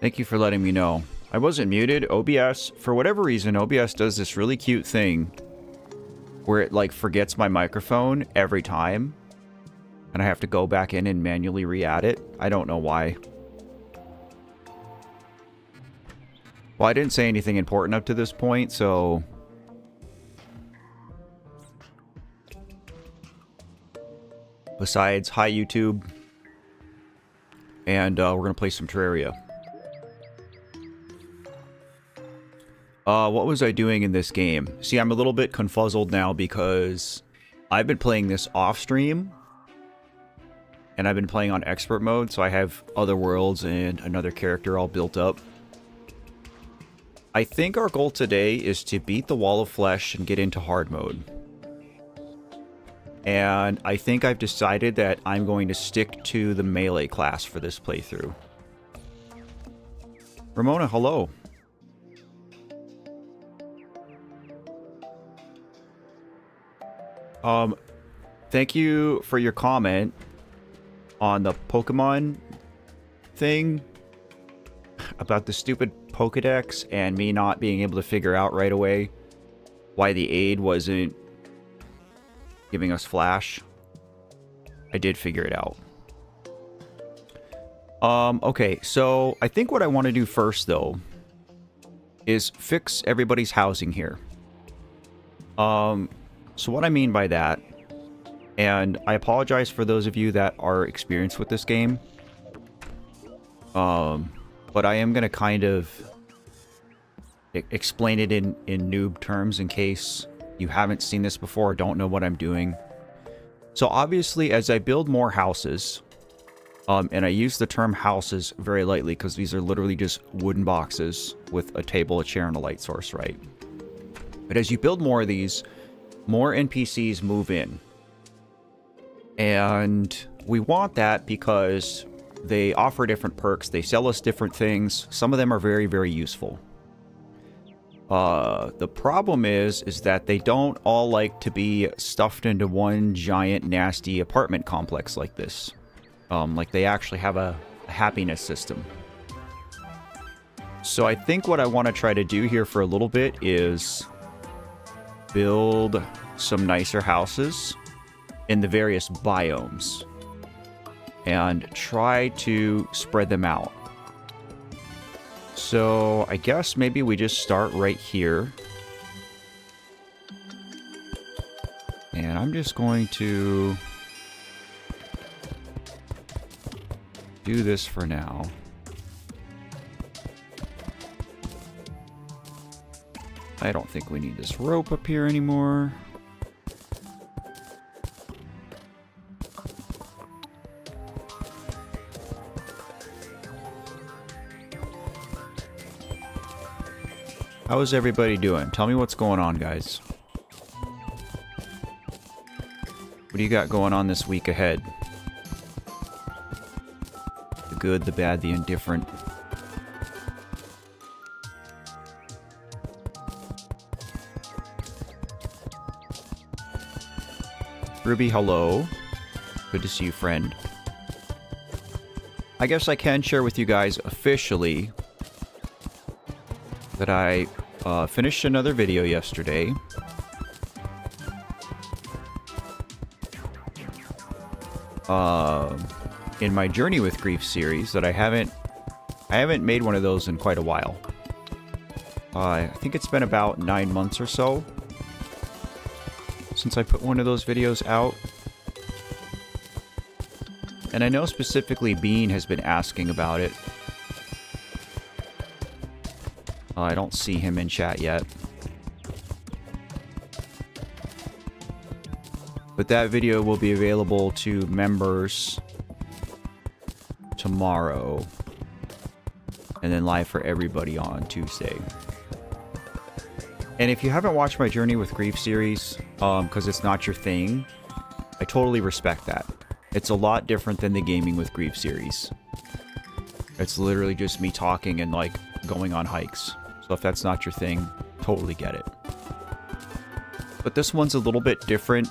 Thank you for letting me know. I wasn't muted. OBS, for whatever reason, OBS does this really cute thing where it, like, forgets my microphone every time. And I have to go back in and manually re-add it. I don't know why. Well, I didn't say anything important up to this point, so... Besides, hi YouTube. And we're going to play some Terraria. What was I doing in this game? See, I'm a little bit confuzzled now because I've been playing this off-stream. And I've been playing on expert mode, so I have other worlds and another character all built up. I think our goal today is to beat the Wall of Flesh and get into hard mode. And I think I've decided that I'm going to stick to the melee class for this playthrough. Ramona, hello. Thank you for your comment on the Pokemon thing about the stupid Pokedex and me not being able to figure out right away why the aid wasn't giving us flash. I did figure it out. Okay, so I think what I want to do first, though, is fix everybody's housing here. So what I mean by that, and I apologize for those of you that are experienced with this game, but I am going to kind of explain it in noob terms in case you haven't seen this before or don't know what I'm doing. So obviously, as I build more houses, and I use the term houses very lightly because these are literally just wooden boxes with a table, a chair, and a light source, right? But as you build more of these, more NPCs move in. And we want that because they offer different perks. They sell us different things. Some of them are very, very useful. The problem is that they don't all like to be stuffed into one giant, nasty apartment complex like this. Like they actually have a happiness system. So I think what I want to try to do here for a little bit is build some nicer houses in the various biomes and try to spread them out. So I guess maybe we just start right here. And I'm just going to do this for now. I don't think we need this rope up here anymore. How is everybody doing? Tell me what's going on, guys. What do you got going on this week ahead? The good, the bad, the indifferent. Ruby, hello. Good to see you, friend. I guess I can share with you guys officially that I finished another video yesterday. In my Journey with Grief series that I haven't made one of those in quite a while. I think it's been about 9 months or so since I put one of those videos out. And I know specifically Bean has been asking about it. I don't see him in chat yet. But that video will be available to members tomorrow. And then live for everybody on Tuesday. And if you haven't watched my Journey with Grief series, because it's not your thing, I totally respect that. It's a lot different than the Gaming with Grief series. It's literally just me talking and, like, going on hikes. So if that's not your thing, totally get it. But this one's a little bit different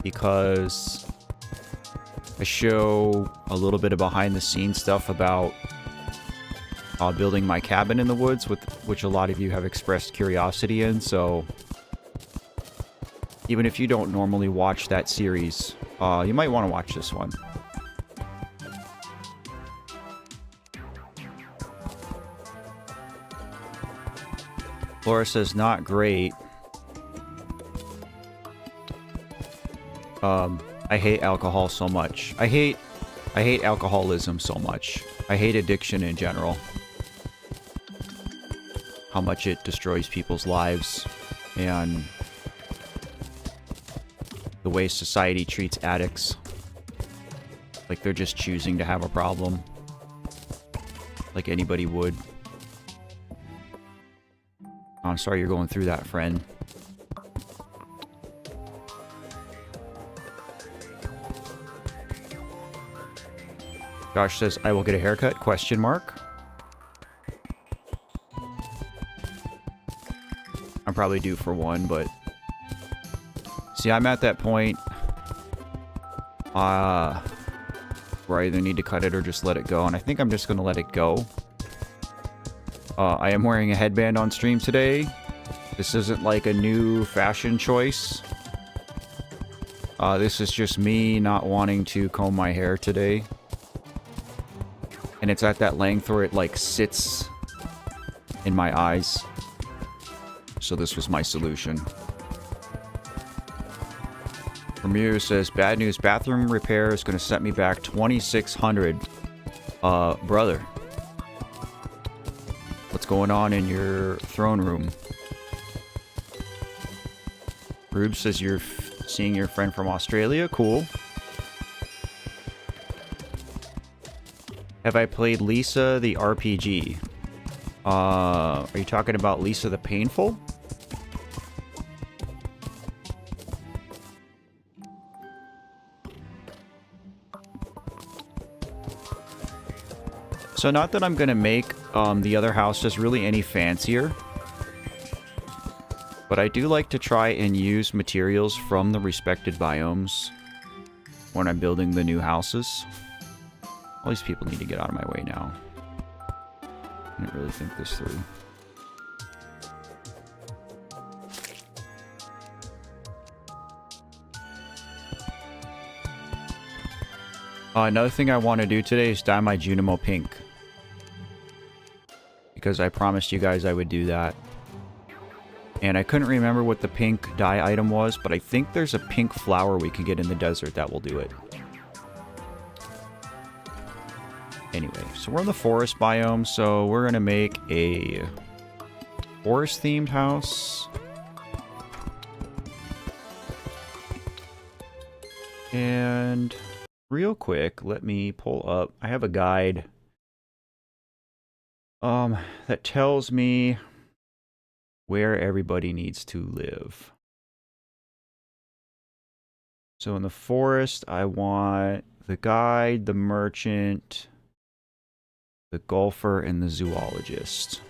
because I show a little bit of behind-the-scenes stuff about building my cabin in the woods, which a lot of you have expressed curiosity in, so even if you don't normally watch that series, you might want to watch this one. Laura says, not great. I hate alcohol so much. I hate alcoholism so much. I hate addiction in general. How much it destroys people's lives and the way society treats addicts. Like they're just choosing to have a problem. Like anybody would. Oh, I'm sorry you're going through that, friend. Josh says, I will get a haircut, question mark. I'm probably due for one, but... See, I'm at that point... where I either need to cut it or just let it go, and I think I'm just gonna let it go. I am wearing a headband on stream today. This isn't like a new fashion choice. This is just me not wanting to comb my hair today. And it's at that length where it, like, sits in my eyes. So this was my solution. Premier says, bad news, bathroom repair is going to set me back $2,600. Brother. What's going on in your throne room? Rube says you're seeing your friend from Australia. Cool. Have I played Lisa the RPG? Are you talking about Lisa the Painful? So not that I'm going to make the other houses really any fancier. But I do like to try and use materials from the respected biomes when I'm building the new houses. All these people need to get out of my way now. I didn't really think this through. Another thing I want to do today is dye my Junimo pink. Because I promised you guys I would do that. And I couldn't remember what the pink dye item was, but I think there's a pink flower we can get in the desert that will do it. Anyway, so we're in the forest biome, so we're going to make a forest-themed house. And real quick, let me pull up. I have a guide that tells me where everybody needs to live. So in the forest, I want the guide, the merchant, the golfer, and the zoologist.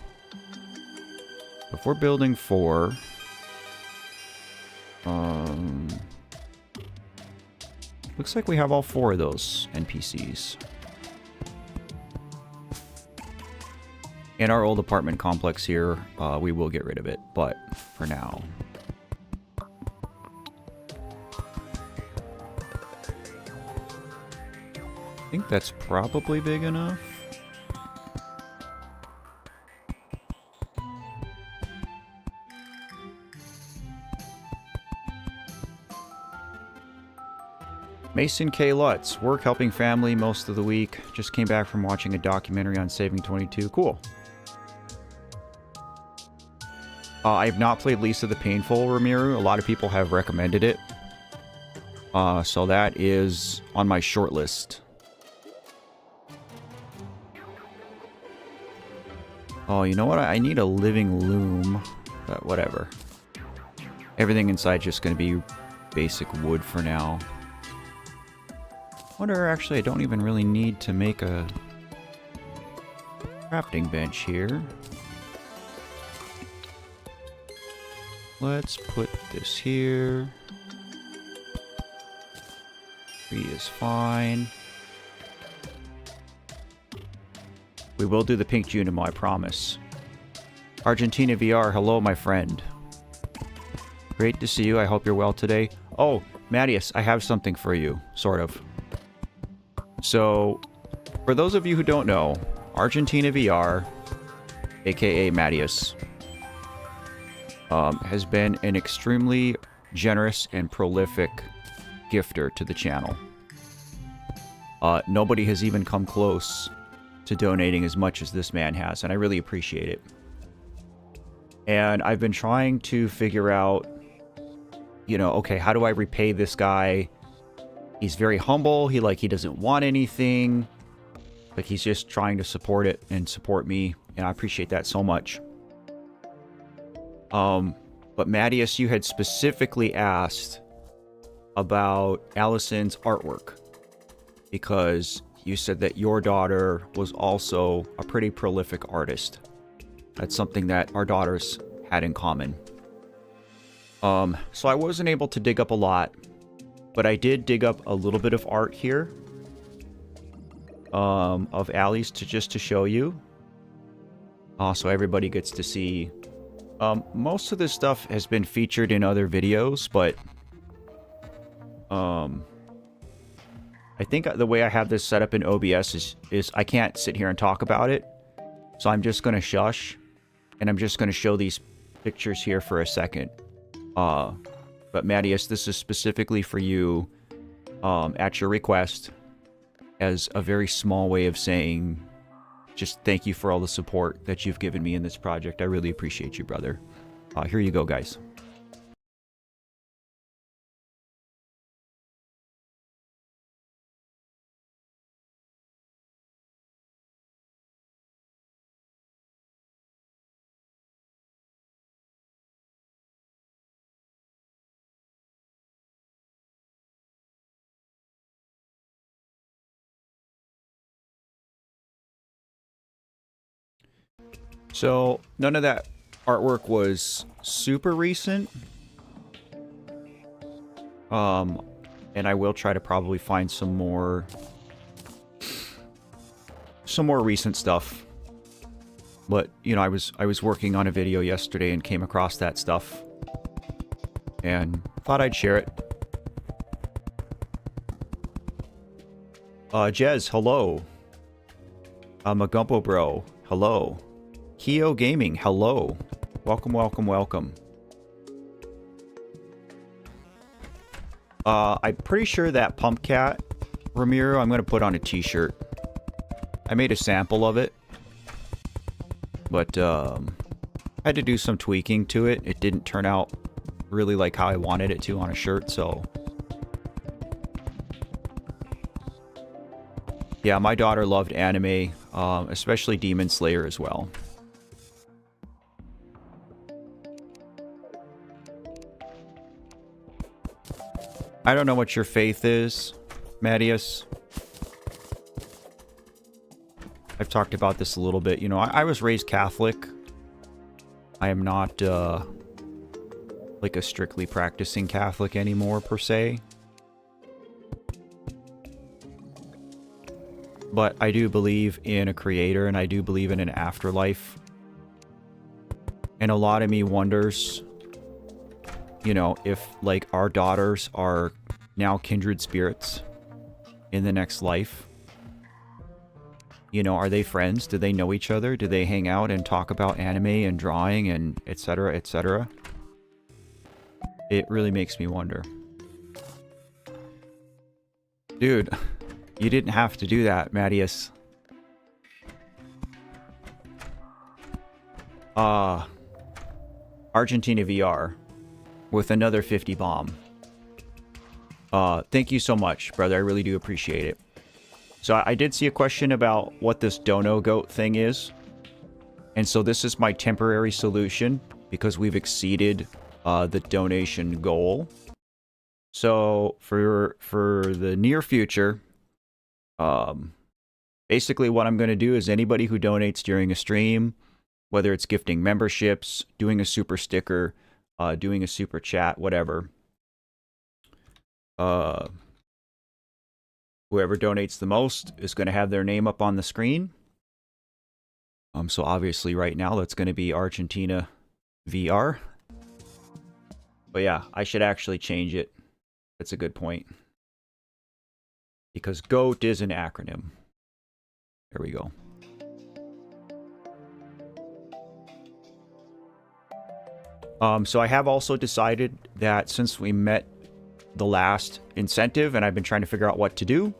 If we're building 4, Looks like we have all 4 of those NPCs. In our old apartment complex here, we will get rid of it, but for now. I think that's probably big enough. Mason K. Lutz, work helping family most of the week. Just came back from watching a documentary on Saving 22. Cool. I have not played Lisa the Painful, Ramiru. A lot of people have recommended it. So that is on my short list. Oh, you know what? I need a living loom. But whatever. Everything inside just going to be basic wood for now. Wonder, actually, I don't even really need to make a crafting bench here. Let's put this here. 3 is fine. We will do the pink Junimo, I promise. Argentina VR, hello, my friend. Great to see you. I hope you're well today. Oh, Mattias, I have something for you, sort of. So, for those of you who don't know, Argentina VR, aka Mattias, has been an extremely generous and prolific gifter to the channel. Nobody has even come close to donating as much as this man has, and I really appreciate it. And I've been trying to figure out, you know, okay, how do I repay this guy? He's very humble. He doesn't want anything. Like, he's just trying to support it and support me, and I appreciate that so much. But Mattias, you had specifically asked about Allison's artwork because you said that your daughter was also a pretty prolific artist. That's something that our daughters had in common. So I wasn't able to dig up a lot, but I did dig up a little bit of art here of Allie's just to show you. So everybody gets to see. Most of this stuff has been featured in other videos, but I think the way I have this set up in OBS is I can't sit here and talk about it. So I'm just going to shush, and I'm just going to show these pictures here for a second. But Mattias, this is specifically for you at your request as a very small way of saying just thank you for all the support that you've given me in this project. I really appreciate you, brother. Here you go, guys. So, none of that artwork was super recent. And I will try to probably find some more recent stuff. But, you know, I was working on a video yesterday and came across that stuff. And thought I'd share it. Jez, hello. Magumpo Bro, hello. Keo Gaming, hello. Welcome, welcome, welcome. I'm pretty sure that Pump Cat, Ramiro, I'm going to put on a t-shirt. I made a sample of it. But, I had to do some tweaking to it. It didn't turn out really like how I wanted it to on a shirt, so... Yeah, my daughter loved anime, especially Demon Slayer as well. I don't know what your faith is, Mattias. I've talked about this a little bit. You know, I was raised Catholic. I am not, like a strictly practicing Catholic anymore, per se. But I do believe in a creator, and I do believe in an afterlife. And a lot of me wonders, you know, if, like, our daughters are now kindred spirits in the next life. You know, are they friends? Do they know each other? Do they hang out and talk about anime and drawing and etc., etc.? It really makes me wonder. Dude, you didn't have to do that, Mattias. Argentina VR with another 50 bomb. Thank you so much, brother. I really do appreciate it. So I did see a question about what this dono goat thing is. And so this is my temporary solution because we've exceeded the donation goal. So for the near future, basically what I'm going to do is anybody who donates during a stream, whether it's gifting memberships, doing a super sticker, doing a super chat, whatever. Whoever donates the most is going to have their name up on the screen. So obviously right now that's going to be Argentina VR. But yeah, I should actually change it. That's a good point. Because GOAT is an acronym. There we go. So I have also decided that since we met the last incentive and I've been trying to figure out what to do,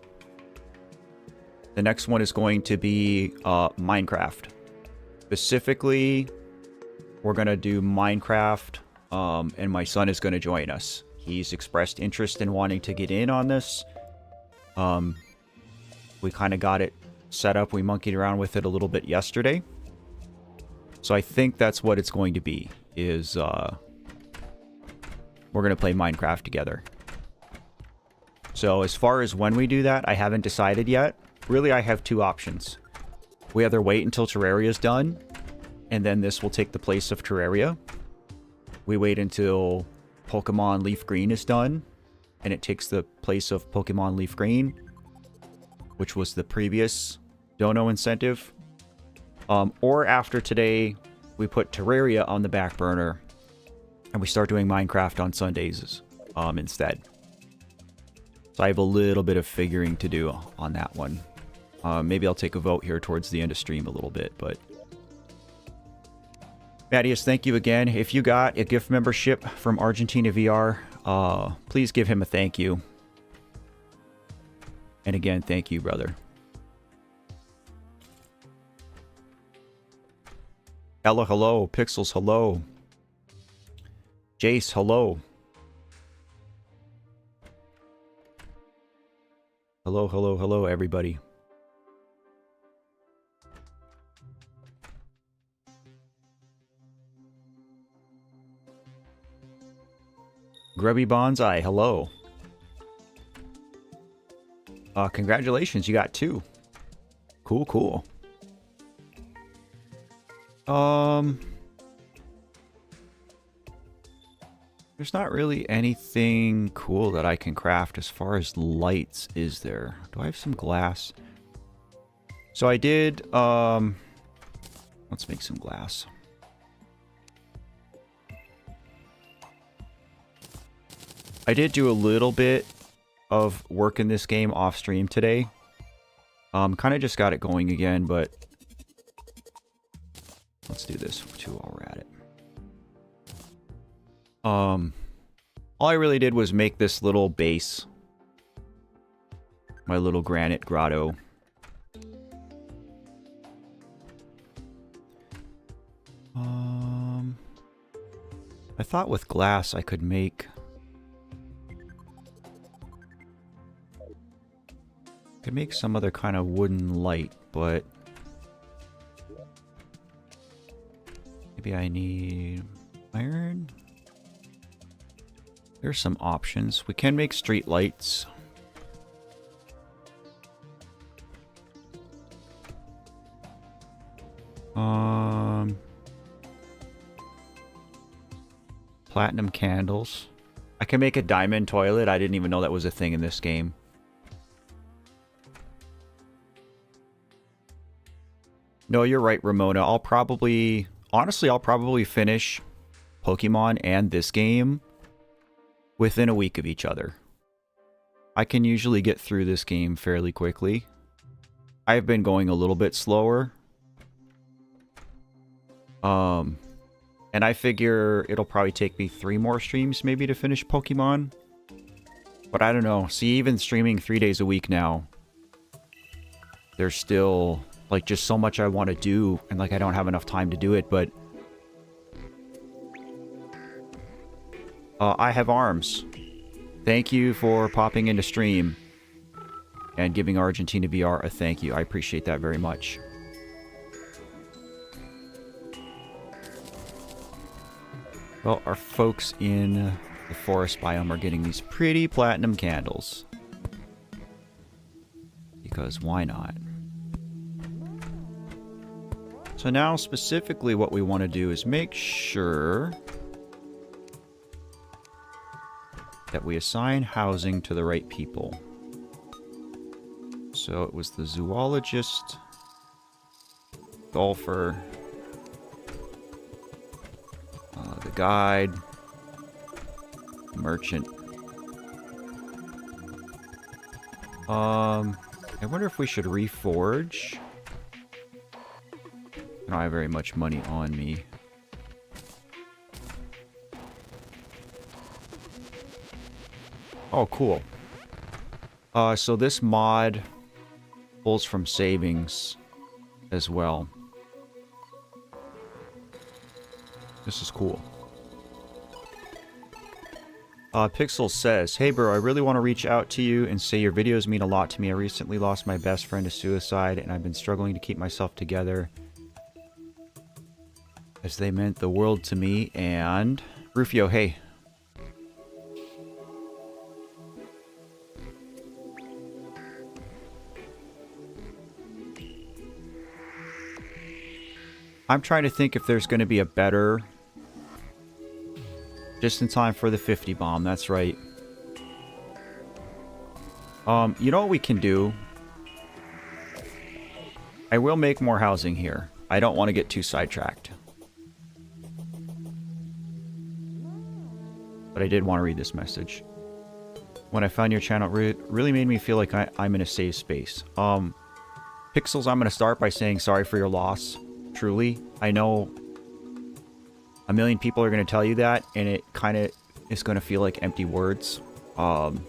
the next one is going to be Minecraft. Specifically, we're going to do Minecraft, and my son is going to join us. He's expressed interest in wanting to get in on this. We kind of got it set up. We monkeyed around with it a little bit yesterday. So I think that's what it's going to be. Is we're going to play Minecraft together. So as far as when we do that, I haven't decided yet. Really, I have two options. We either wait until Terraria is done, and then this will take the place of Terraria. We wait until Pokemon Leaf Green is done, and it takes the place of Pokemon Leaf Green, which was the previous dono incentive. Or after today, we put Terraria on the back burner and we start doing Minecraft on Sundays instead. So I have a little bit of figuring to do on that one. Maybe I'll take a vote here towards the end of stream a little bit, but Mattias, thank you again. If you got a gift membership from Argentina VR, please give him a thank you. And again, thank you, brother. Ella, hello. Pixels, hello. Jace, hello. Hello, hello, hello, everybody. Grubby Bonsai, hello. Congratulations, you got 2. Cool, cool. There's not really anything cool that I can craft as far as lights, is there? Do I have some glass? So I did, let's make some glass. I did do a little bit of work in this game off stream today. Kind of just got it going again, but let's do this too while we're at it. All I really did was make this little base. My little granite grotto. I thought with glass I could make... some other kind of wooden light, but... maybe I need iron? There's some options. We can make street lights. Platinum candles. I can make a diamond toilet. I didn't even know that was a thing in this game. No, you're right, Ramona. Honestly, I'll probably finish Pokemon and this game within a week of each other. I can usually get through this game fairly quickly. I've been going a little bit slower. And I figure it'll probably take me 3 more streams maybe to finish Pokemon. But I don't know. See, even streaming 3 days a week now, there's still, like, just so much I want to do, and, like, I don't have enough time to do it, but... I have arms. Thank you for popping into stream and giving Argentina VR a thank you. I appreciate that very much. Well, our folks in the forest biome are getting these pretty platinum candles. Because why not? So now specifically what we want to do is make sure that we assign housing to the right people. So it was the zoologist, golfer, the guide, merchant. I wonder if we should reforge. I don't have very much money on me. Oh, cool. So this mod pulls from savings as well. This is cool. Pixel says, "Hey bro, I really want to reach out to you and say your videos mean a lot to me. I recently lost my best friend to suicide and I've been struggling to keep myself together as they meant the world to me." And Rufio, hey. I'm trying to think if there's going to be a better... Just in time for the 50 bomb, that's right. You know what we can do? I will make more housing here. I don't want to get too sidetracked. But I did want to read this message. When I found your channel, it really made me feel like I'm in a safe space. Pixels, I'm going to start by saying sorry for your loss. Truly. I know a million people are going to tell you that, and it kind of is going to feel like empty words. And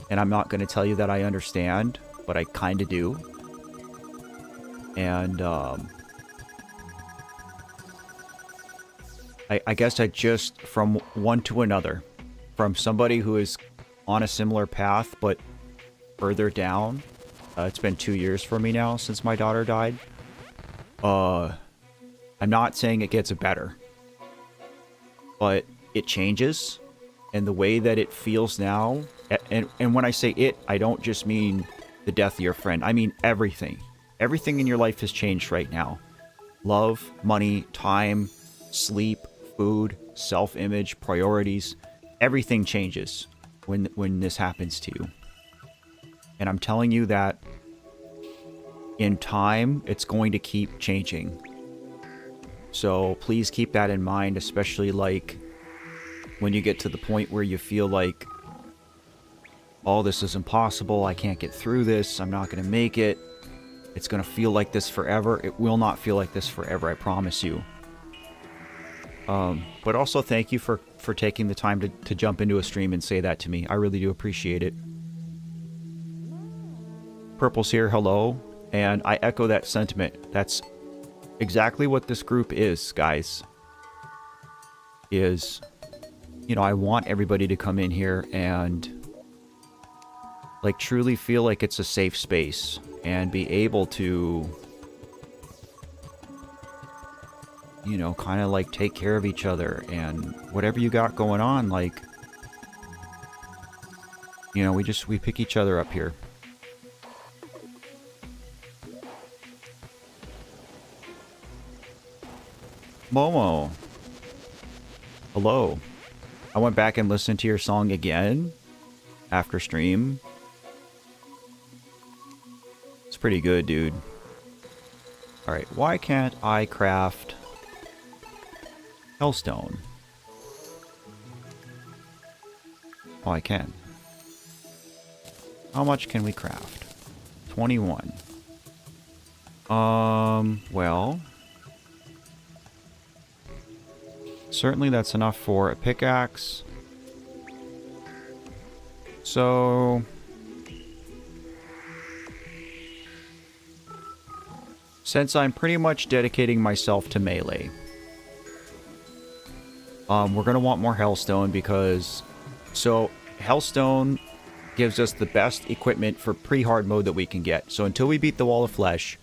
I'm not going to tell you that I understand, but I kind of do. And I guess I just, from one to another, from somebody who is on a similar path, but further down. It's been 2 years for me now since my daughter died. I'm not saying it gets better, but it changes, and the way that it feels now, and when I say it, I don't just mean the death of your friend. I mean everything. Everything in your life has changed right now. Love, money, time, sleep, food, self-image, priorities. Everything changes when this happens to you. And I'm telling you that in time, it's going to keep changing. So please keep that in mind, especially like when you get to the point where you feel like, oh, this is impossible. I can't get through this. I'm not going to make it. It's going to feel like this forever. It will not feel like this forever. I promise you. But also thank you for taking the time to jump into a stream and say that to me. I really do appreciate it. Purple's here. Hello. And I echo that sentiment. That's exactly what this group is, guys. Is, you know, I want everybody to come in here and like truly feel like it's a safe space and be able to, you know, kind of like take care of each other and whatever you got going on, like, you know, we pick each other up here. Momo. Hello. I went back and listened to your song again after stream. It's pretty good, dude. Alright, why can't I craft hellstone? Oh, I can. How much can we craft? 21. Well... certainly that's enough for a pickaxe. So... since I'm pretty much dedicating myself to melee, we're going to want more hellstone because... so, hellstone gives us the best equipment for pre-hard mode that we can get. So until we beat the Wall of Flesh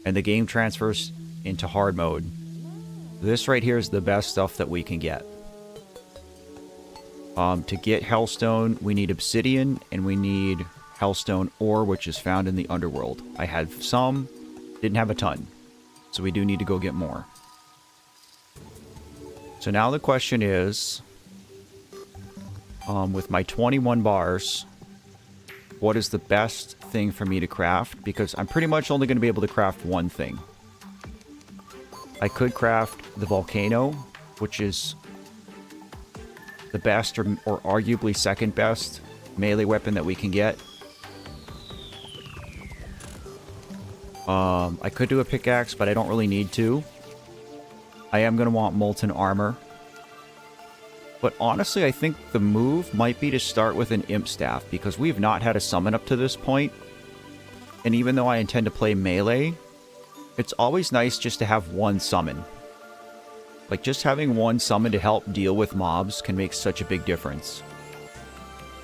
and the game transfers into hard mode, this right here is the best stuff that we can get. To get hellstone, we need obsidian and we need hellstone ore, which is found in the underworld. I had some, didn't have a ton, so we do need to go get more. So now the question is, with my 21 bars, what is the best thing for me to craft? Because I'm pretty much only going to be able to craft one thing. I could craft the volcano, which is the best or arguably second best melee weapon that we can get. I could do a pickaxe, but I don't really need to. I am going to want molten armor. But honestly, I think the move might be to start with an imp staff, because we've not had a summon up to this point. And even though I intend to play melee, it's always nice just to have one summon. Like, just having one summon to help deal with mobs can make such a big difference.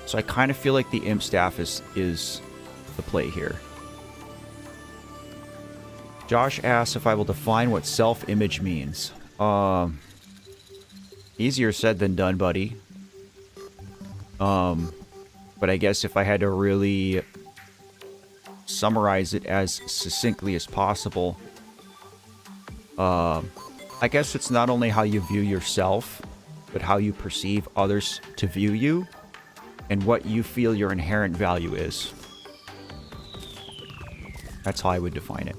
So I kind of feel like the imp staff is the play here. Josh asks if I will define what self-image means. Easier said than done, buddy. But I guess if I had to really summarize it as succinctly as possible, I guess it's not only how you view yourself, but how you perceive others to view you, and what you feel your inherent value is. That's how I would define it.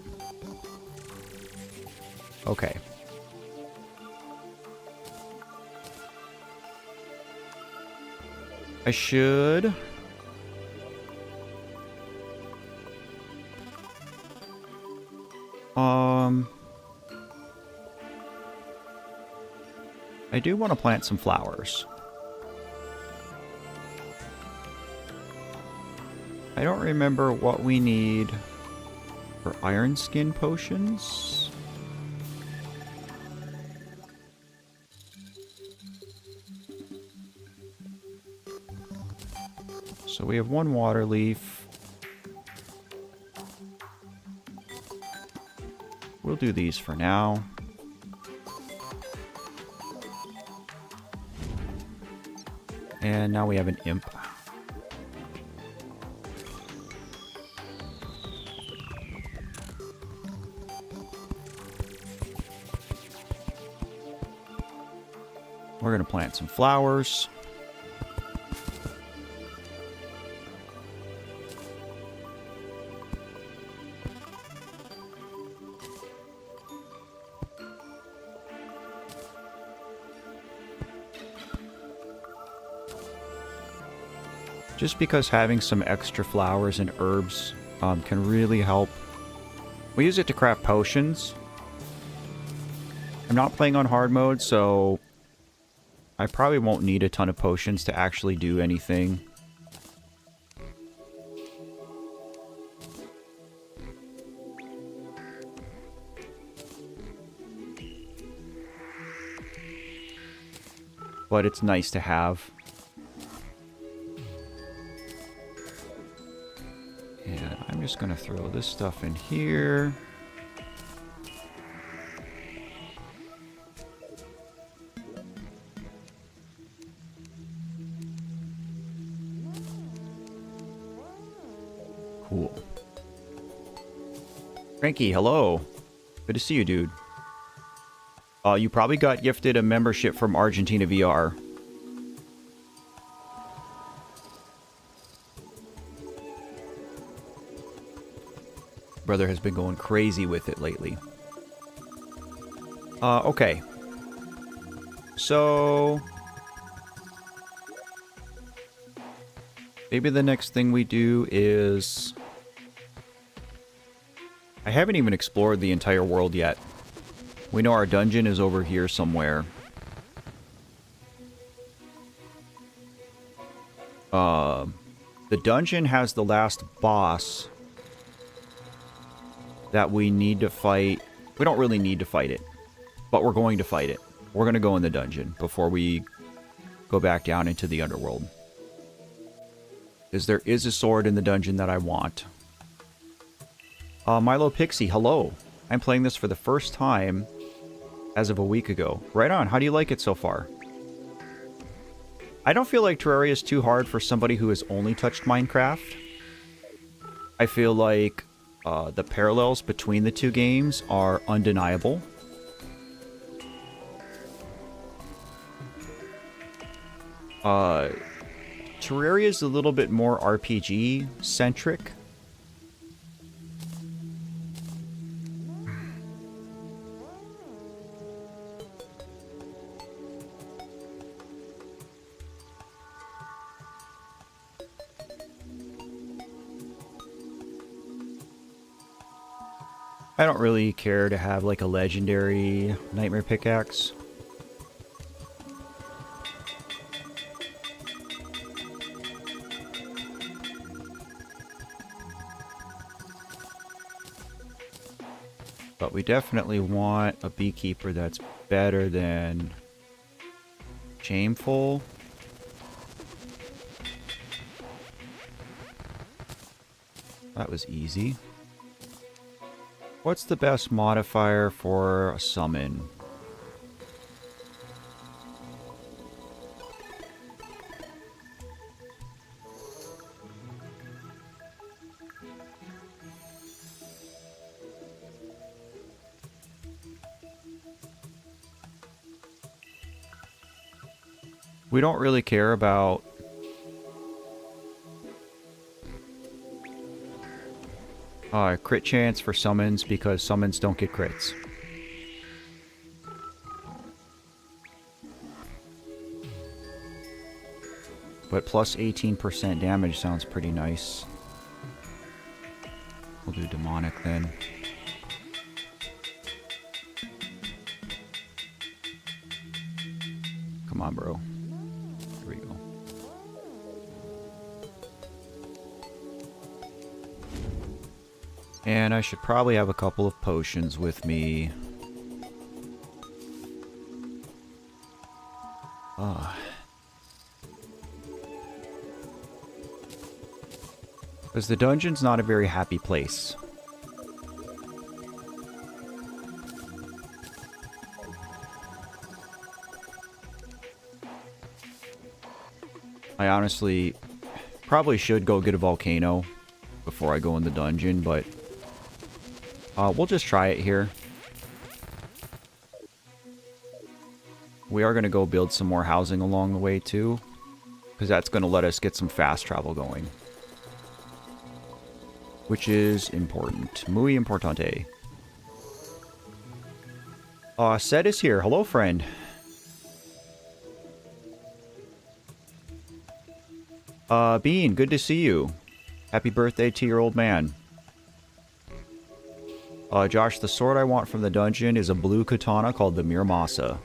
Okay. I should... I do want to plant some flowers. I don't remember what we need for iron skin potions. So we have one water leaf. We'll do these for now. And now we have an imp. We're going to plant some flowers. Just because having some extra flowers and herbs can really help. We use it to craft potions. I'm not playing on hard mode, so I probably won't need a ton of potions to actually do anything. But it's nice to have. And I'm just going to throw this stuff in here. Cool. Frankie, hello. Good to see you, dude. You probably got gifted a membership from Argentina VR. Brother has been going crazy with it lately. Okay. So... maybe the next thing we do is... I haven't even explored the entire world yet. We know our dungeon is over here somewhere. The dungeon has the last boss that we need to fight. We don't really need to fight it, but we're going to fight it. We're going to go in the dungeon before we go back down into the underworld. Because there is a sword in the dungeon that I want. Milo Pixie, hello. I'm playing this for the first time as of a week ago. Right on. How do you like it so far? I don't feel like Terraria is too hard for somebody who has only touched Minecraft. I feel like the parallels between the two games are undeniable. Terraria is a little bit more RPG-centric. I don't really care to have like a legendary nightmare pickaxe. But we definitely want a beekeeper that's better than shameful. That was easy. What's the best modifier for a summon? We don't really care about crit chance for summons because summons don't get crits. But plus 18% damage sounds pretty nice. We'll do demonic then. Come on, bro. Here we go. And I should probably have a couple of potions with me. Because the dungeon's not a very happy place. I honestly probably should go get a volcano before I go in the dungeon, but we'll just try it here. We are going to go build some more housing along the way too, because that's going to let us get some fast travel going. Which is important. Muy importante. Seth is here. Hello, friend. Bean, good to see you. Happy birthday to your old man. Josh, the sword I want from the dungeon is a blue katana called the Muramasa.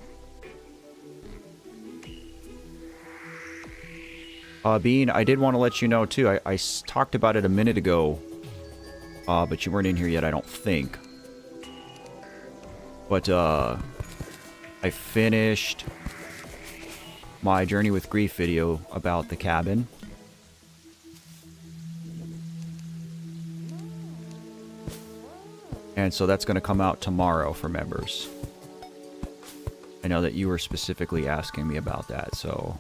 Bean, I did want to let you know, too. I talked about it a minute ago. But you weren't in here yet, I don't think. But, I finished my Journey with Grief video about the cabin. And so that's going to come out tomorrow for members. I know that you were specifically asking me about that, so...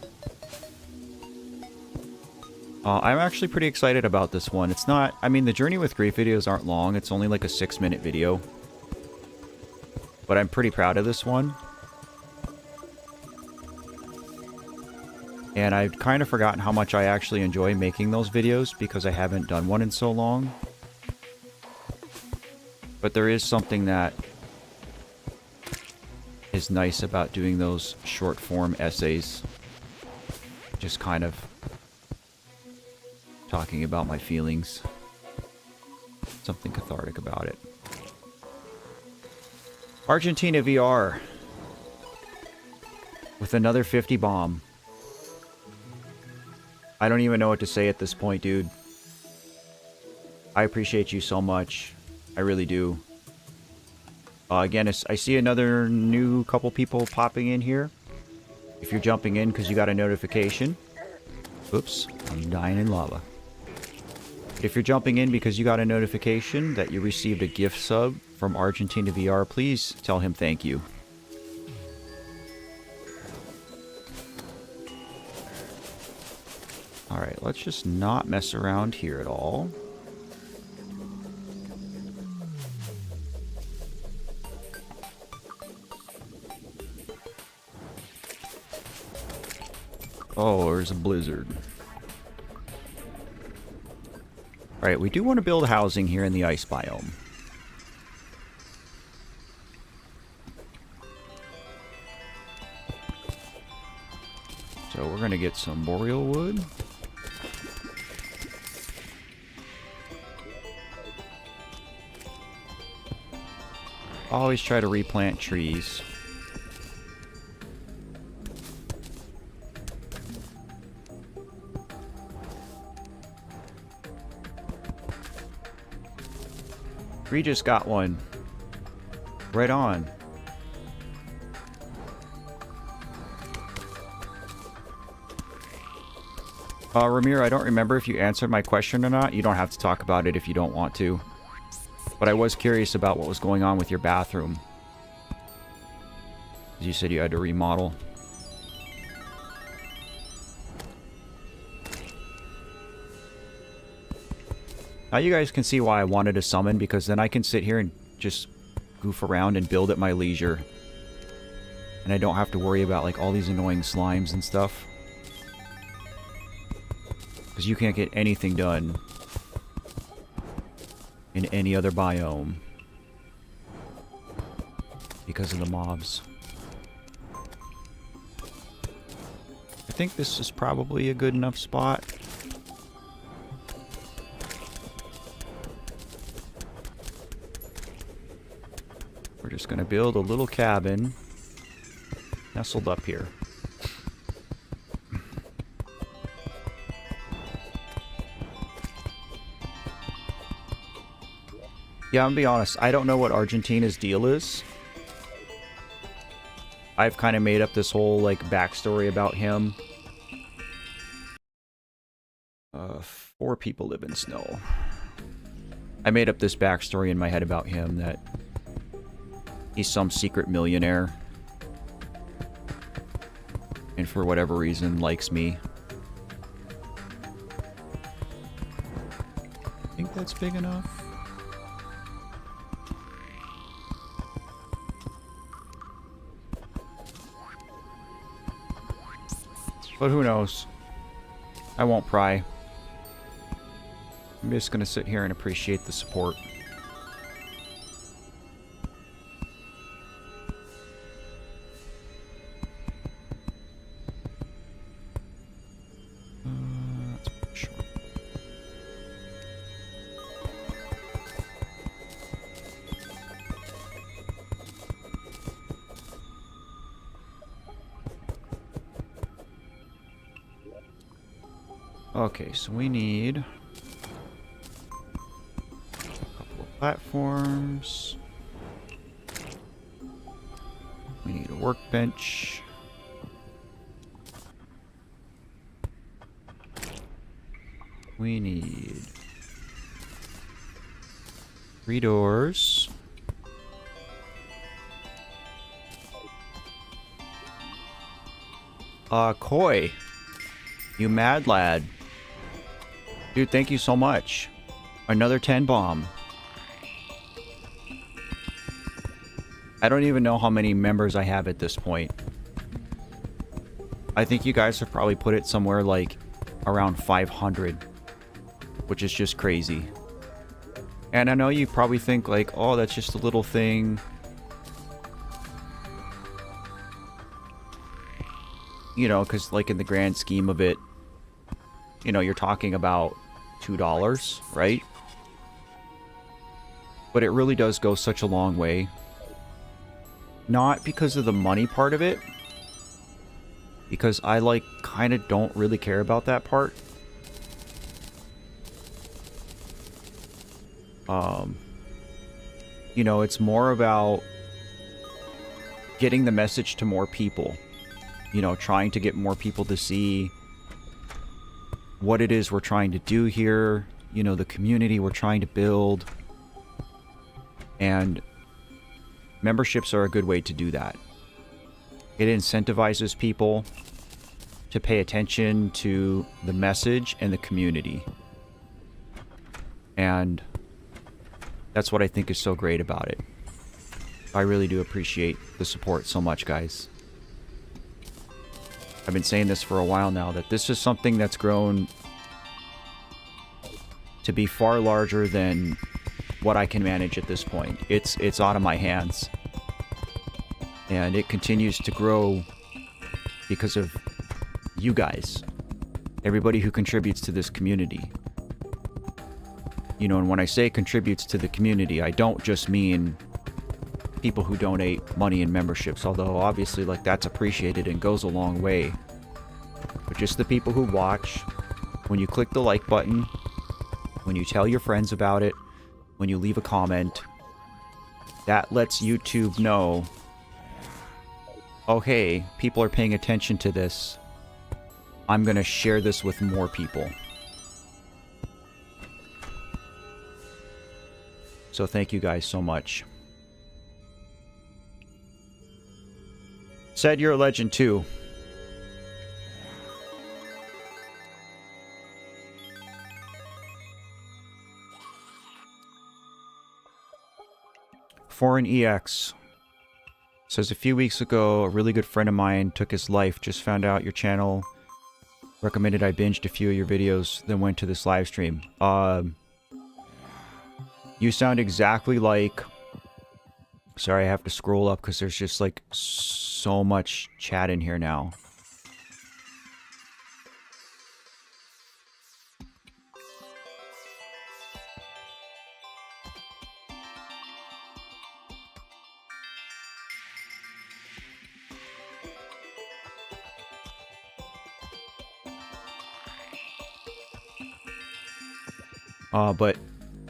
I'm actually pretty excited about this one. It's not... I mean, the Journey with Grief videos aren't long. It's only like a 6-minute video. But I'm pretty proud of this one. And I've kind of forgotten how much I actually enjoy making those videos because I haven't done one in so long. But there is something that is nice about doing those short form essays. Just kind of talking about my feelings. Something cathartic about it. Argentina VR. With another 50 bomb. I don't even know what to say at this point, dude. I appreciate you so much. I really do. Again, I see another new couple people popping in here. If you're jumping in because you got a notification. Oops, I'm dying in lava. If you're jumping in because you got a notification that you received a gift sub from Argentina VR, please tell him thank you. Alright, let's just not mess around here at all. Oh, there's a blizzard. Alright, we do want to build housing here in the ice biome. So we're going to get some boreal wood. Always try to replant trees. We just got one. Right on. Ramir, I don't remember if you answered my question or not. You don't have to talk about it if you don't want to. But I was curious about what was going on with your bathroom. You said you had to remodel. Now you guys can see why I wanted to summon, because then I can sit here and just goof around and build at my leisure. And I don't have to worry about like all these annoying slimes and stuff. Because you can't get anything done in any other biome because of the mobs. I think this is probably a good enough spot. We're just going to build a little cabin nestled up here. Yeah, I'm gonna be honest, I don't know what Argentina's deal is. I've kind of made up this whole, like, backstory about him. 4 people live in snow. I made up this backstory in my head about him, that he's some secret millionaire. And for whatever reason, likes me. I think that's big enough. But who knows? I won't pry. I'm just gonna sit here and appreciate the support. That's pretty short. Okay, so we need a couple of platforms. We need a workbench. We need 3 doors. Koi, you mad lad. Dude, thank you so much. Another 10 bomb. I don't even know how many members I have at this point. I think you guys have probably put it somewhere like around 500. Which is just crazy. And I know you probably think like, oh, that's just a little thing. You know, because like in the grand scheme of it, you know, you're talking about $2, right? But it really does go such a long way. Not because of the money part of it, because I like kind of don't really care about that part. You know, it's more about getting the message to more people. You know, trying to get more people to see what it is we're trying to do here. You know, the community we're trying to build. And memberships are a good way to do that. It incentivizes people to pay attention to the message and the community. And that's what I think is so great about it. I really do appreciate the support so much, guys. I've been saying this for a while now, that this is something that's grown to be far larger than what I can manage at this point. It's out of my hands. And it continues to grow because of you guys. Everybody who contributes to this community. You know, and when I say contributes to the community, I don't just mean people who donate money in memberships, although obviously like that's appreciated and goes a long way. But just the people who watch, when you click the like button, when you tell your friends about it, when you leave a comment, that lets YouTube know, oh hey, people are paying attention to this. I'm gonna share this with more people. So thank you guys so much. Said you're a legend too. Foreign EX says, a few weeks ago, a really good friend of mine took his life. Just found out your channel recommended I binged a few of your videos, then went to this live stream. You sound exactly like... Sorry, I have to scroll up because there's just like so much chat in here now. But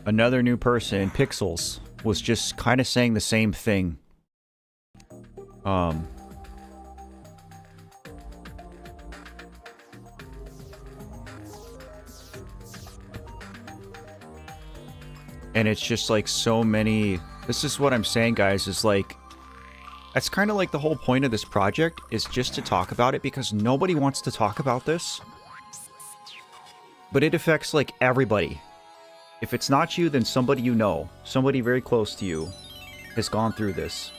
another new person, Pixels, was just kind of saying the same thing. And it's just like so many... This is what I'm saying, guys, is like... That's kind of like the whole point of this project, is just to talk about it, because nobody wants to talk about this. But it affects like everybody. If it's not you, then somebody you know, somebody very close to you, has gone through this.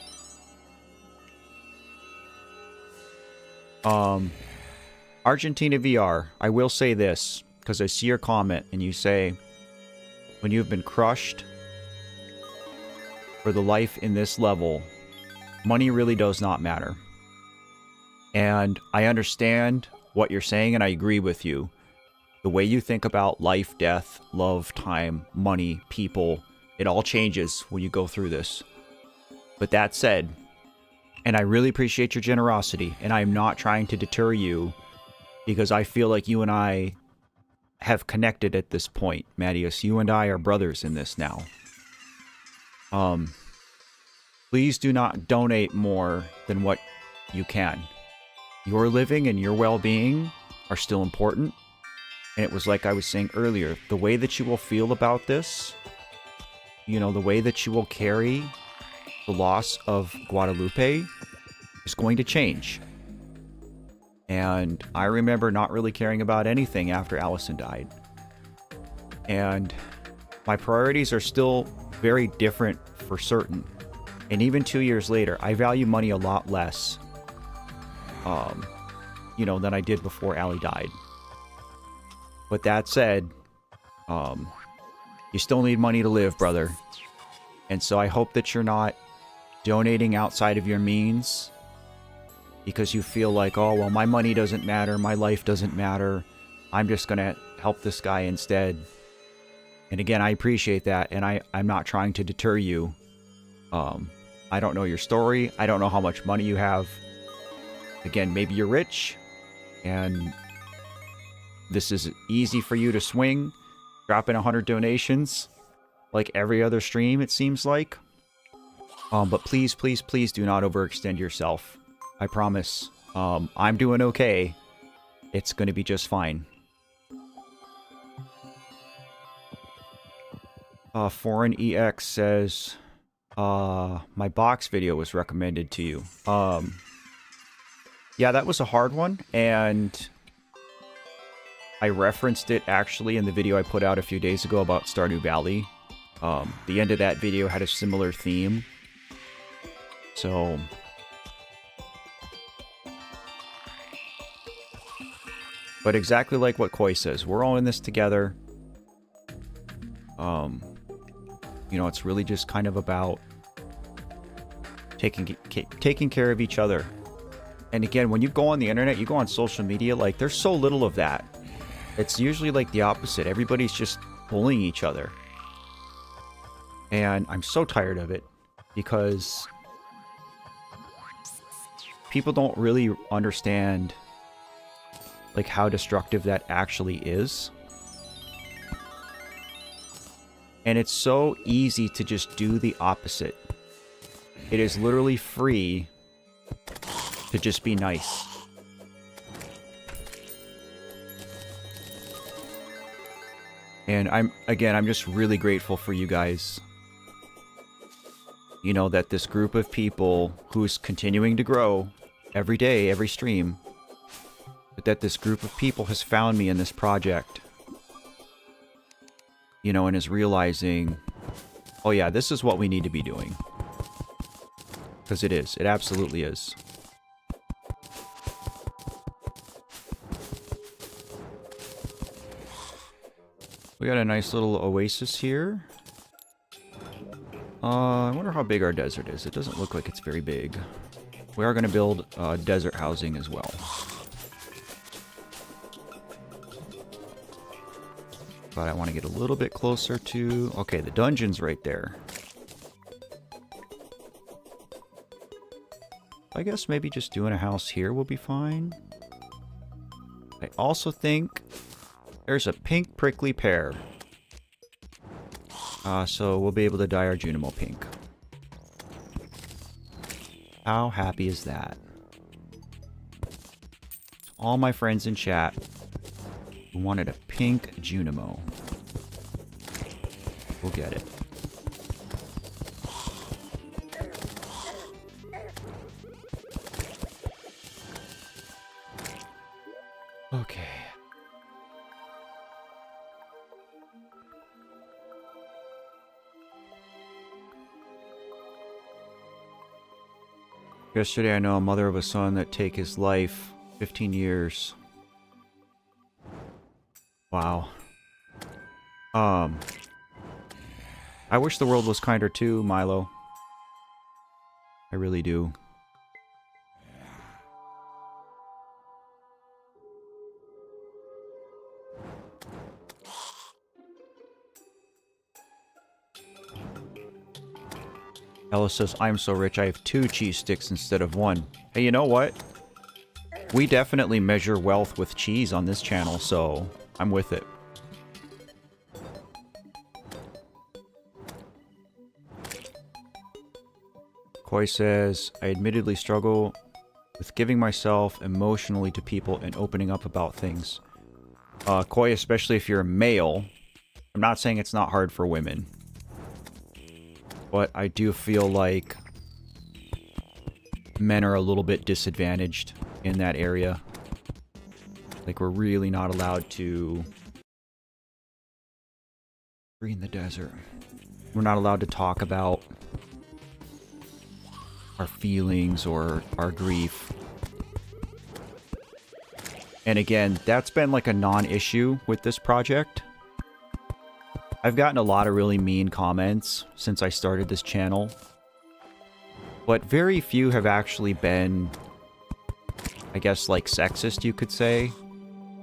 Argentina VR, I will say this, because I see your comment, and you say, when you've been crushed for the life in this level, money really does not matter. And I understand what you're saying, and I agree with you. The way you think about life, death, love, time, money, people, it all changes when you go through this. But that said, and I really appreciate your generosity, and I'm not trying to deter you, because I feel like you and I have connected at this point, Mattias. You and I are brothers in this now. Please do not donate more than what you can. Your living and your well-being are still important. And it was like I was saying earlier, the way that you will feel about this, you know, the way that you will carry the loss of Guadalupe is going to change. And I remember not really caring about anything after Allison died. And my priorities are still very different for certain. And even 2 years later, I value money a lot less, you know, than I did before Allie died. But that said, you still need money to live, brother. And so I hope that you're not donating outside of your means, because you feel like, oh, well, my money doesn't matter, my life doesn't matter, I'm just going to help this guy instead. And again, I appreciate that, and I'm not trying to deter you. I don't know your story. I don't know how much money you have. Again, maybe you're rich, and this is easy for you to swing. Drop in 100 donations, like every other stream, it seems like. But please, please, please do not overextend yourself. I promise. I'm doing okay. It's going to be just fine. Foreign EX says, my box video was recommended to you. Yeah, that was a hard one, and I referenced it actually in the video I put out a few days ago about Stardew Valley. The end of that video had a similar theme. So but exactly like what Koi says, we're all in this together. You know, it's really just kind of about taking care of each other. And again, when you go on the internet, you go on social media, like, there's so little of that. It's usually like the opposite. Everybody's just bullying each other. And I'm so tired of it, because people don't really understand, like, how destructive that actually is. And it's so easy to just do the opposite. It is literally free to just be nice. And I'm just really grateful for you guys. You know, that this group of people who's continuing to grow every day, every stream, but that this group of people has found me in this project. You know, and is realizing, oh yeah, this is what we need to be doing. Because it is. It absolutely is. We got a nice little oasis here. I wonder how big our desert is. It doesn't look like it's very big. We are going to build desert housing as well. But I want to get a little bit closer to... Okay, the dungeon's right there. I guess maybe just doing a house here will be fine. I also think there's a pink prickly pear. So we'll be able to dye our Junimo pink. How happy is that? All my friends in chat wanted a pink Junimo. We'll get it. Okay. Yesterday I know a mother of a son that take his life. 15 years. Wow. I wish the world was kinder too, Milo. I really do. Ella says, I'm so rich I have 2 cheese sticks instead of 1. Hey, you know what? We definitely measure wealth with cheese on this channel, so I'm with it. Koi says, I admittedly struggle with giving myself emotionally to people and opening up about things. Koi, especially if you're a male, I'm not saying it's not hard for women. But I do feel like men are a little bit disadvantaged in that area. Like, we're really not allowed to... Free in the desert. We're not allowed to talk about our feelings or our grief. And again, that's been like a non-issue with this project. I've gotten a lot of really mean comments since I started this channel, but very few have actually been I guess, like, sexist, you could say.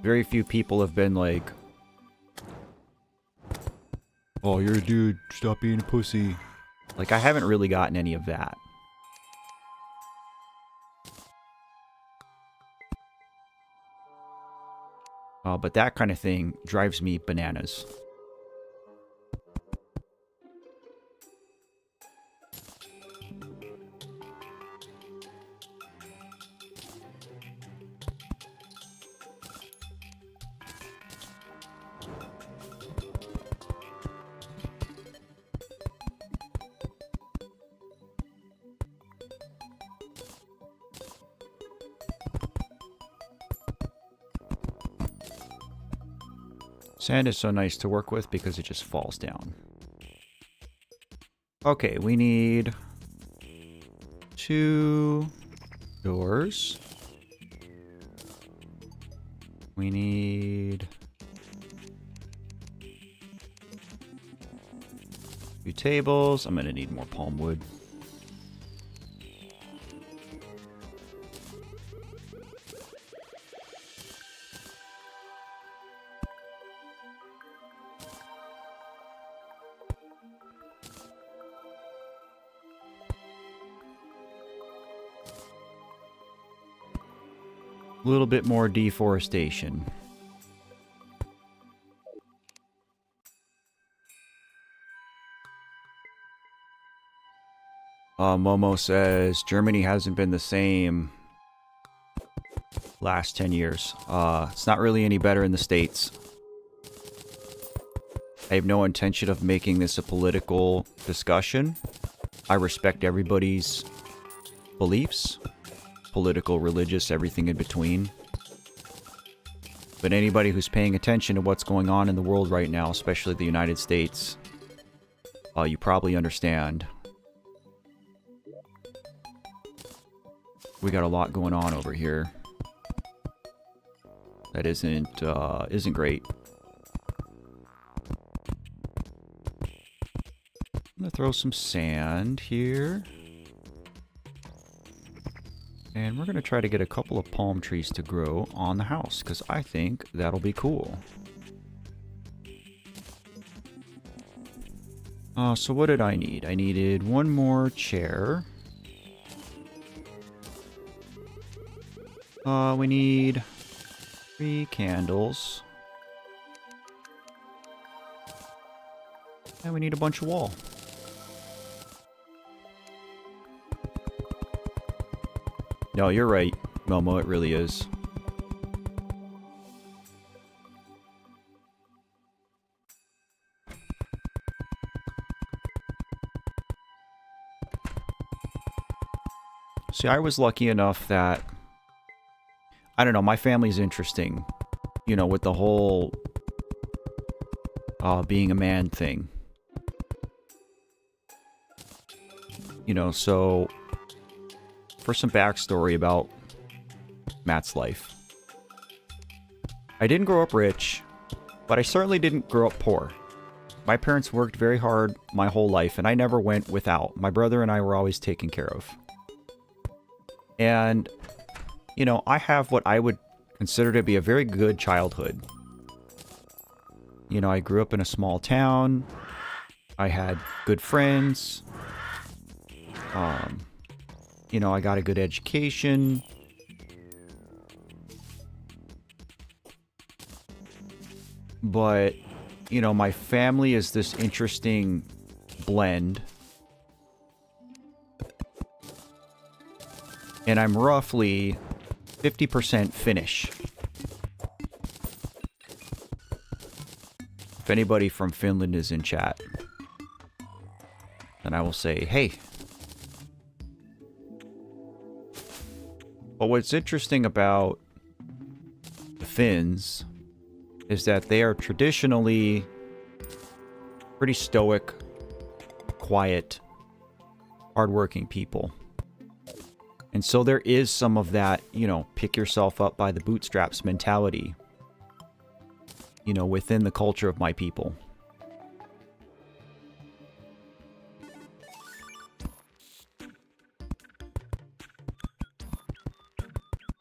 Very few people have been like, oh, you're a dude, stop being a pussy. Like, I haven't really gotten any of that. But that kind of thing drives me bananas. Sand is so nice to work with because it just falls down. Okay, we need 2 doors. We need 2 tables. I'm gonna need more palm wood. A little bit more deforestation. Momo says Germany hasn't been the same last 10 years. It's not really any better in the States. I have no intention of making this a political discussion. I respect everybody's beliefs. Political, religious, everything in between. But anybody who's paying attention to what's going on in the world right now, especially the United States, you probably understand. We got a lot going on over here that isn't great. I'm gonna throw some sand here. And we're going to try to get a couple of palm trees to grow on the house, because I think that'll be cool. So what did I need? I needed 1 more chair. We need 3 candles. And we need a bunch of wall. No, you're right, Momo, it really is. See, I was lucky enough that, I don't know, my family's interesting. You know, with the whole being a man thing. You know, so for some backstory about Matt's life. I didn't grow up rich, but I certainly didn't grow up poor. My parents worked very hard my whole life, and I never went without. My brother and I were always taken care of. And, you know, I have what I would consider to be a very good childhood. You know, I grew up in a small town. I had good friends. You know, I got a good education. But, you know, my family is this interesting blend. And I'm roughly 50% Finnish. If anybody from Finland is in chat, then I will say, hey. But what's interesting about the Finns is that they are traditionally pretty stoic, quiet, hardworking people. And so there is some of that, you know, pick yourself up by the bootstraps mentality, you know, within the culture of my people.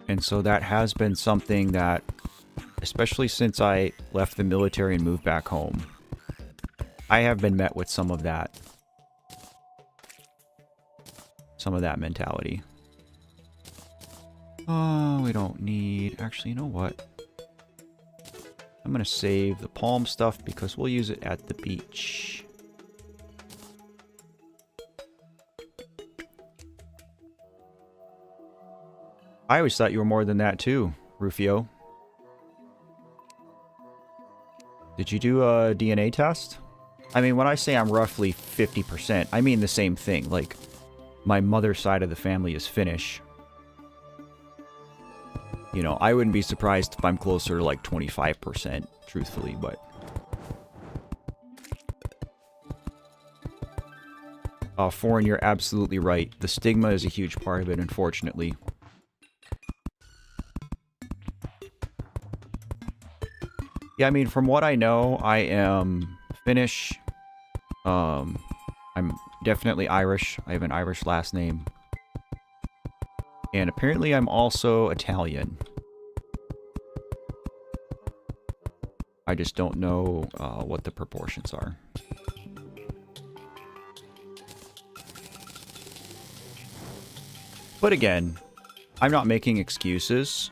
And so that has been something that, especially since I left the military and moved back home, I have been met with some of that. Some of that mentality. Oh, we don't need... Actually, you know what? I'm going to save the palm stuff because we'll use it at the beach. I always thought you were more than that too, Rufio. Did you do a DNA test? I mean, when I say I'm roughly 50%, I mean the same thing. Like, my mother's side of the family is Finnish. You know, I wouldn't be surprised if I'm closer to like 25%, truthfully, but... Foreign, you're absolutely right. The stigma is a huge part of it, unfortunately. Yeah, I mean, from what I know, I am Finnish. I'm definitely Irish. I have an Irish last name. And apparently I'm also Italian. I just don't know what the proportions are. But again, I'm not making excuses.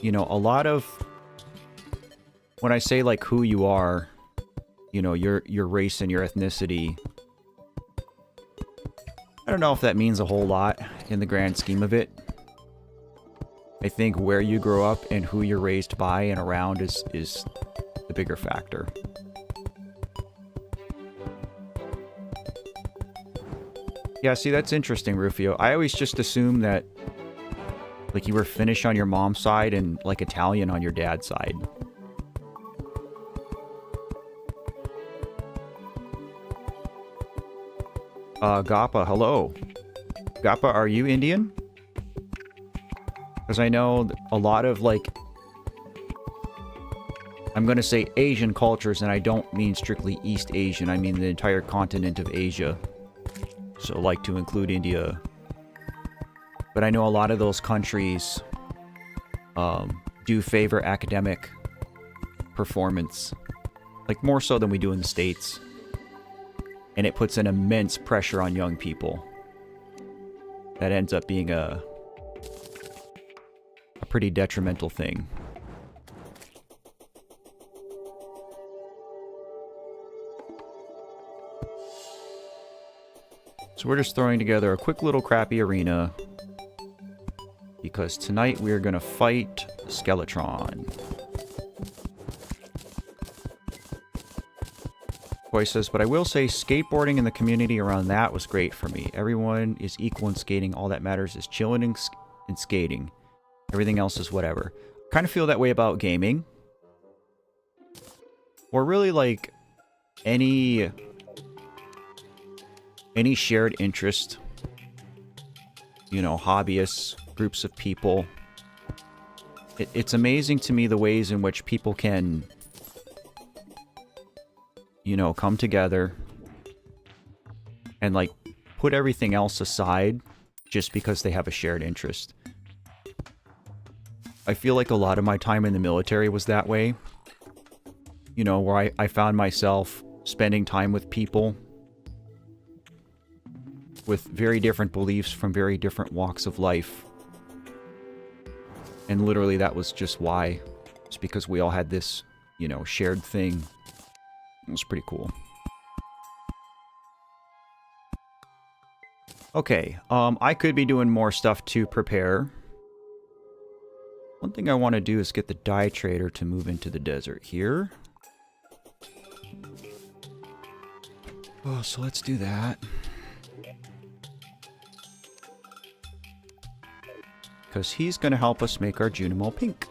You know, a lot of... When I say, like, who you are, you know, your race and your ethnicity, I don't know if that means a whole lot in the grand scheme of it. I think where you grow up and who you're raised by and around is the bigger factor. Yeah, see, that's interesting, Rufio. I always just assumed that, like, you were Finnish on your mom's side and, like, Italian on your dad's side. Gappa, hello. Gappa, are you Indian? Because I know a lot of, like... I'm going to say Asian cultures, and I don't mean strictly East Asian. I mean the entire continent of Asia. So, like, to include India. But I know a lot of those countries do favor academic performance. Like, more so than we do in the States. And it puts an immense pressure on young people. That ends up being a pretty detrimental thing. So we're just throwing together a quick little crappy arena. Because tonight we're gonna fight Skeletron. Boy says, but I will say skateboarding in the community around that was great for me. Everyone is equal in skating. All that matters is chilling and skating. Everything else is whatever. Kind of feel that way about gaming. Or really like any shared interest. You know, hobbyists, groups of people. It's amazing to me the ways in which people can... you know, come together and, like, put everything else aside just because they have a shared interest. I feel like a lot of my time in the military was that way. You know, where I found myself spending time with people with very different beliefs from very different walks of life. And literally that was just why. It's because we all had this, you know, shared thing. It was pretty cool. Okay, I could be doing more stuff to prepare. One thing I want to do is get the dye trader to move into the desert here. Oh, so let's do that. Because he's going to help us make our Junimo pink.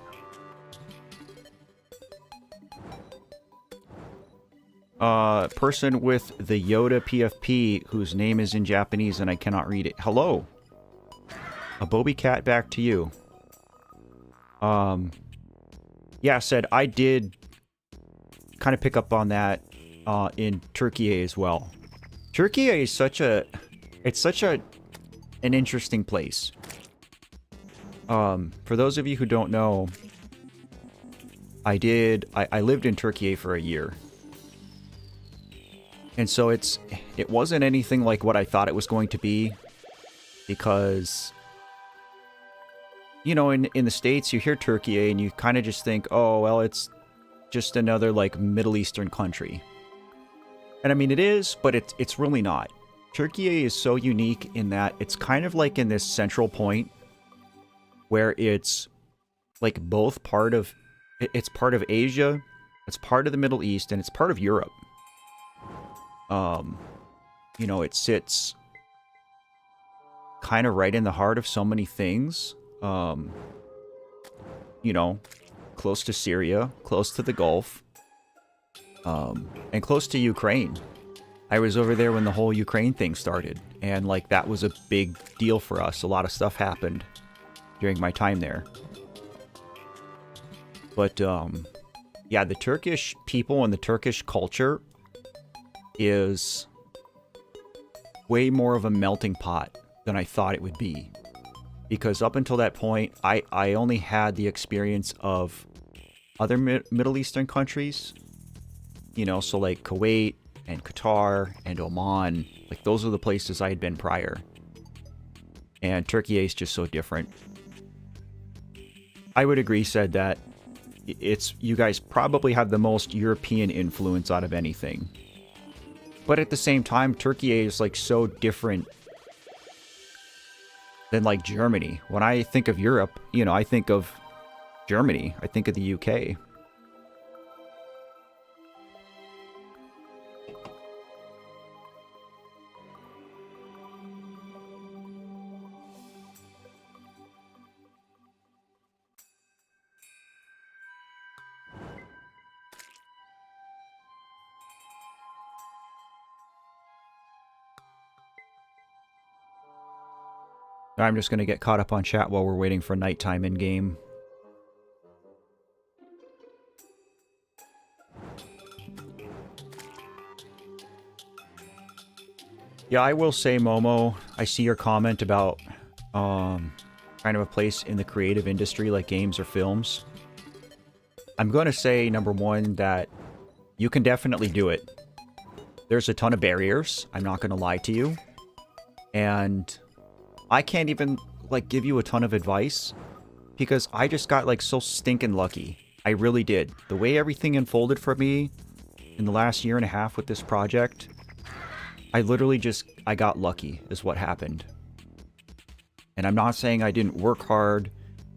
Person with the Yoda PFP whose name is in Japanese and I cannot read it. Hello. A Bobby Cat, back to you. Yeah, said I did kind of pick up on that in Turkey as well. Turkey is such a... it's such an interesting place. For those of you who don't know, I lived in Turkey for a year. And so it wasn't anything like what I thought it was going to be, because, you know, in the States, you hear Turkey and you kind of just think, oh, well, it's just another, like, Middle Eastern country. And I mean, it is, but it's really not. Turkey is so unique in that it's kind of like in this central point where it's like both it's part of Asia, it's part of the Middle East, and it's part of Europe. You know, it sits kind of right in the heart of so many things. You know, close to Syria, close to the Gulf, and close to Ukraine. I was over there when the whole Ukraine thing started, and like that was a big deal for us. A lot of stuff happened during my time there. But yeah, the Turkish people and the Turkish culture is way more of a melting pot than I thought it would be. Because up until that point, I only had the experience of other Middle Eastern countries. You know, so like Kuwait and Qatar and Oman. Like, those are the places I had been prior. And Turkey is just so different. I would agree, said that you guys probably have the most European influence out of anything. But at the same time, Turkey is like so different than like Germany. When I think of Europe, you know, I think of Germany. I think of the UK. I'm just going to get caught up on chat while we're waiting for nighttime in-game. Yeah, I will say, Momo, I see your comment about kind of a place in the creative industry like games or films. I'm going to say, number one, that you can definitely do it. There's a ton of barriers, I'm not going to lie to you. And I can't even, like, give you a ton of advice because I just got, like, so stinking lucky. I really did. The way everything unfolded for me in the last year and a half with this project, I literally I got lucky is what happened. And I'm not saying I didn't work hard,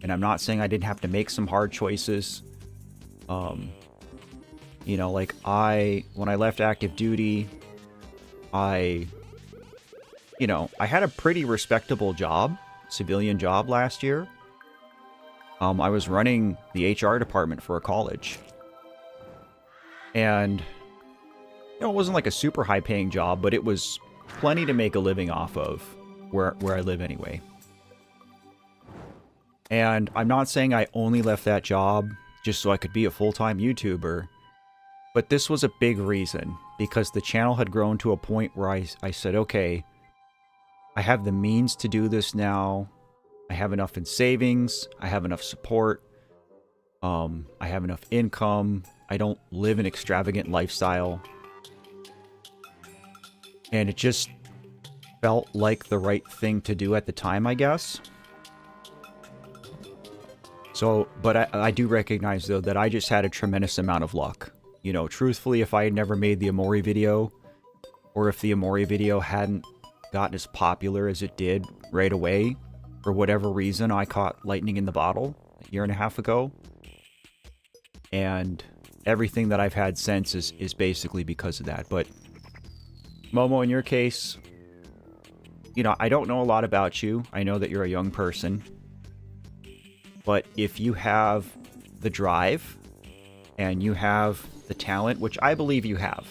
and I'm not saying I didn't have to make some hard choices. You know, like, when I left active duty, you know, I had a pretty respectable job, civilian job last year. I was running the HR department for a college. And, you know, it wasn't like a super high-paying job, but it was plenty to make a living off of, where I live anyway. And I'm not saying I only left that job just so I could be a full-time YouTuber, but this was a big reason, because the channel had grown to a point where I said, okay, I have the means to do this now. I have enough in savings. I have enough support. I have enough income. I don't live an extravagant lifestyle. And it just felt like the right thing to do at the time, I guess. So, but I do recognize, though, that I just had a tremendous amount of luck. You know, truthfully, if I had never made the Amori video, or if the Amori video hadn't gotten as popular as it did right away, for whatever reason, I caught lightning in the bottle a year and a half ago. And everything that I've had since is basically because of that. But Momo, in your case, you know, I don't know a lot about you. I know that you're a young person. But if you have the drive and you have the talent, which I believe you have,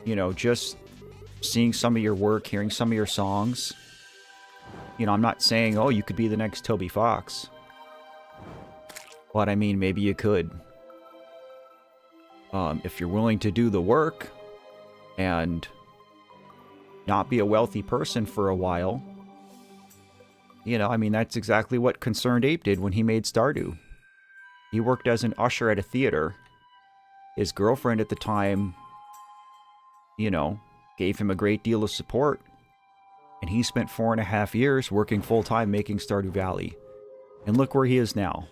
you know, just seeing some of your work, hearing some of your songs, you know, I'm not saying, oh, you could be the next Toby Fox. But I mean, maybe you could. If you're willing to do the work and not be a wealthy person for a while, You know, I mean, that's exactly what Concerned Ape did when he made Stardew. He worked as an usher at a theater. His girlfriend at the time, you know, gave him a great deal of support. And he spent 4.5 years working full-time making Stardew Valley. And look where he is now.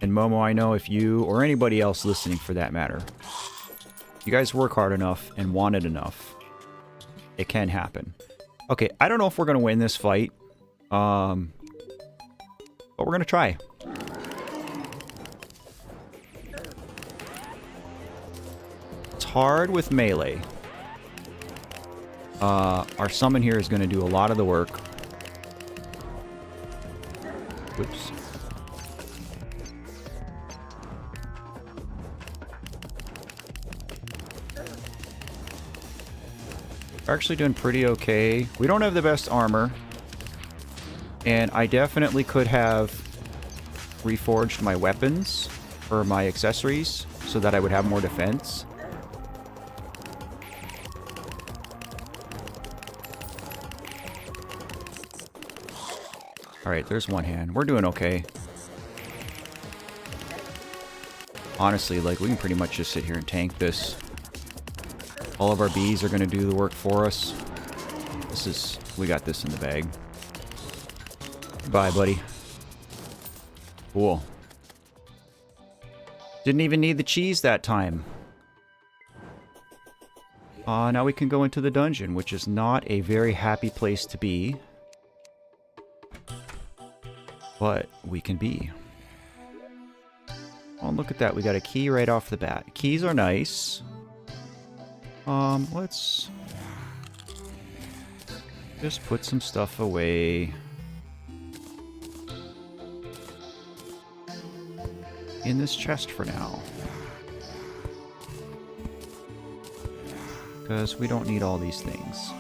And Momo, I know if you, or anybody else listening for that matter, you guys work hard enough and want it enough, it can happen. Okay, I don't know if we're going to win this fight. But we're going to try. It's hard with melee. Our summon here is going to do a lot of the work. Whoops. We're actually doing pretty okay. We don't have the best armor. And I definitely could have reforged my weapons or my accessories so that I would have more defense. Alright, there's one hand. We're doing okay. Honestly, like, we can pretty much just sit here and tank this. All of our bees are going to do the work for us. We got this in the bag. Bye, buddy. Cool. Didn't even need the cheese that time. Now we can go into the dungeon, which is not a very happy place to be. But we can be. Oh, look at that. We got a key right off the bat. Keys are nice. Let's just put some stuff away. In this chest for now. Because we don't need all these things.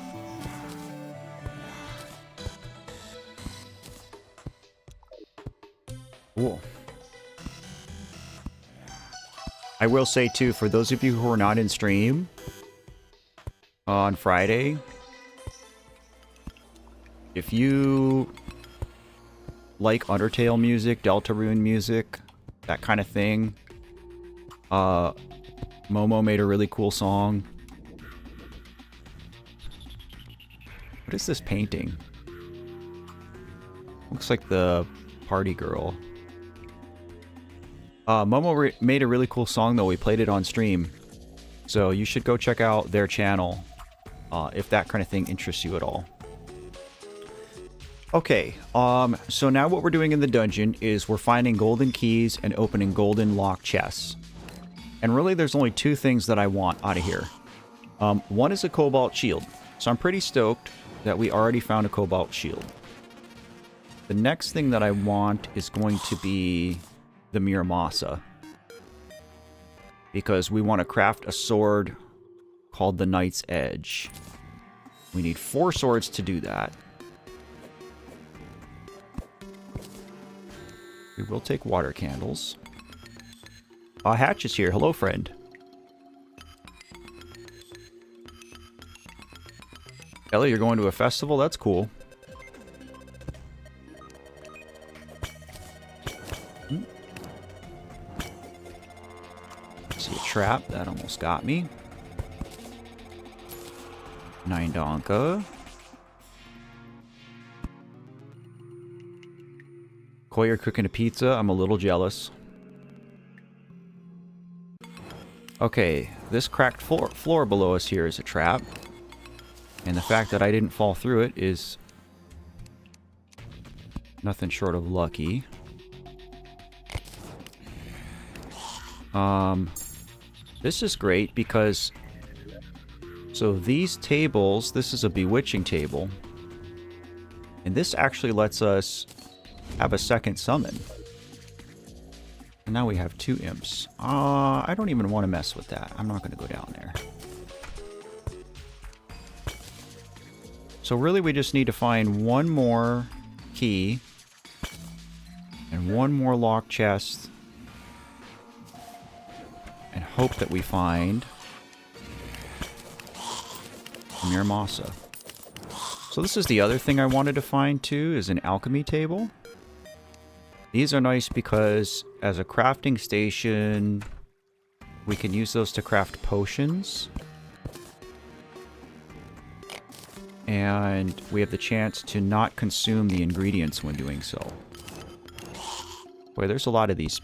Cool. I will say too, for those of you who are not in stream on Friday, if you like Undertale music, Deltarune music, that kind of thing, Momo made a really cool song. What is this painting? Looks like the party girl. Momo made a really cool song though. We played it on stream. So you should go check out their channel if that kind of thing interests you at all. Okay, so now what we're doing in the dungeon is we're finding golden keys and opening golden lock chests. And really there's only two things that I want out of here. One is a cobalt shield. So I'm pretty stoked that we already found a cobalt shield. The next thing that I want is going to be the Muramasa. Because we want to craft a sword called the Knight's Edge. We need 4 swords to do that. We will take water candles. Hatch is here. Hello, friend. Ellie, you're going to a festival? That's cool. See a trap. That almost got me. 9 Donka. Koi, you're cooking a pizza. I'm a little jealous. Okay, this cracked floor below us here is a trap. And the fact that I didn't fall through it is nothing short of lucky. This is great because... So these tables, this is a bewitching table. And this actually lets us have a second summon. And now we have 2 imps. I don't even want to mess with that. I'm not going to go down there. So really we just need to find one more key and one more lock chest and hope that we find Muramasa. So this is the other thing I wanted to find too, is an alchemy table. These are nice because as a crafting station, we can use those to craft potions. And we have the chance to not consume the ingredients when doing so. Boy, there's a lot of these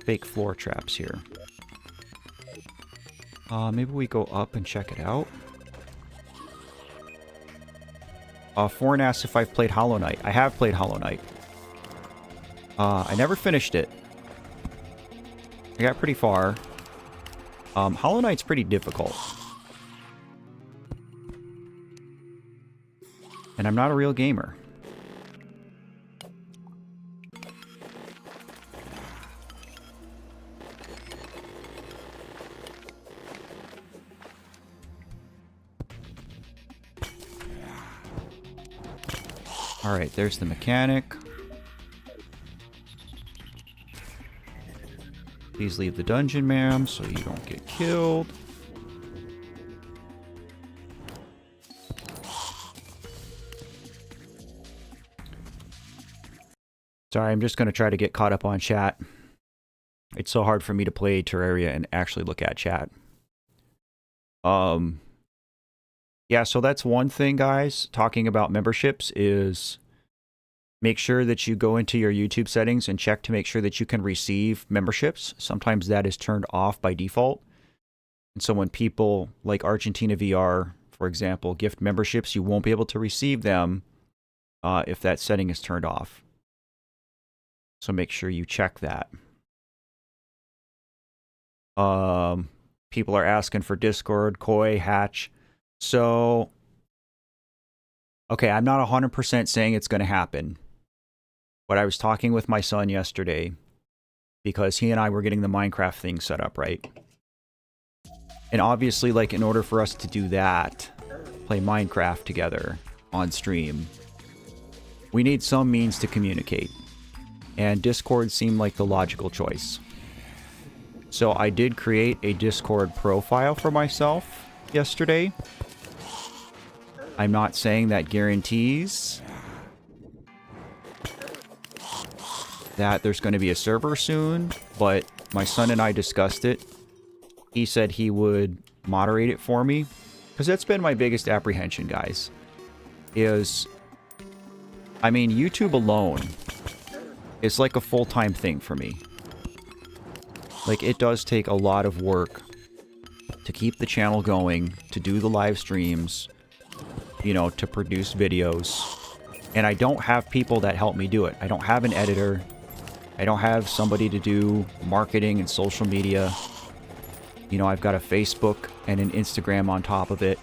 fake floor traps here. Maybe we go up and check it out. Foreign asks if I've played Hollow Knight. I have played Hollow Knight. I never finished it. I got pretty far. Hollow Knight's pretty difficult. And I'm not a real gamer. Alright, there's the mechanic. Please leave the dungeon, ma'am, so you don't get killed. Sorry, I'm just going to try to get caught up on chat. It's so hard for me to play Terraria and actually look at chat. Yeah, so that's one thing, guys, talking about memberships is make sure that you go into your YouTube settings and check to make sure that you can receive memberships. Sometimes that is turned off by default. And so when people like Argentina VR, for example, gift memberships, you won't be able to receive them if that setting is turned off. So make sure you check that. People are asking for Discord, Koi, Hatch. So, okay, I'm not 100% saying it's going to happen. But I was talking with my son yesterday because he and I were getting the Minecraft thing set up, right? And obviously, like, in order for us to do that, play Minecraft together on stream, we need some means to communicate. And Discord seemed like the logical choice. So I did create a Discord profile for myself yesterday. I'm not saying that guarantees that there's going to be a server soon, but my son and I discussed it. He said he would moderate it for me, because that's been my biggest apprehension, guys, is, I mean, YouTube alone is like a full-time thing for me. Like, it does take a lot of work to keep the channel going, to do the live streams, you know, to produce videos. And I don't have people that help me do it. I don't have an editor. I don't have somebody to do marketing and social media. You know, I've got a Facebook and an Instagram on top of it.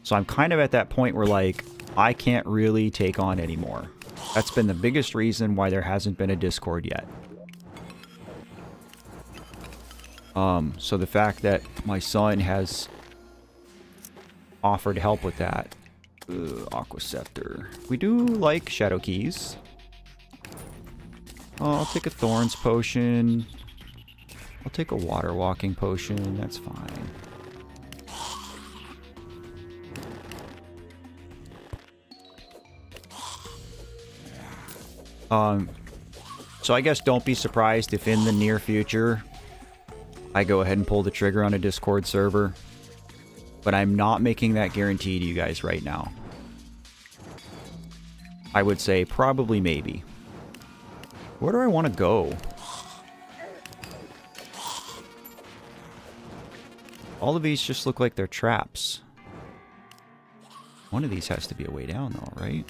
So I'm kind of at that point where, like, I can't really take on anymore. That's been the biggest reason why there hasn't been a Discord yet. So the fact that my son has offered help with that. Aqua Scepter. We do like Shadow Keys. Oh, I'll take a Thorns Potion. I'll take a Water Walking Potion. That's fine. So I guess don't be surprised if in the near future I go ahead and pull the trigger on a Discord server. But I'm not making that guarantee to you guys right now. I would say probably maybe. Where do I want to go? All of these just look like they're traps. One of these has to be a way down though, right?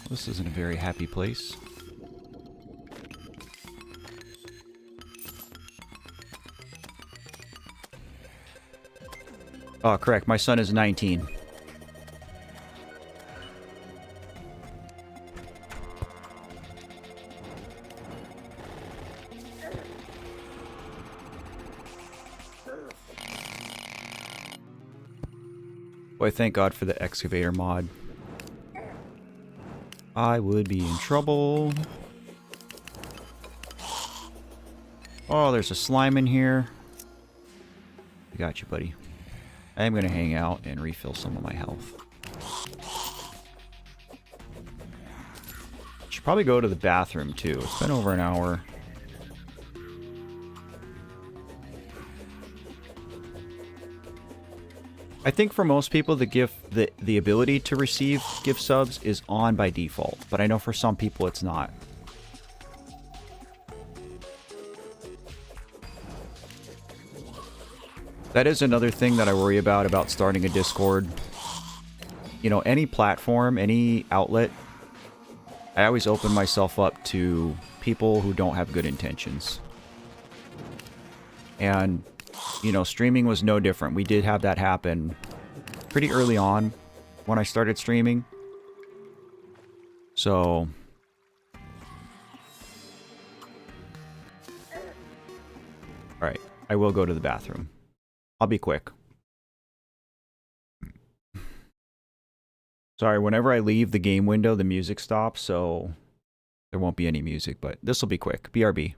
This isn't a very happy place. Oh, correct. My son is 19. Boy, thank God for the excavator mod. I would be in trouble. Oh, there's a slime in here. I got you, buddy. I am going to hang out and refill some of my health. Should probably go to the bathroom, too. It's been over an hour. I think for most people, the ability to receive gift subs is on by default. But I know for some people it's not. That is another thing that I worry about starting a Discord. You know, any platform, any outlet, I always open myself up to people who don't have good intentions. And, you know, streaming was no different. We did have that happen pretty early on when I started streaming. So... Alright, I will go to the bathroom. I'll be quick. Sorry, whenever I leave the game window, the music stops, so there won't be any music, but this will be quick. BRB.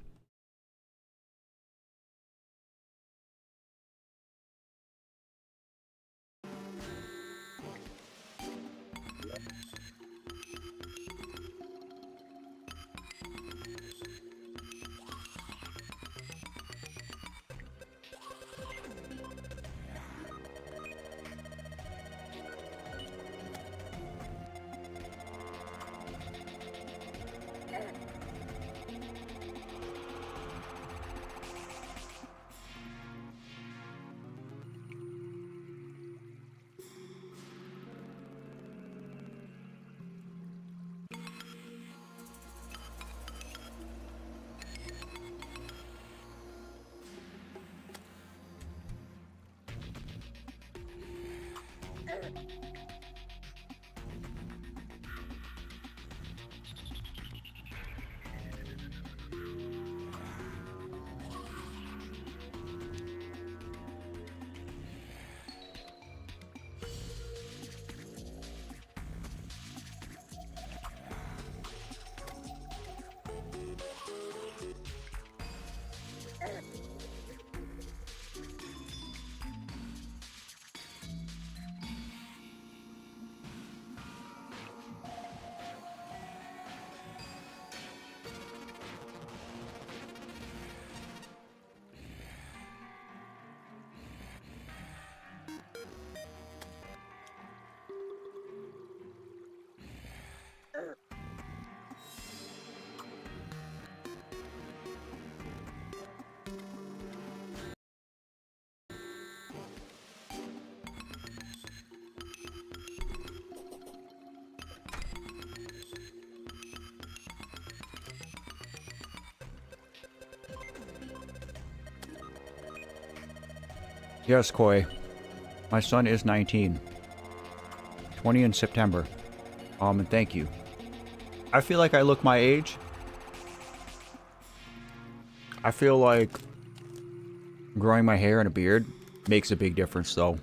Yes, Koi. My son is 19. 20 in September. And thank you. I feel like I look my age. I feel like growing my hair and a beard makes a big difference, though.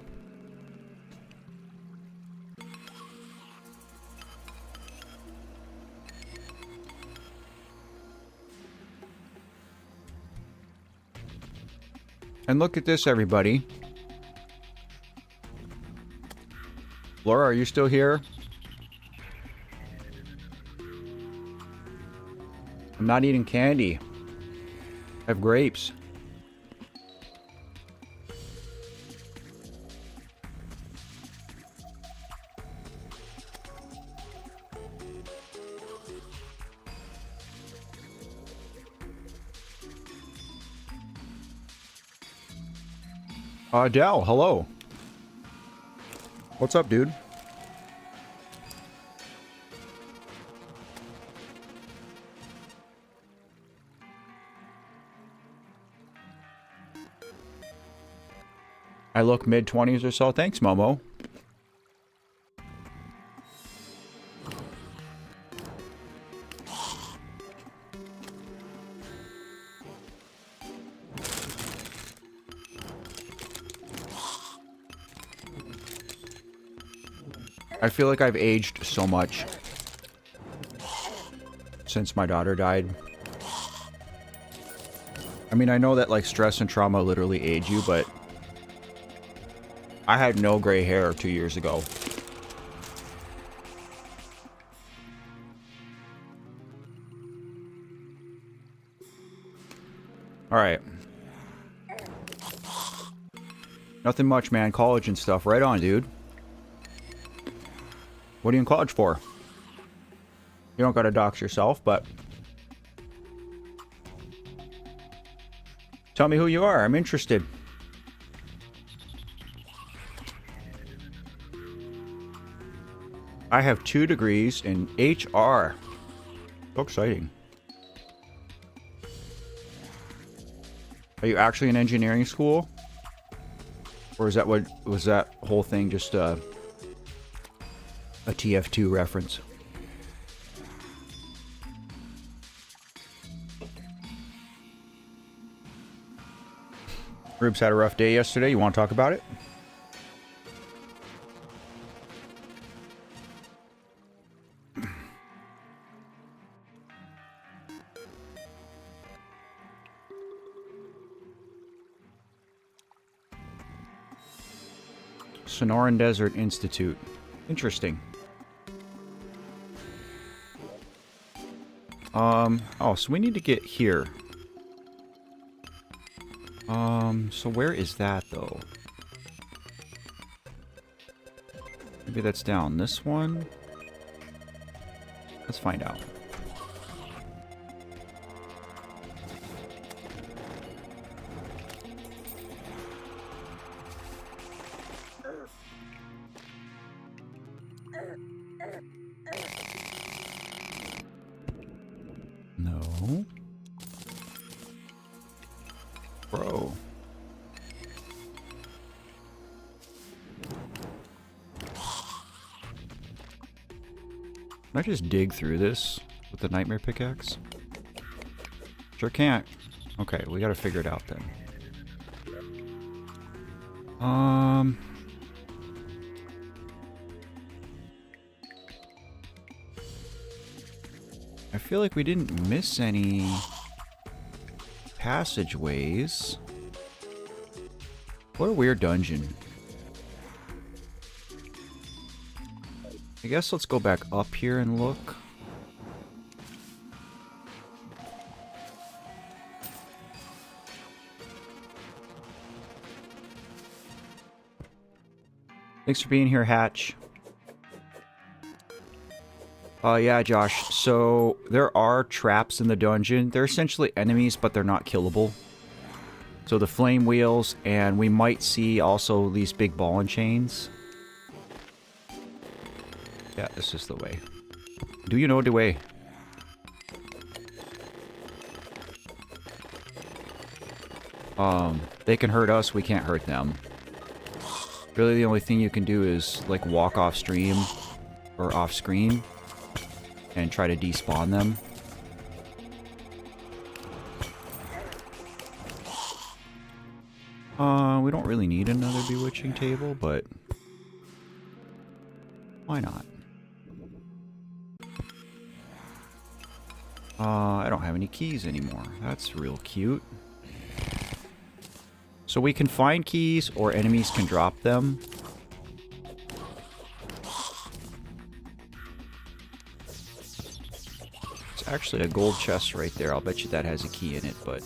And look at this, everybody. Laura, are you still here? I'm not eating candy. I have grapes. Dell, hello. What's up, dude? I look mid-20s or so. Thanks, Momo. I feel like I've aged so much since my daughter died. I mean, I know that like stress and trauma literally age you, but I had no gray hair 2 years ago. All right. Nothing much, man. College and stuff. Right on, dude. What are you in college for? You don't gotta dox yourself, but... Tell me who you are. I'm interested. I have 2 degrees in HR. So exciting. Are you actually in engineering school? Or is that what was that whole thing just a TF2 reference? Rubes had a rough day yesterday. You want to talk about it? Sonoran Desert Institute. Interesting. Oh, so we need to get here. So where is that, though? Maybe that's down this one? Let's find out. No. Bro. Can I just dig through this with the nightmare pickaxe? Sure can't. Okay, we gotta figure it out then. I feel like we didn't miss any passageways. What a weird dungeon. I guess let's go back up here and look. Thanks for being here, Hatch. Yeah, Josh. So, there are traps in the dungeon. They're essentially enemies, but they're not killable. So, the flame wheels, and we might see also these big ball and chains. Yeah, this is the way. Do you know the way? They can hurt us, we can't hurt them. Really, the only thing you can do is, like, walk off stream or off screen and try to despawn them. We don't really need another bewitching table, but why not? I don't have any keys anymore. That's real cute. So we can find keys, or enemies can drop them. It's actually a gold chest right there. I'll bet you that has a key in it, but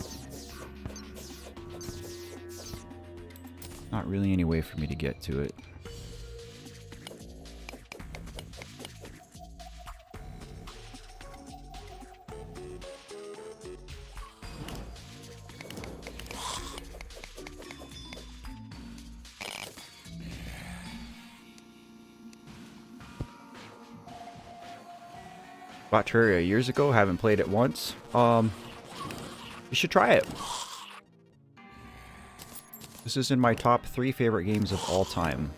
not really any way for me to get to it. Bought Terraria years ago, haven't played it once. You should try it. This is in my top 3 favorite games of all time.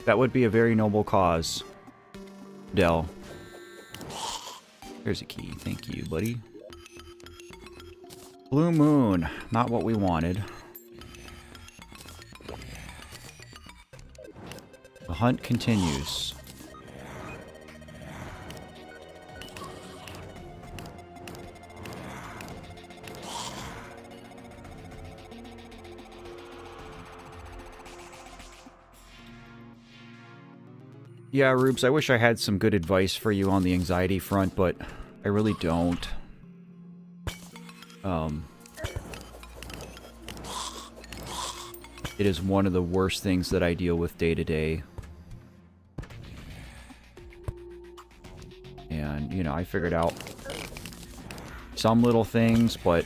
That would be a very noble cause, Dell. Here's a key. Thank you, buddy. Blue moon. Not what we wanted. The hunt continues. Yeah, Rubes, I wish I had some good advice for you on the anxiety front, but I really don't. It is one of the worst things that I deal with day to day. And, you know, I figured out some little things, but,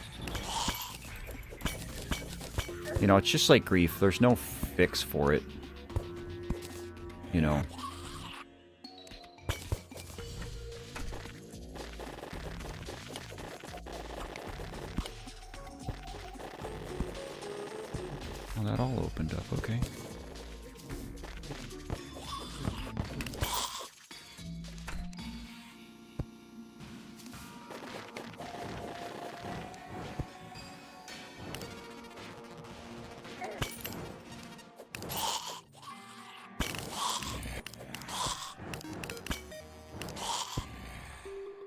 you know, it's just like grief. There's no fix for it. You know. Well, that all opened up, okay.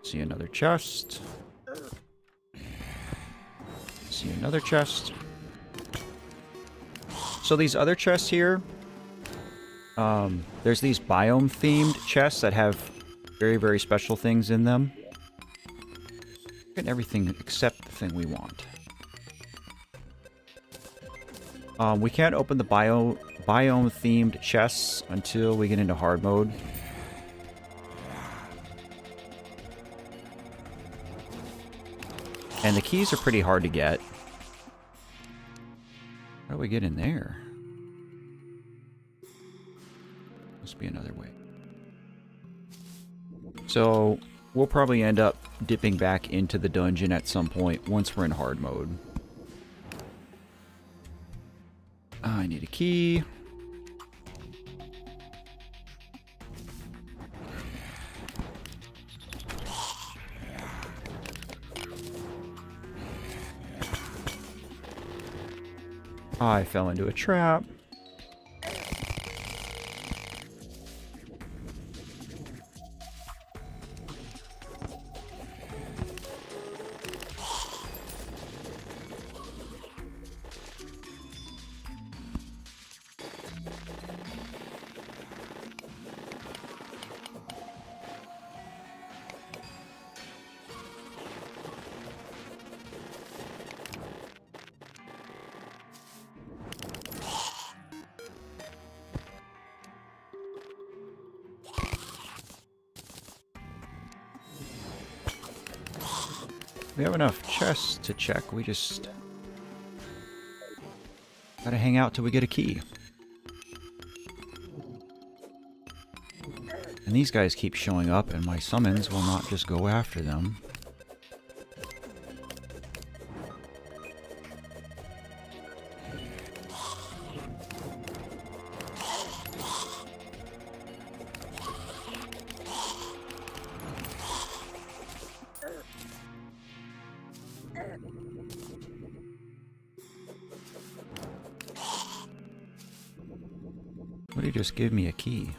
See another chest. See another chest. So these other chests here, there's these biome-themed chests that have very, very special things in them. And everything except the thing we want. We can't open the biome-themed chests until we get into hard mode. And the keys are pretty hard to get. How do we get in there? Must be another way. So, we'll probably end up dipping back into the dungeon at some point once we're in hard mode. I need a key. I fell into a trap. We have enough chests to check. We just gotta hang out till we get a key. And these guys keep showing up, and my summons will not just go after them. Would he just give me a key?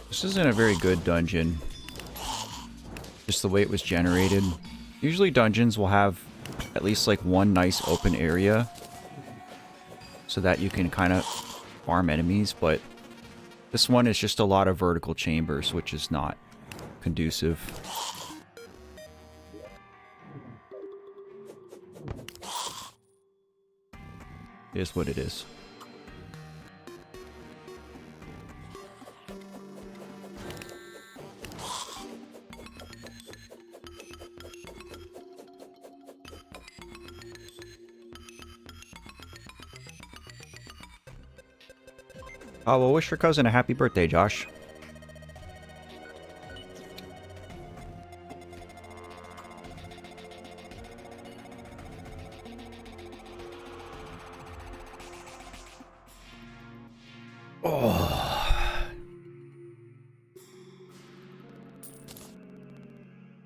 This isn't a very good dungeon. Just the way it was generated. Usually dungeons will have at least like one nice open area so that you can kind of farm enemies, but this one is just a lot of vertical chambers, which is not conducive. It is what it is. Oh, well, wish your cousin a happy birthday, Josh. Oh.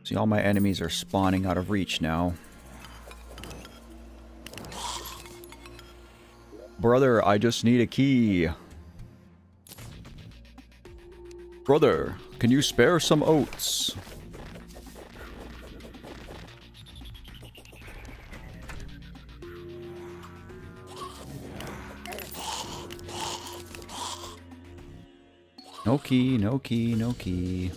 See, all my enemies are spawning out of reach now. Brother, I just need a key. Brother, can you spare some oats? No key, no key, no key.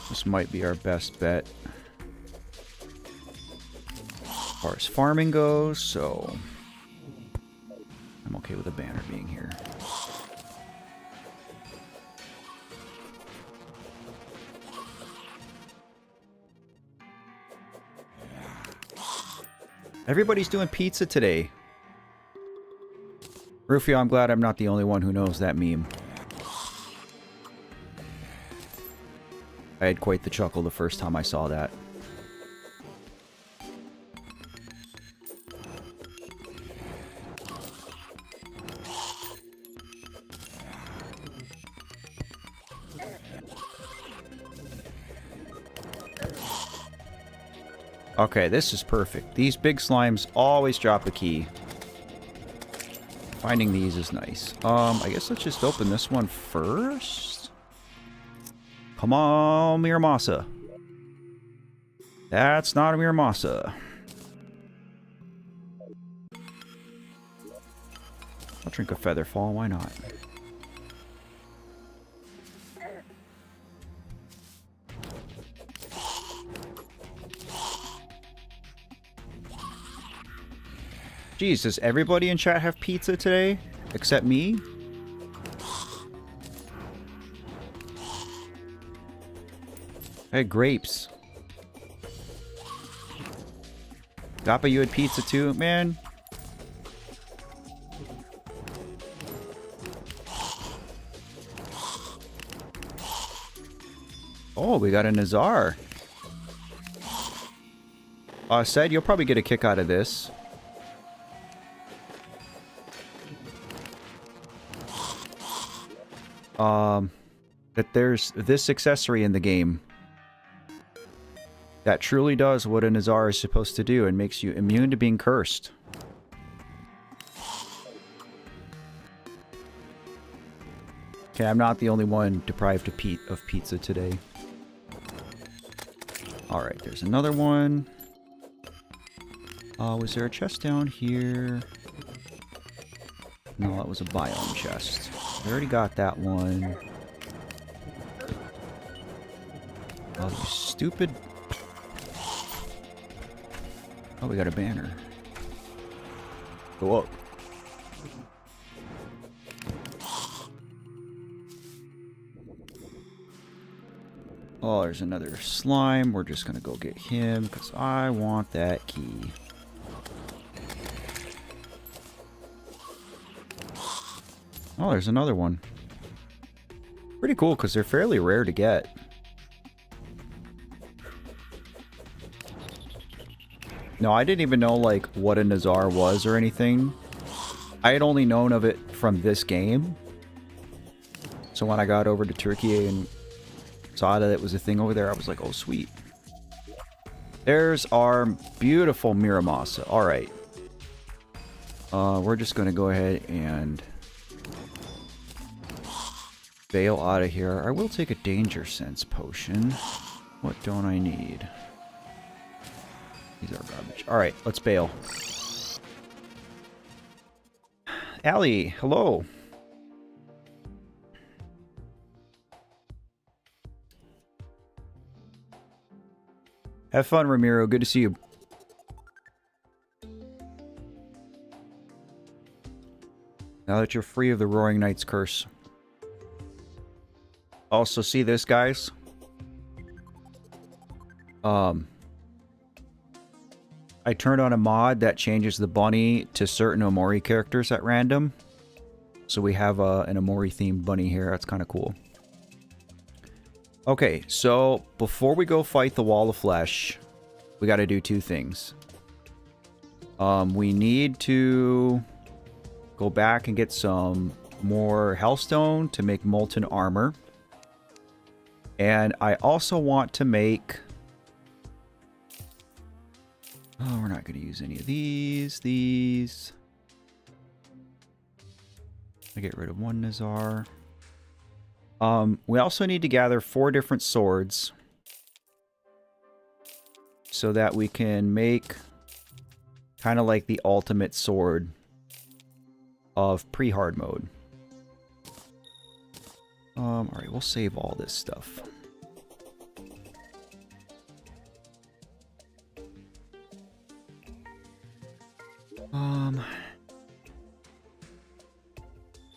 This might be our best bet as far as farming goes, so I'm okay with a banner being here. Everybody's doing pizza today. Rufio, I'm glad I'm not the only one who knows that meme. I had quite the chuckle the first time I saw that. Okay, this is perfect. These big slimes always drop a key. Finding these is nice. I guess let's just open this one first. Come on, Miramasa. That's not a Miramasa. I'll drink a Featherfall, why not? Jeez, does everybody in chat have pizza today? Except me? Hey, grapes. Gappa, you had pizza too? Man. Oh, we got a Nazar. Said you'll probably get a kick out of this. That there's this accessory in the game that truly does what a Nazar is supposed to do and makes you immune to being cursed. Okay, I'm not the only one deprived of pizza today. Alright, there's another one. Was there a chest down here? No, that was a biome chest. I already got that one. Oh, you stupid. Oh, we got a banner. Go up. Oh, there's another slime. We're just gonna go get him because I want that key. Oh, there's another one. Pretty cool because they're fairly rare to get. No, I didn't even know, like, what a Nazar was or anything. I had only known of it from this game. So when I got over to Turkey and saw that it was a thing over there, I was like, oh, sweet. There's our beautiful Miramasa. Alright. We're just going to go ahead and bail out of here. I will take a danger sense potion. What don't I need? These are garbage. Alright, let's bail. Allie, hello. Have fun, Ramiro. Good to see you. Now that you're free of the Roaring Knight's curse. Also, see this, guys? I turned on a mod that changes the bunny to certain Omori characters at random. So we have an Omori-themed bunny here. That's kind of cool. Okay, so before we go fight the Wall of Flesh, we got to do two things. We need to go back and get some more Hellstone to make molten armor. And I also want to make... Oh, we're not going to use any of these. I get rid of one Nazar. We also need to gather 4 different swords so that we can make kind of like the ultimate sword of pre-hard mode. Alright, we'll save all this stuff.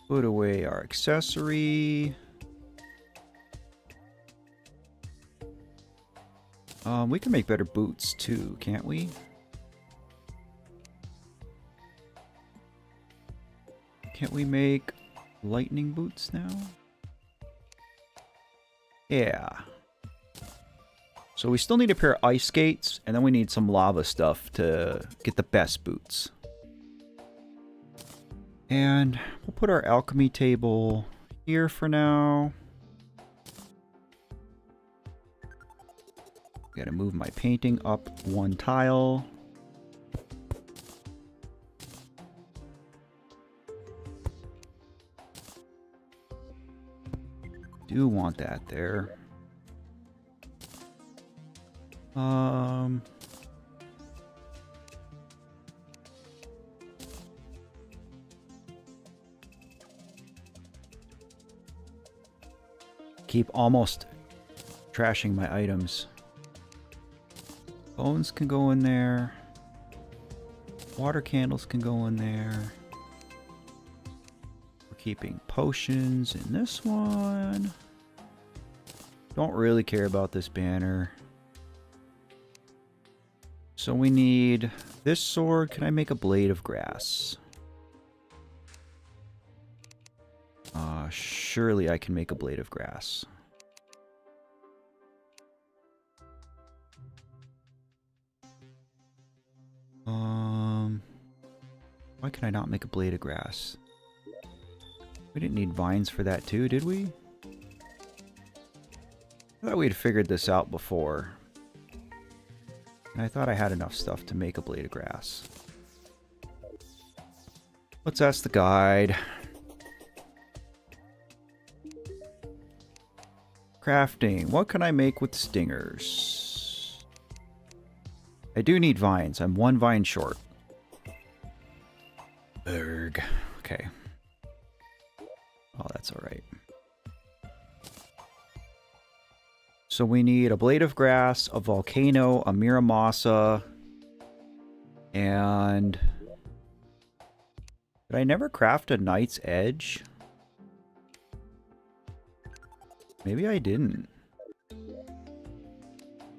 Put away our accessory. We can make better boots too, can't we? Can't we make lightning boots now? Yeah. So we still need a pair of ice skates, and then we need some lava stuff to get the best boots. And we'll put our alchemy table here for now. Gotta move my painting up 1 tile. Do want that there. Keep almost trashing my items. Bones can go in there. Water candles can go in there. We're keeping potions in this one. Don't really care about this banner. So we need this sword. Can I make a blade of grass? Surely I can make a blade of grass. Why can I not make a blade of grass? We didn't need vines for that too, did we? I thought we'd figured this out before. And I thought I had enough stuff to make a blade of grass. Let's ask the guide. Crafting. What can I make with stingers? I do need vines. I'm 1 vine short. Berg. Okay. Oh, that's alright. So we need a blade of grass, a volcano, a Miramasa, and... Did I never craft a knight's edge? Maybe I didn't.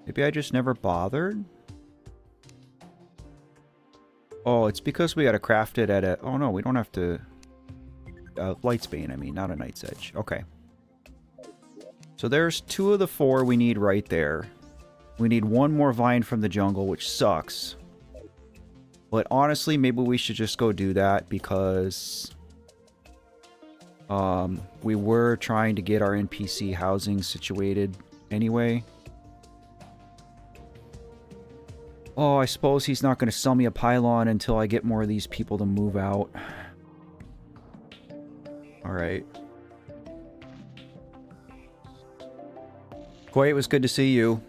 Maybe I just never bothered? Oh, it's because we gotta craft it at a... Oh no, we don't have to... Lightsbane, I mean, not a Knight's Edge. Okay. So there's 2 of the 4 we need right there. We need 1 more vine from the jungle, which sucks. But honestly, maybe we should just go do that because... we were trying to get our NPC housing situated anyway. Oh, I suppose he's not going to sell me a pylon until I get more of these people to move out. Alright. Koi, it was good to see you.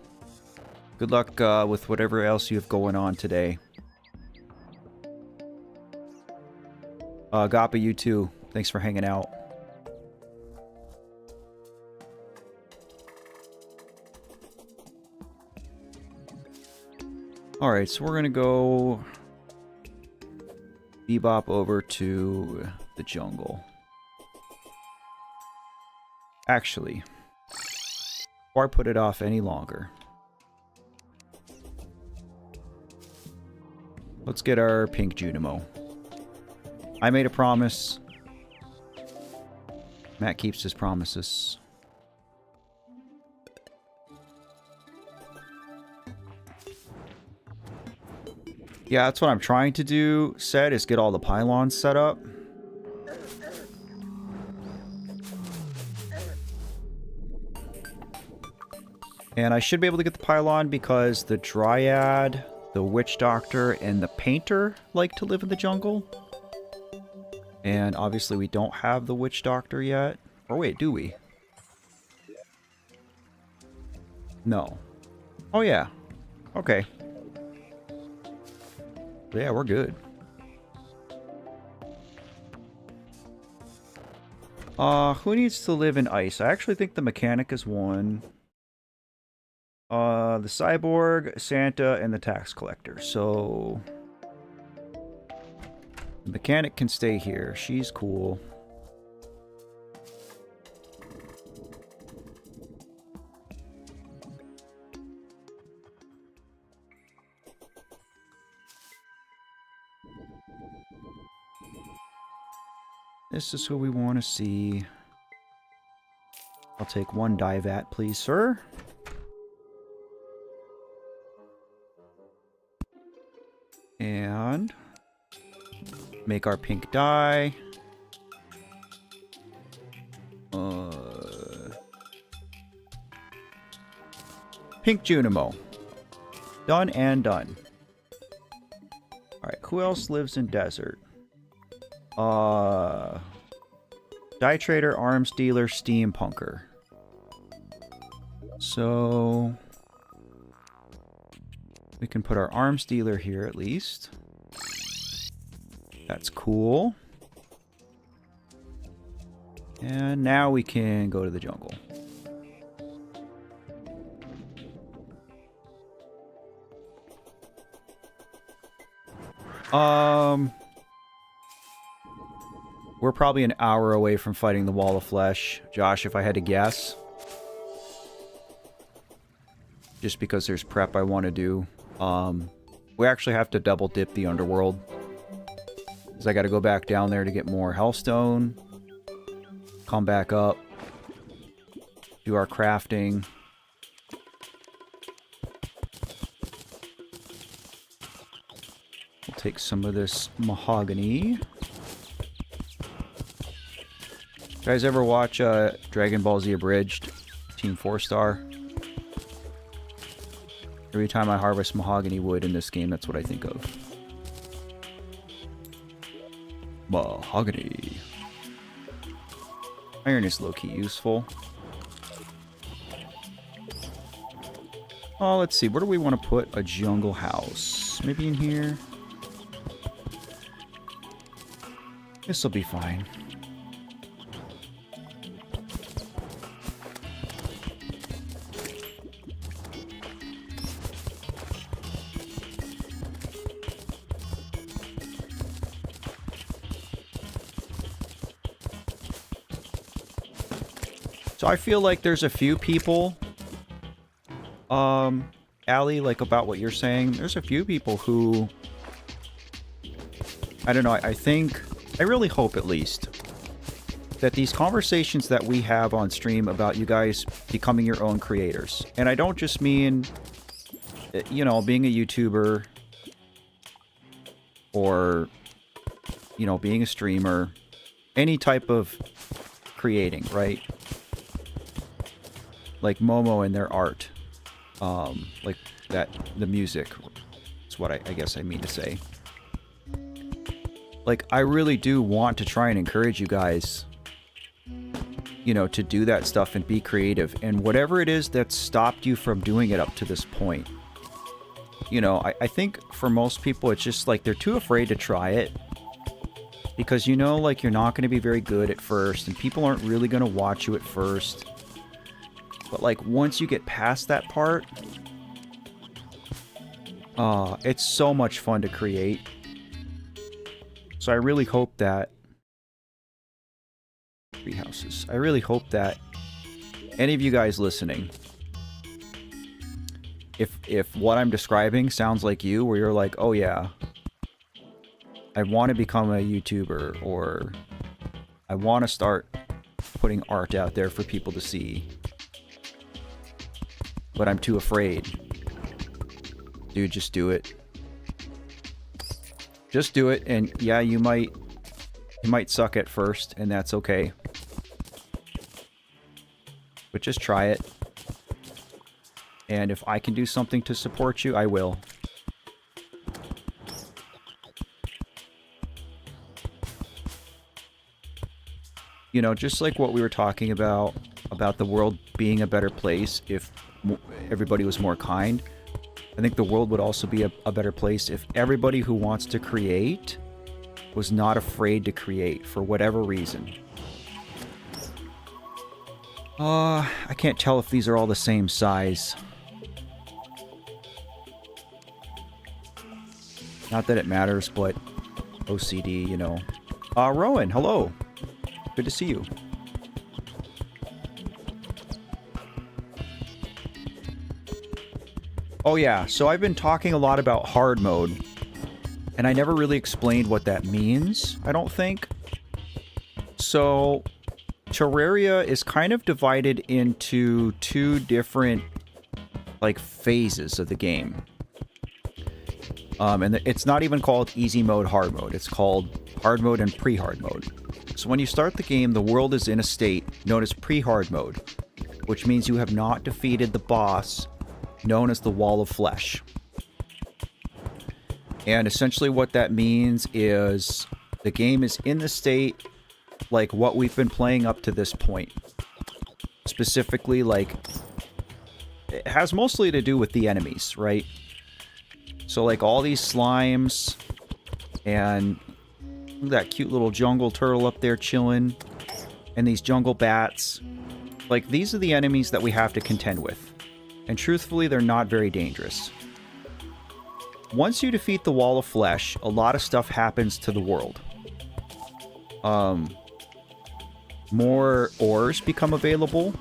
Good luck with whatever else you have going on today. Gappa, you too. Thanks for hanging out. Alright, so we're going to go bebop over to the jungle. Actually, before I put it off any longer, Let's get our pink Junimo. I made a promise. Matt keeps his promises. Yeah, that's what I'm trying to do, is get all the pylons set up. And I should be able to get the pylon because the Dryad, the Witch Doctor, and the Painter like to live in the jungle. And obviously we don't have the Witch Doctor yet. Or wait, do we? No. Oh yeah. Okay. Yeah, we're good. Who needs to live in ice? I actually think the mechanic is one. The cyborg, Santa, and the tax collector. So the mechanic can stay here. She's cool. This is who we want to see. I'll take one dive at, please, sir. And make our pink dye. Pink Junimo. Done and done. Alright, who else lives in desert? Dye trader, arms dealer, steampunker. So we can put our arms dealer here at least. That's cool. And now we can go to the jungle. We're probably an hour away from fighting the Wall of Flesh. Josh, if I had to guess. Just because there's prep I want to do. We actually have to double dip the underworld. Because I got to go back down there to get more hellstone. Come back up. Do our crafting. We'll take some of this mahogany. You guys ever watch Dragon Ball Z Abridged? Team 4-Star? Every time I harvest mahogany wood in this game, that's what I think of. Mahogany. Iron is low-key useful. Oh, let's see. Where do we want to put a jungle house? Maybe in here? This'll be fine. So I feel like there's a few people, Allie, like about what you're saying. There's a few people who, I don't know, I think, I really hope at least, that these conversations that we have on stream about you guys becoming your own creators. And I don't just mean, you know, being a YouTuber or, you know, being a streamer, any type of creating, right? Like Momo and their art, like that, the music, is what I guess I mean to say. Like, I really do want to try and encourage you guys, you know, to do that stuff and be creative. And whatever it is that stopped you from doing it up to this point, you know, I think for most people, it's just like they're too afraid to try it. Because, you know, like, you're not going to be very good at first, and people aren't really going to watch you at first. But, like, once you get past that part, it's so much fun to create. So I really hope that... Tree houses. I really hope that any of you guys listening, if what I'm describing sounds like you, where you're like, oh yeah, I want to become a YouTuber, or I want to start putting art out there for people to see. But I'm too afraid. Dude, just do it. Just do it, and yeah, you might suck at first, and that's okay. But just try it. And if I can do something to support you, I will. You know, just like what we were talking about the world being a better place if everybody was more kind. I think the world would also be a better place if everybody who wants to create was not afraid to create for whatever reason. I can't tell if these are all the same size. Not that it matters, but OCD, you know. Rowan, hello. Good to see you. Oh yeah, so I've been talking a lot about hard mode, and I never really explained what that means, I don't think. So, Terraria is kind of divided into two different, like, phases of the game. And it's not even called easy mode, hard mode. It's called hard mode and pre-hard mode. So when you start the game, the world is in a state known as pre-hard mode, which means you have not defeated the boss known as the Wall of Flesh. And essentially what that means is the game is in the state like what we've been playing up to this point. Specifically, like, it has mostly to do with the enemies, right? So like all these slimes and that cute little jungle turtle up there chilling, and these jungle bats. Like, these are the enemies that we have to contend with. And truthfully, they're not very dangerous. Once you defeat the Wall of Flesh, a lot of stuff happens to the world. More ores become available.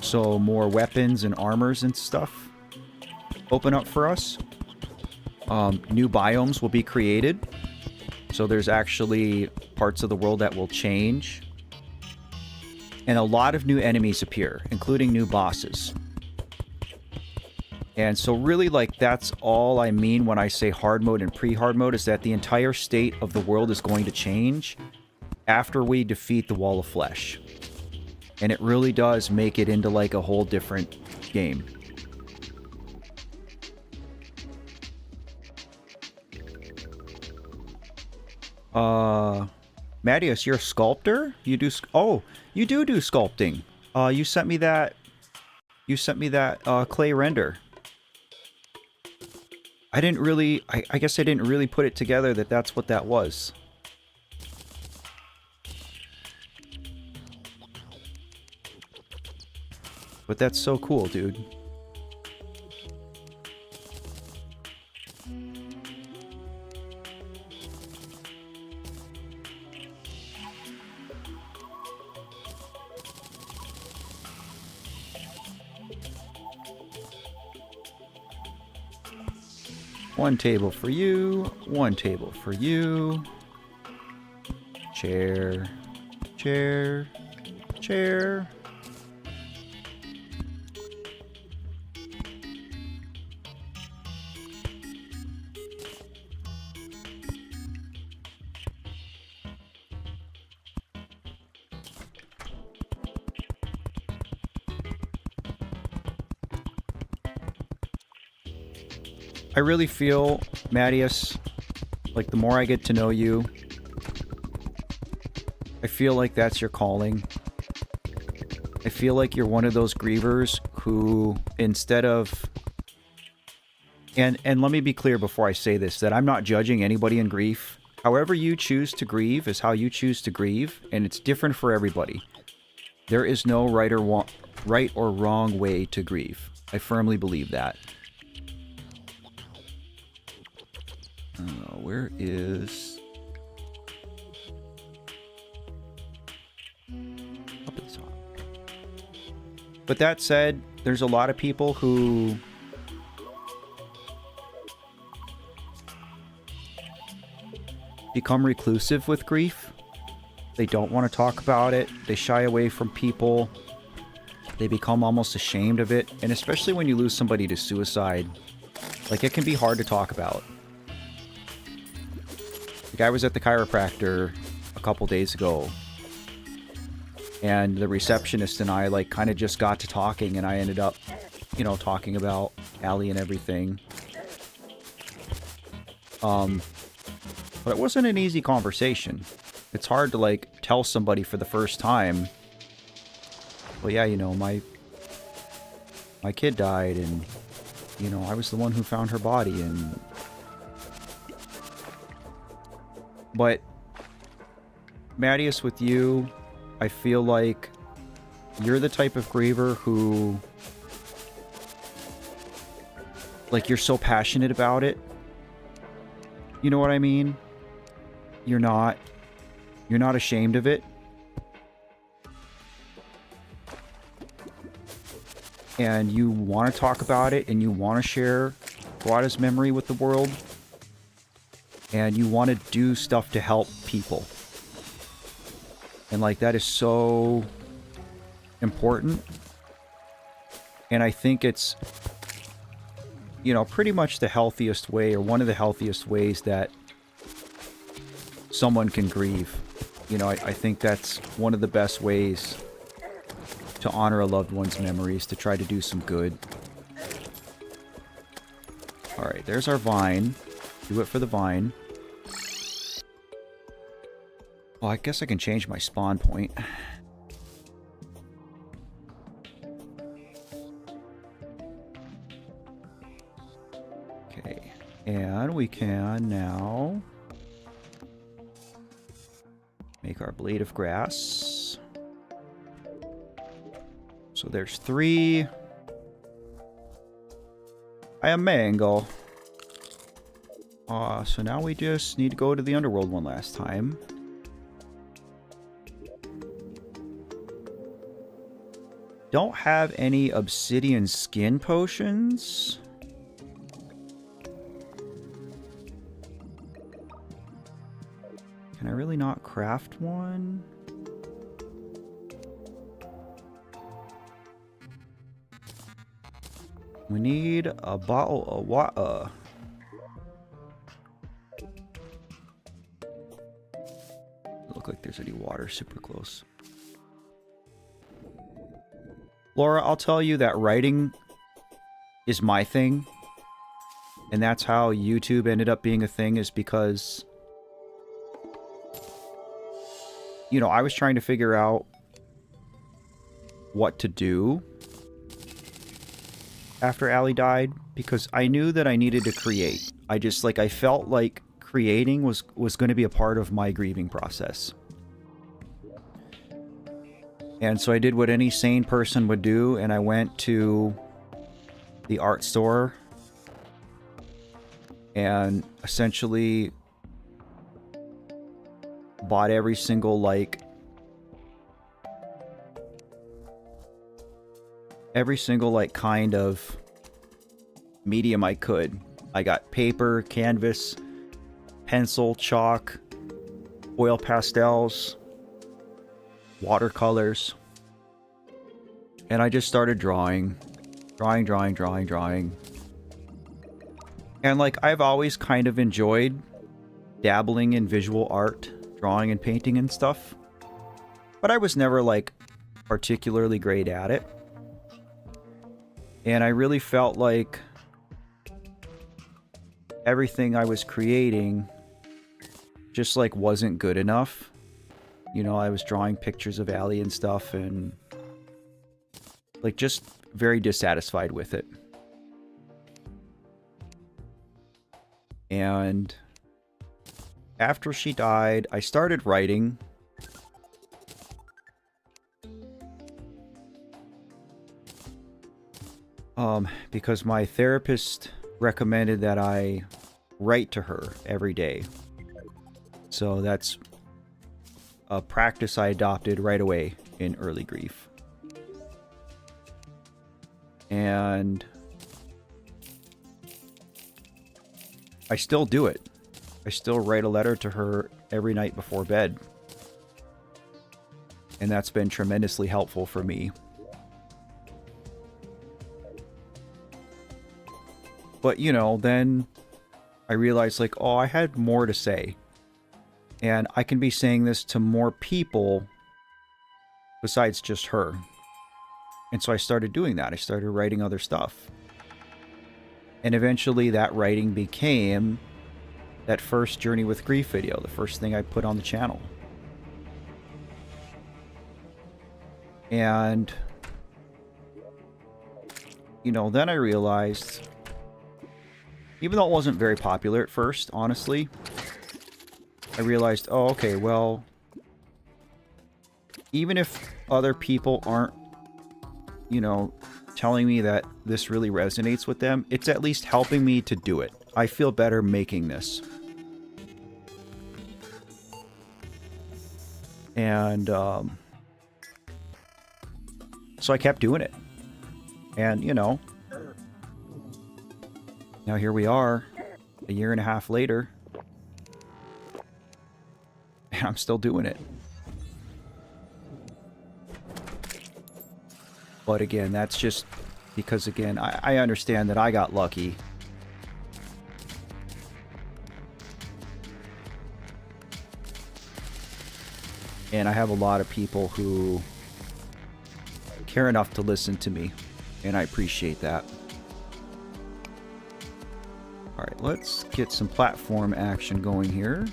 So more weapons and armors and stuff open up for us. New biomes will be created. So there's actually parts of the world that will change. And a lot of new enemies appear, including new bosses. And so really, like, that's all I mean when I say hard mode and pre-hard mode, is that the entire state of the world is going to change after we defeat the Wall of Flesh. And it really does make it into, like, a whole different game. Mattias, you're a sculptor? You do... Oh, you do sculpting. You sent me that... clay render. I didn't really... I guess I didn't really put it together that that's what that was. But that's so cool, dude. One table for you, one table for you. Chair, chair, chair. I really feel, Mattias, like the more I get to know you, I feel like that's your calling. I feel like you're one of those grievers who, instead of... And let me be clear before I say this, that I'm not judging anybody in grief. However you choose to grieve is how you choose to grieve, and it's different for everybody. There is no right or wrong way to grieve. I firmly believe that. Where is... Up at the top. But that said, there's a lot of people who... become reclusive with grief. They don't want to talk about it. They shy away from people. They become almost ashamed of it. And especially when you lose somebody to suicide, like, it can be hard to talk about. The guy was at the chiropractor a couple days ago, and the receptionist and I, like, kind of just got to talking, and I ended up, you know, talking about Allie and everything. But it wasn't an easy conversation. It's hard to, like, tell somebody for the first time, well, yeah, you know, my kid died, and, you know, I was the one who found her body, and... But, Mattias, with you, I feel like you're the type of griever who... Like, you're so passionate about it. You know what I mean? You're not ashamed of it. And you want to talk about it, and you want to share Guada's memory with the world. And you want to do stuff to help people. And, like, that is so important. And I think it's, you know, pretty much the healthiest way, or one of the healthiest ways that someone can grieve. You know, I think that's one of the best ways to honor a loved one's memories, to try to do some good. Alright, there's our vine. Do it for the vine. Well, I guess I can change my spawn point. Okay, and we can now make our blade of grass. So there's 3. I have mango. So now we just need to go to the underworld one last time. Don't have any obsidian skin potions. Can I really not craft one? We need a bottle of water. Look like there's any water super close. Laura, I'll tell you that writing is my thing. And that's how YouTube ended up being a thing, is because, you know, I was trying to figure out what to do after Allie died, because I knew that I needed to create. I just, like, I felt like creating was going to be a part of my grieving process. And so I did what any sane person would do, and I went to the art store and essentially bought every single, like, kind of medium I could. I got paper, canvas, pencil, chalk, oil pastels, watercolors, and I just started drawing. And, like, I've always kind of enjoyed dabbling in visual art, drawing and painting and stuff, but I was never, like, particularly great at it. And I really felt like everything I was creating just, like, wasn't good enough. You know, I was drawing pictures of Allie and stuff, and, like, just very dissatisfied with it. And after she died, I started writing. Because my therapist recommended that I write to her every day. So that's a practice I adopted right away in early grief. And I still do it. I still write a letter to her every night before bed. And that's been tremendously helpful for me. But, you know, then I realized, like, oh, I had more to say. And I can be saying this to more people besides just her. And so I started doing that. I started writing other stuff. And eventually that writing became that first Journey with Grief video, the first thing I put on the channel. And, you know, then I realized, even though it wasn't very popular at first, honestly, I realized, oh, okay, well, even if other people aren't, you know, telling me that this really resonates with them, it's at least helping me to do it. I feel better making this. And so I kept doing it. And, you know, now here we are, a year and a half later, and I'm still doing it. But again, that's just because, again, I understand that I got lucky. And I have a lot of people who care enough to listen to me, and I appreciate that. Alright, let's get some platform action going here.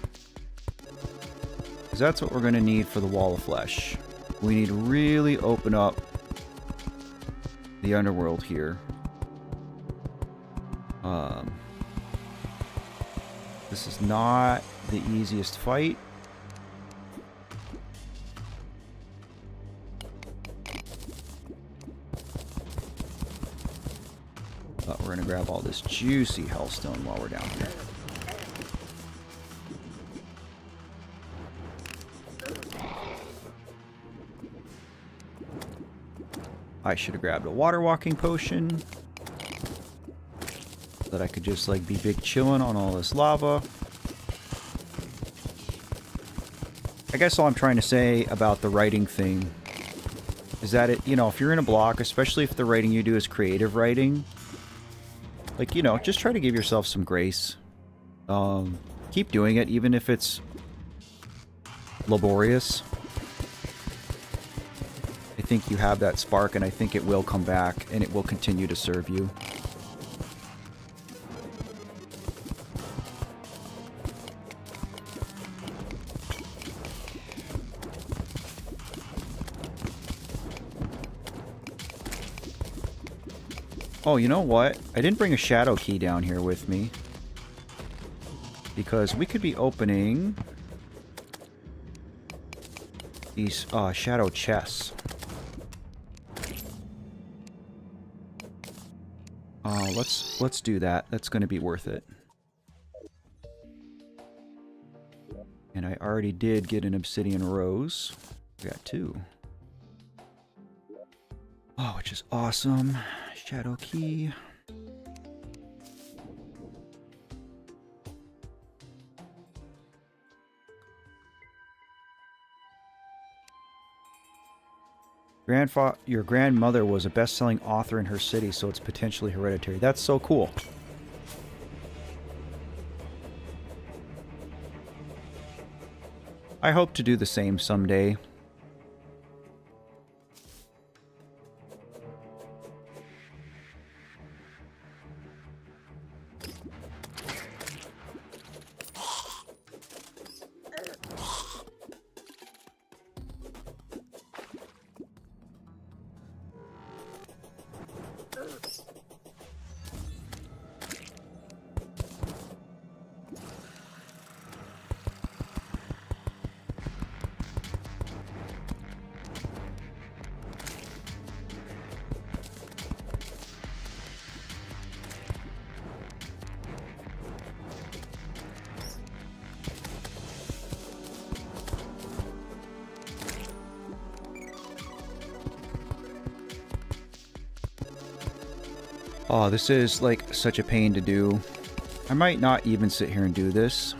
Because that's what we're going to need for the Wall of Flesh. We need to really open up the underworld here. This is not the easiest fight. But we're going to grab all this juicy hellstone while we're down here. I should have grabbed a water walking potion. So that I could just like be big chilling on all this lava. I guess all I'm trying to say about the writing thing is that it, you know, if you're in a block, especially if the writing you do is creative writing, like, you know, just try to give yourself some grace. Keep doing it, even if it's laborious. I think you have that spark, and I think it will come back, and it will continue to serve you. Oh, you know what? I didn't bring a shadow key down here with me. Because we could be opening these shadow chests. Let's do that. That's going to be worth it. And I already did get an obsidian rose. We got 2. Oh, which is awesome. Shadow key. Your grandmother was a best-selling author in her city, so it's potentially hereditary. That's so cool. I hope to do the same someday. Oh, this is like such a pain to do. I might not even sit here and do this.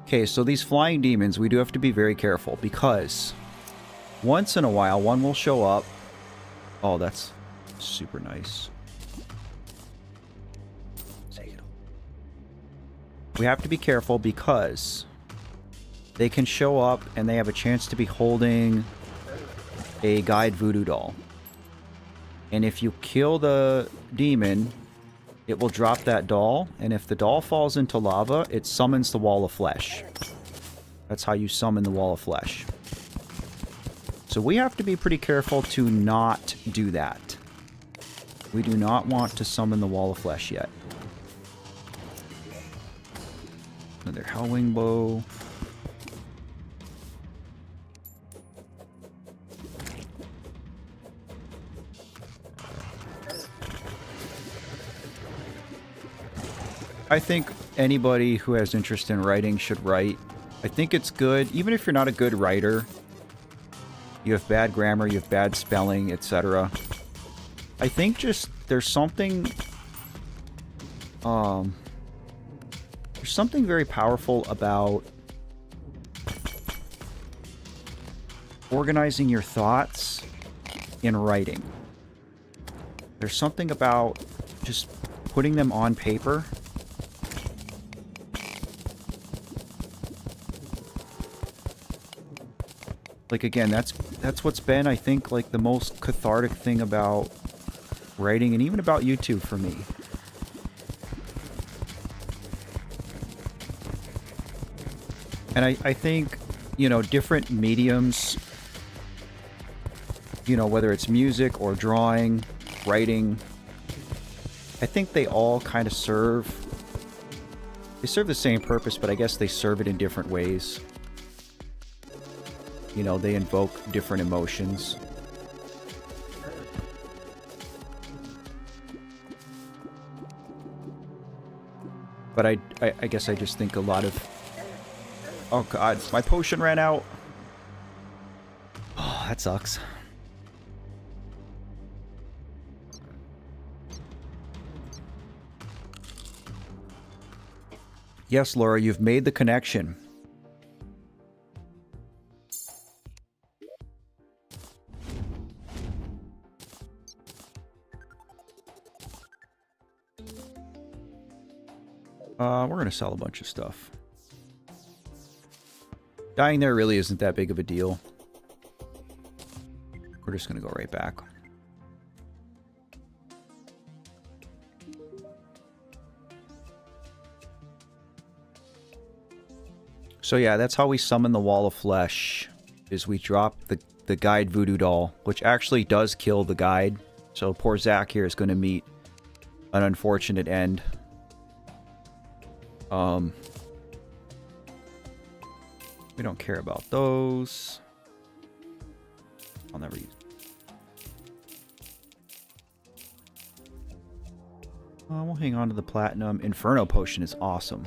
Okay, so these flying demons, we do have to be very careful because once in a while, one will show up. Oh, that's super nice. We have to be careful because they can show up and they have a chance to be holding a guide voodoo doll. And if you kill the demon, it will drop that doll. And if the doll falls into lava, it summons the wall of flesh. That's how you summon the wall of flesh. So we have to be pretty careful to not do that. We do not want to summon the wall of flesh yet. Another Hellwing bow. I think anybody who has interest in writing should write. I think it's good, even if you're not a good writer. You have bad grammar, you have bad spelling, etc. I think just there's something very powerful about organizing your thoughts in writing. There's something about just putting them on paper. Like, again, that's what's been, I think, like, the most cathartic thing about writing and even about YouTube for me. And I think, you know, different mediums, you know, whether it's music or drawing, writing, I think they all kind of serve the same purpose, but I guess they serve it in different ways. You know, they invoke different emotions. But I guess I just think a lot of... Oh god, my potion ran out. Oh, that sucks. Yes, Laura, you've made the connection. We're going to sell a bunch of stuff. Dying there really isn't that big of a deal. We're just going to go right back. So yeah, that's how we summon the wall of flesh, is we drop the guide voodoo doll, which actually does kill the guide. So poor Zach here is going to meet an unfortunate end. We don't care about those. I'll never use. We'll hang on to the platinum. Inferno potion is awesome.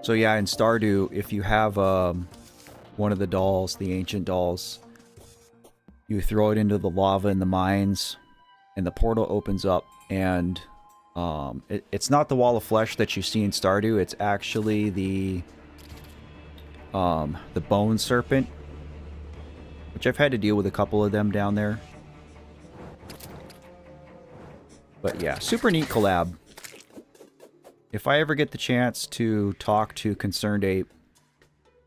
So yeah, in Stardew, if you have one of the dolls, the ancient dolls, you throw it into the lava in the mines, and the portal opens up, and it's not the wall of flesh that you see in Stardew. It's actually the bone serpent, which I've had to deal with a couple of them down there. But yeah, super neat collab. If I ever get the chance to talk to Concerned Ape,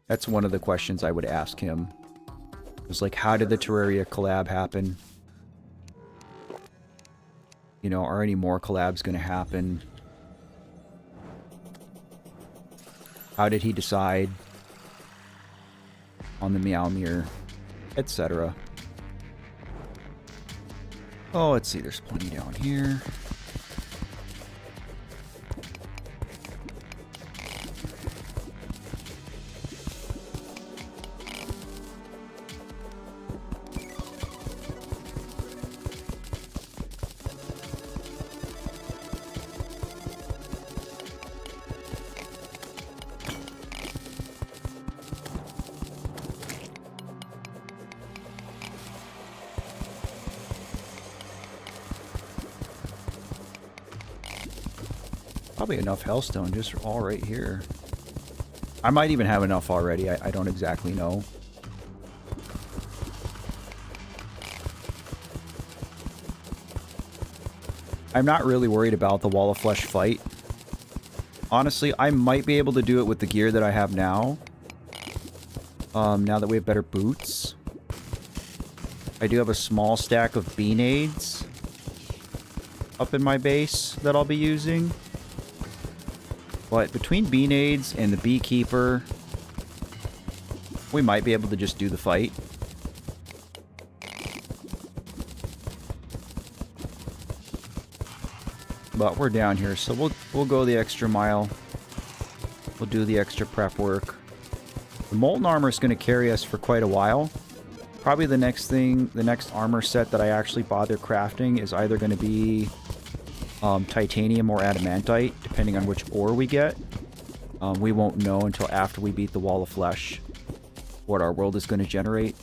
that's one of the questions I would ask him. It was like, how did the Terraria collab happen? You know, are any more collabs going to happen? How did he decide on the Meow Mirror, etc. Oh, let's see, there's plenty down here. Probably enough hellstone just all right here. I might even have enough already. I don't exactly know. I'm not really worried about the wall of flesh fight. Honestly, I might be able to do it with the gear that I have now. Now that we have better boots. I do have a small stack of bee nades up in my base that I'll be using. But between bee nades and the beekeeper, we might be able to just do the fight. But we're down here, so we'll go the extra mile. We'll do the extra prep work. The molten armor is going to carry us for quite a while. Probably the next thing, the next armor set that I actually bother crafting is either going to be titanium or adamantite, depending on which ore we get. We won't know until after we beat the wall of flesh what our world is going to generate.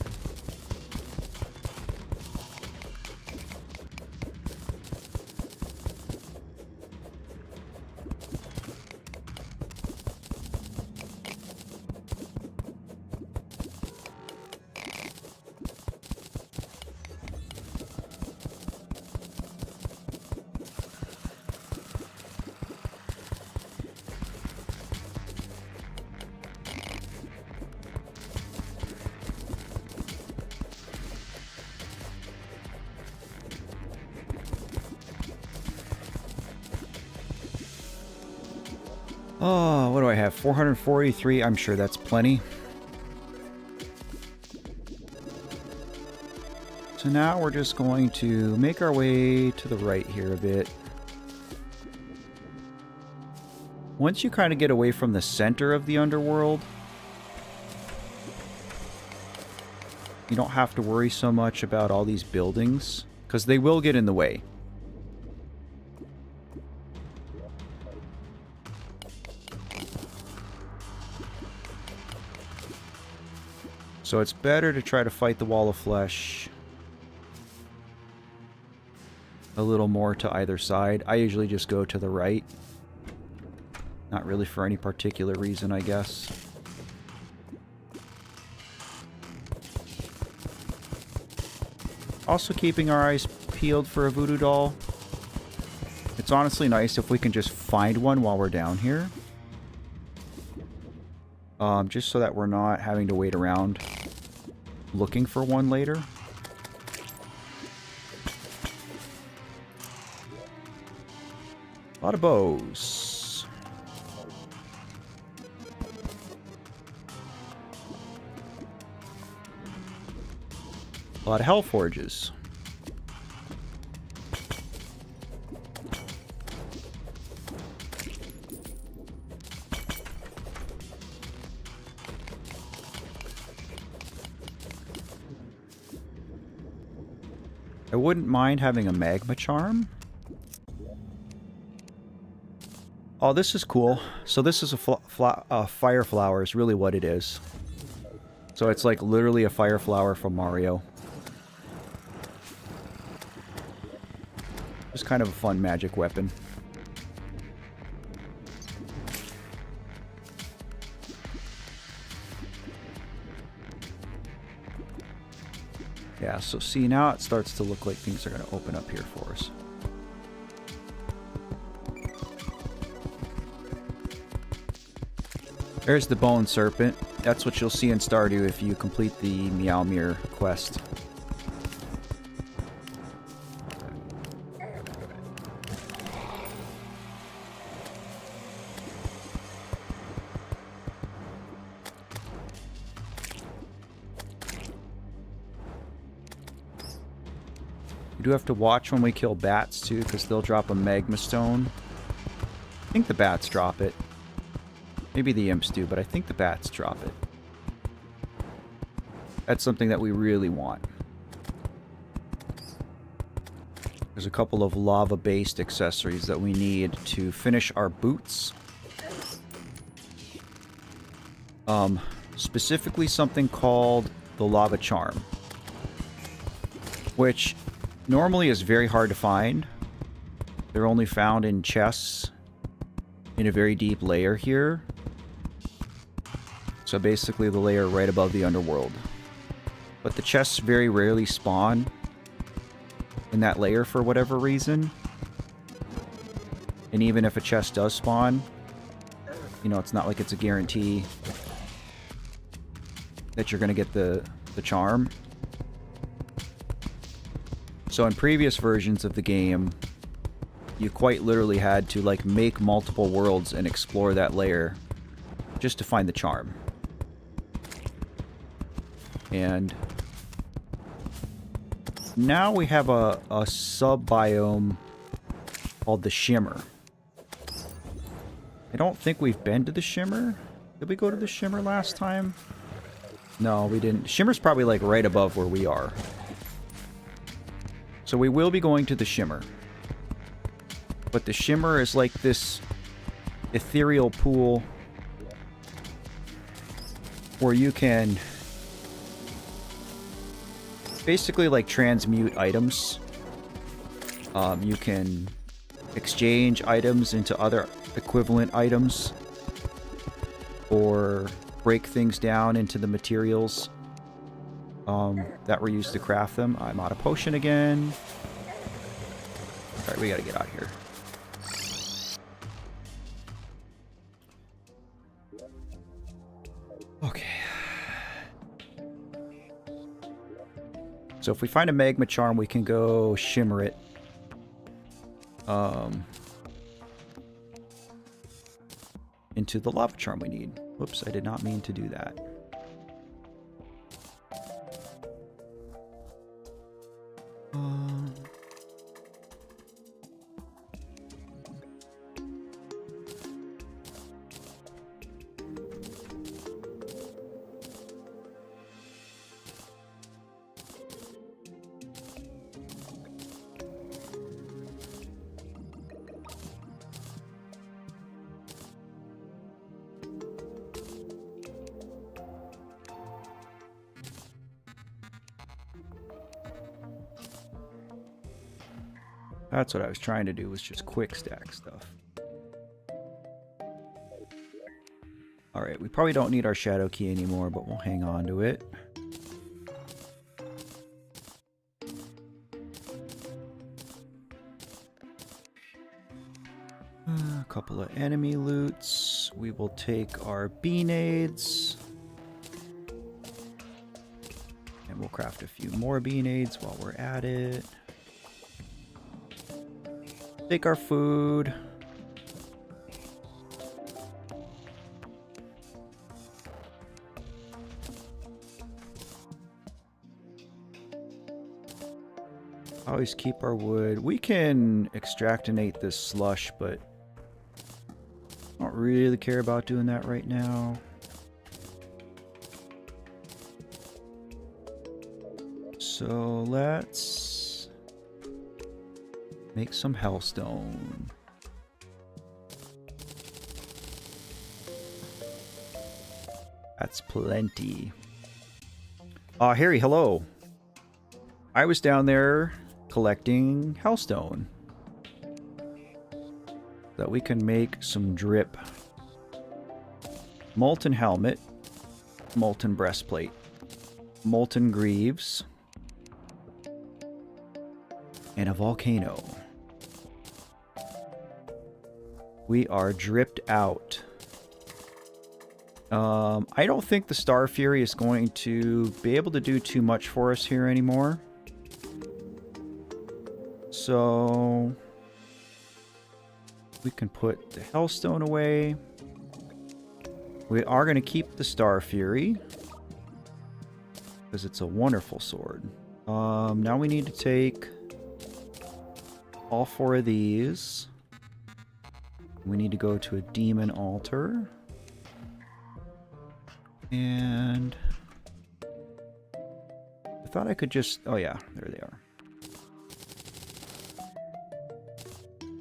Oh, what do I have? 443. I'm sure that's plenty. So now we're just going to make our way to the right here a bit. Once you kind of get away from the center of the underworld, you don't have to worry so much about all these buildings, because they will get in the way. So it's better to try to fight the wall of flesh a little more to either side. I usually just go to the right. Not really for any particular reason, I guess. Also keeping our eyes peeled for a voodoo doll. It's honestly nice if we can just find one while we're down here. Just so that we're not having to wait around looking for one later. A lot of bows. A lot of hell forges. I wouldn't mind having a magma charm. Oh, this is cool. So this is a fire flower is really what it is. So it's like literally a fire flower from Mario. Just kind of a fun magic weapon. Yeah, so see, now it starts to look like things are going to open up here for us. There's the Bone Serpent. That's what you'll see in Stardew if you complete the Meowmere quest. We do have to watch when we kill bats too, because they'll drop a magma stone. I think the bats drop it. Maybe the imps do, but I think the bats drop it. That's something that we really want. There's a couple of lava-based accessories that we need to finish our boots. Specifically something called the lava charm, which normally is very hard to find. They're only found in chests in a very deep layer here. So basically the layer right above the underworld. But the chests very rarely spawn in that layer for whatever reason. And even if a chest does spawn, you know, it's not like it's a guarantee that you're going to get the charm. So in previous versions of the game, you quite literally had to like make multiple worlds and explore that layer just to find the charm. And now we have a sub-biome called the Shimmer. I don't think we've been to the Shimmer. Did we go to the Shimmer last time? No, we didn't. Shimmer's probably like right above where we are. So we will be going to the Shimmer. But the Shimmer is like this ethereal pool where you can basically like transmute items. You can exchange items into other equivalent items or break things down into the materials that were used to craft them. I'm out of potion again. Alright, we gotta get out of here. Okay. So if we find a magma charm, we can go shimmer it. Into the lava charm we need. Whoops, I did not mean to do that. That's what I was trying to do, was just quick stack stuff. Alright, we probably don't need our shadow key anymore, but we'll hang on to it. A couple of enemy loots. We will take our beanades. And we'll craft a few more beanades while we're at it. Take our food. Always keep our wood. We can extractinate this slush, but I don't really care about doing that right now. So let's make some hellstone. That's plenty. Harry, hello. I was down there collecting hellstone that we can make some drip. Molten helmet, molten breastplate, molten greaves, and a volcano. We are dripped out. I don't think the Star Fury is going to be able to do too much for us here anymore. So we can put the Hellstone away. We are going to keep the Star Fury because it's a wonderful sword. Now we need to take all 4 of these. We need to go to a demon altar. And I thought I could just... Oh yeah, there they are.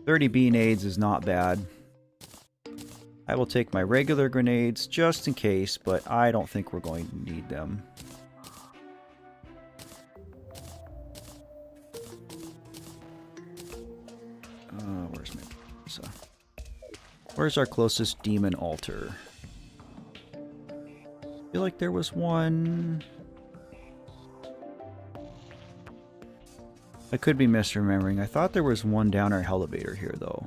30 beanades is not bad. I will take my regular grenades just in case, but I don't think we're going to need them. Where's my pizza? Where's our closest demon altar? I feel like there was one. I could be misremembering. I thought there was one down our elevator here, though.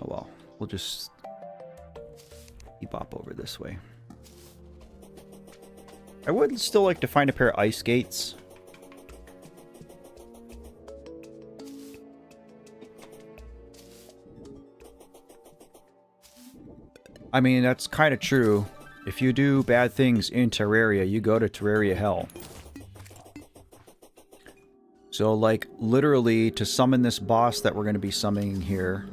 Oh well, we'll just bop over this way. I would still like to find a pair of ice skates. I mean, that's kind of true. If you do bad things in Terraria, you go to Terraria hell. So, like, literally, to summon this boss that we're going to be summoning here,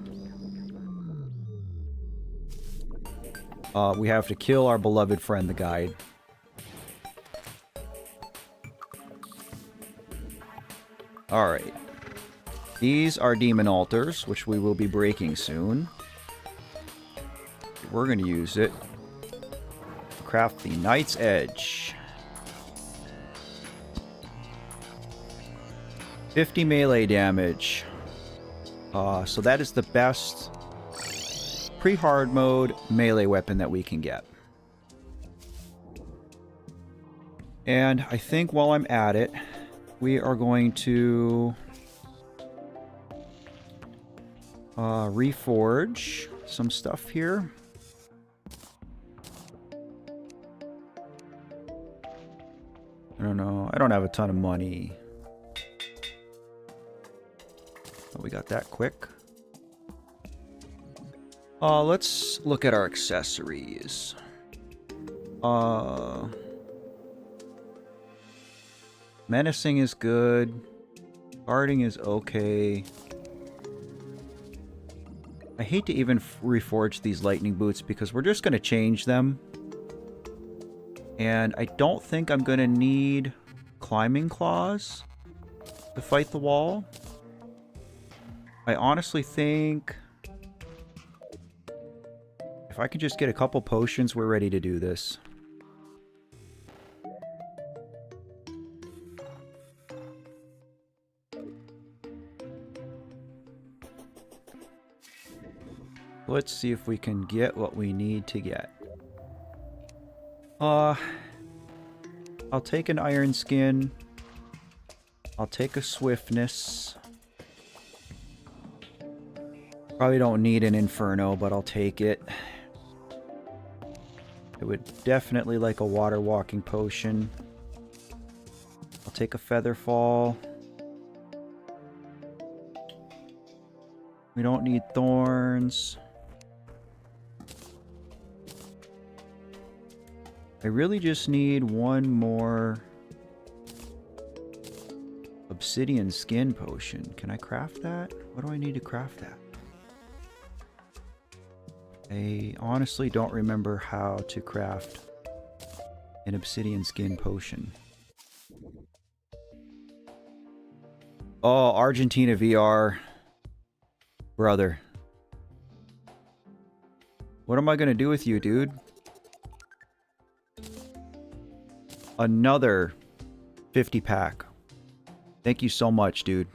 we have to kill our beloved friend, the guide. Alright. These are demon altars, which we will be breaking soon. We're going to use it to craft the Knight's Edge. 50 melee damage. So that is the best pre-hard mode melee weapon that we can get. And I think while I'm at it, we are going to reforge some stuff here. I don't know. I don't have a ton of money. Oh, we got that quick. Let's look at our accessories. Menacing is good. Guarding is okay. I hate to even reforge these lightning boots because we're just going to change them. And I don't think I'm going to need climbing claws to fight the wall. I honestly think if I can just get a couple potions, we're ready to do this. Let's see if we can get what we need to get. I'll take an iron skin. I'll take a swiftness. Probably don't need an inferno, but I'll take it. I would definitely like a water walking potion. I'll take a feather fall. We don't need thorns. I really just need one more obsidian skin potion. Can I craft that? What do I need to craft that? I honestly don't remember how to craft an obsidian skin potion. Oh, Argentina VR. Brother. What am I gonna do with you, dude? Another 50 pack. Thank you so much, dude.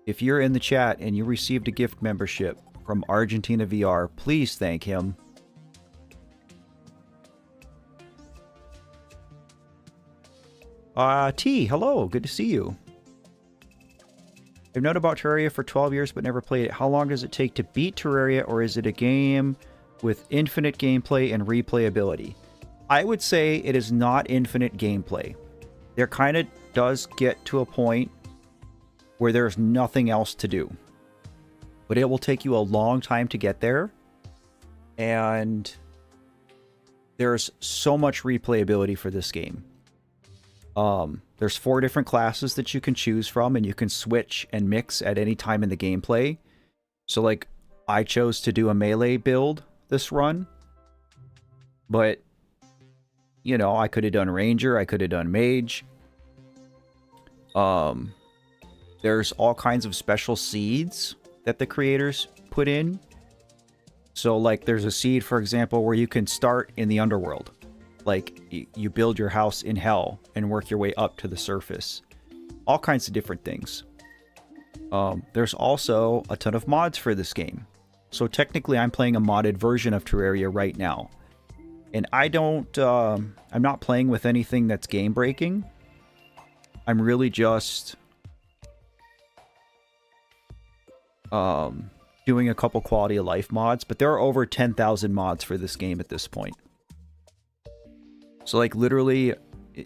If you're in the chat and you received a gift membership from Argentina VR, please thank him. T, hello, good to see you. I've known about Terraria for 12 years but never played it. How long does it take to beat Terraria, or is it a game with infinite gameplay and replayability? I would say it is not infinite gameplay. There kind of does get to a point where there's nothing else to do. But it will take you a long time to get there. And there's so much replayability for this game. There's 4 different classes that you can choose from, and you can switch and mix at any time in the gameplay. So, like, I chose to do a melee build this run. But, you know, I could have done Ranger, I could have done Mage. There's all kinds of special seeds that the creators put in. So, like, there's a seed, for example, where you can start in the underworld. Like, you build your house in hell and work your way up to the surface. All kinds of different things. There's also a ton of mods for this game. So technically I'm playing a modded version of Terraria right now. And I'm not playing with anything that's game breaking. I'm really just doing a couple quality of life mods, but there are over 10,000 mods for this game at this point. So like literally,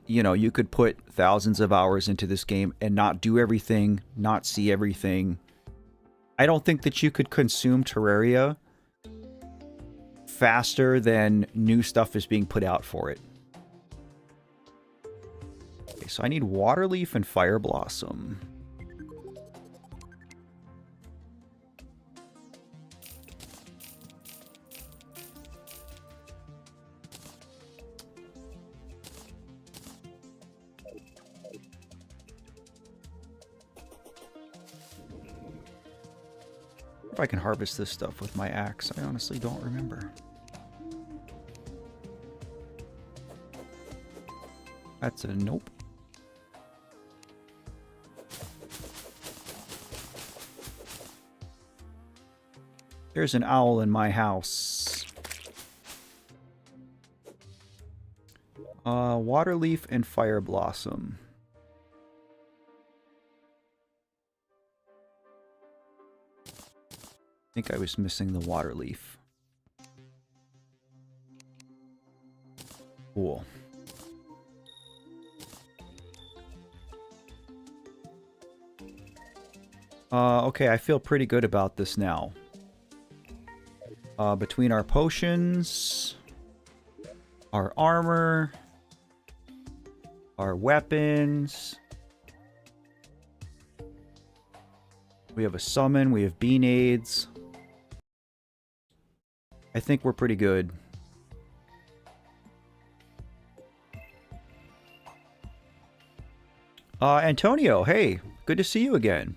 you know, you could put thousands of hours into this game and not do everything, not see everything. I don't think that you could consume Terraria faster than new stuff is being put out for it. Okay, so I need Waterleaf and Fire Blossom. If I can harvest this stuff with my axe, I honestly don't remember. That's a nope. There's an owl in my house. Waterleaf and Fire Blossom. I think I was missing the Waterleaf. Cool. Okay, I feel pretty good about this now. Between our potions, our armor, our weapons. We have a summon, we have bean aids. I think we're pretty good. Antonio, hey, good to see you again.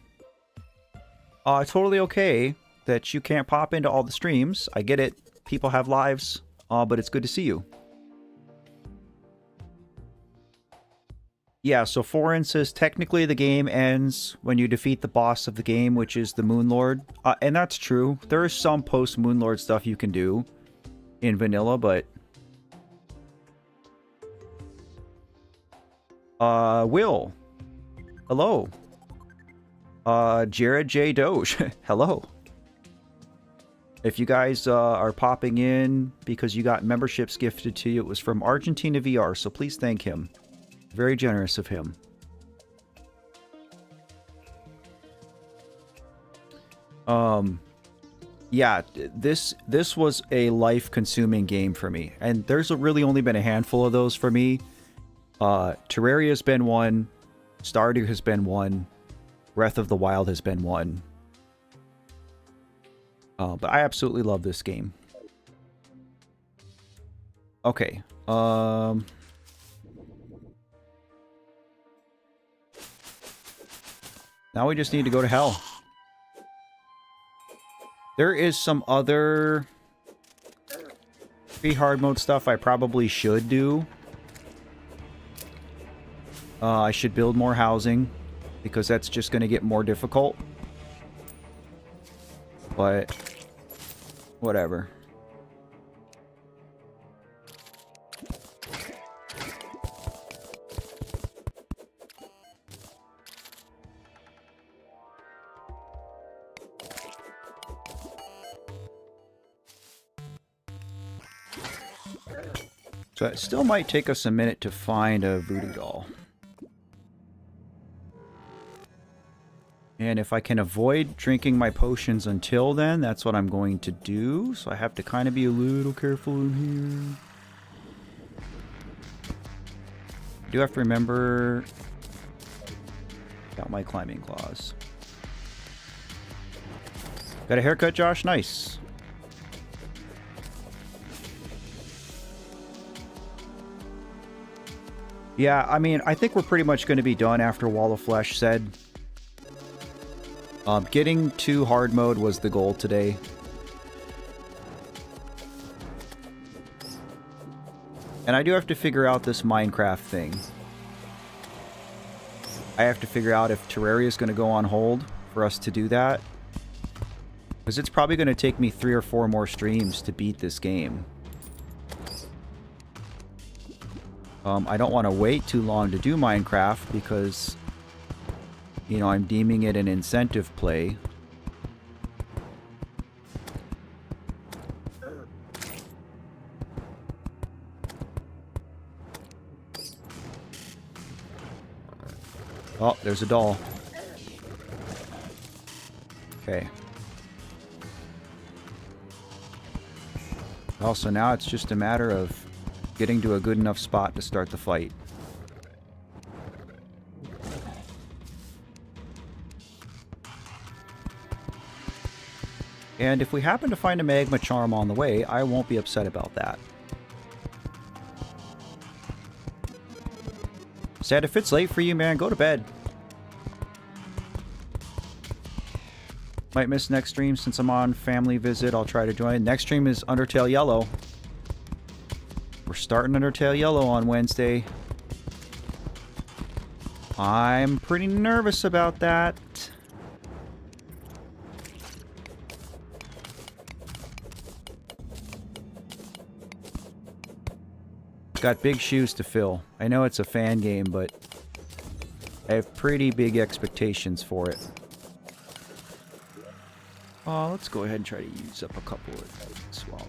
Totally okay that you can't pop into all the streams. I get it. People have lives, but it's good to see you. Yeah, so Foreign says technically the game ends when you defeat the boss of the game, which is the Moonlord. And that's true. There is some post-Moonlord stuff you can do in vanilla, but... Will. Hello. Jared J. Doge. Hello. If you guys are popping in because you got memberships gifted to you, it was from Argentina VR, so please thank him. Very generous of him. Yeah, this was a life-consuming game for me, and there's really only been a handful of those for me. Terraria's been one, Stardew has been one, Breath of the Wild has been one. But I absolutely love this game. Okay, now we just need to go to hell. There is some other free hard mode stuff I probably should do. I should build more housing, because that's just going to get more difficult. But, whatever. So it still might take us a minute to find a voodoo doll. And if I can avoid drinking my potions until then, that's what I'm going to do. So I have to kind of be a little careful in here. I do have to remember about my climbing claws. Got a haircut, Josh? Nice. Yeah, I mean, I think we're pretty much going to be done after Wall of Flesh said. Getting to hard mode was the goal today. And I do have to figure out this Minecraft thing. I have to figure out if Terraria is going to go on hold for us to do that. Because it's probably going to take me 3 or 4 more streams to beat this game. I don't want to wait too long to do Minecraft because, you know, I'm deeming it an incentive play. Oh, there's a doll. Okay. Also, now it's just a matter of getting to a good enough spot to start the fight. And if we happen to find a magma charm on the way, I won't be upset about that. Sad if it's late for you, man, go to bed. Might miss next stream since I'm on family visit. I'll try to join. Next stream is Undertale Yellow. We're starting Undertale Yellow on Wednesday. I'm pretty nervous about that. Got big shoes to fill. I know it's a fan game, but I have pretty big expectations for it. Let's go ahead and try to use up a couple of things while...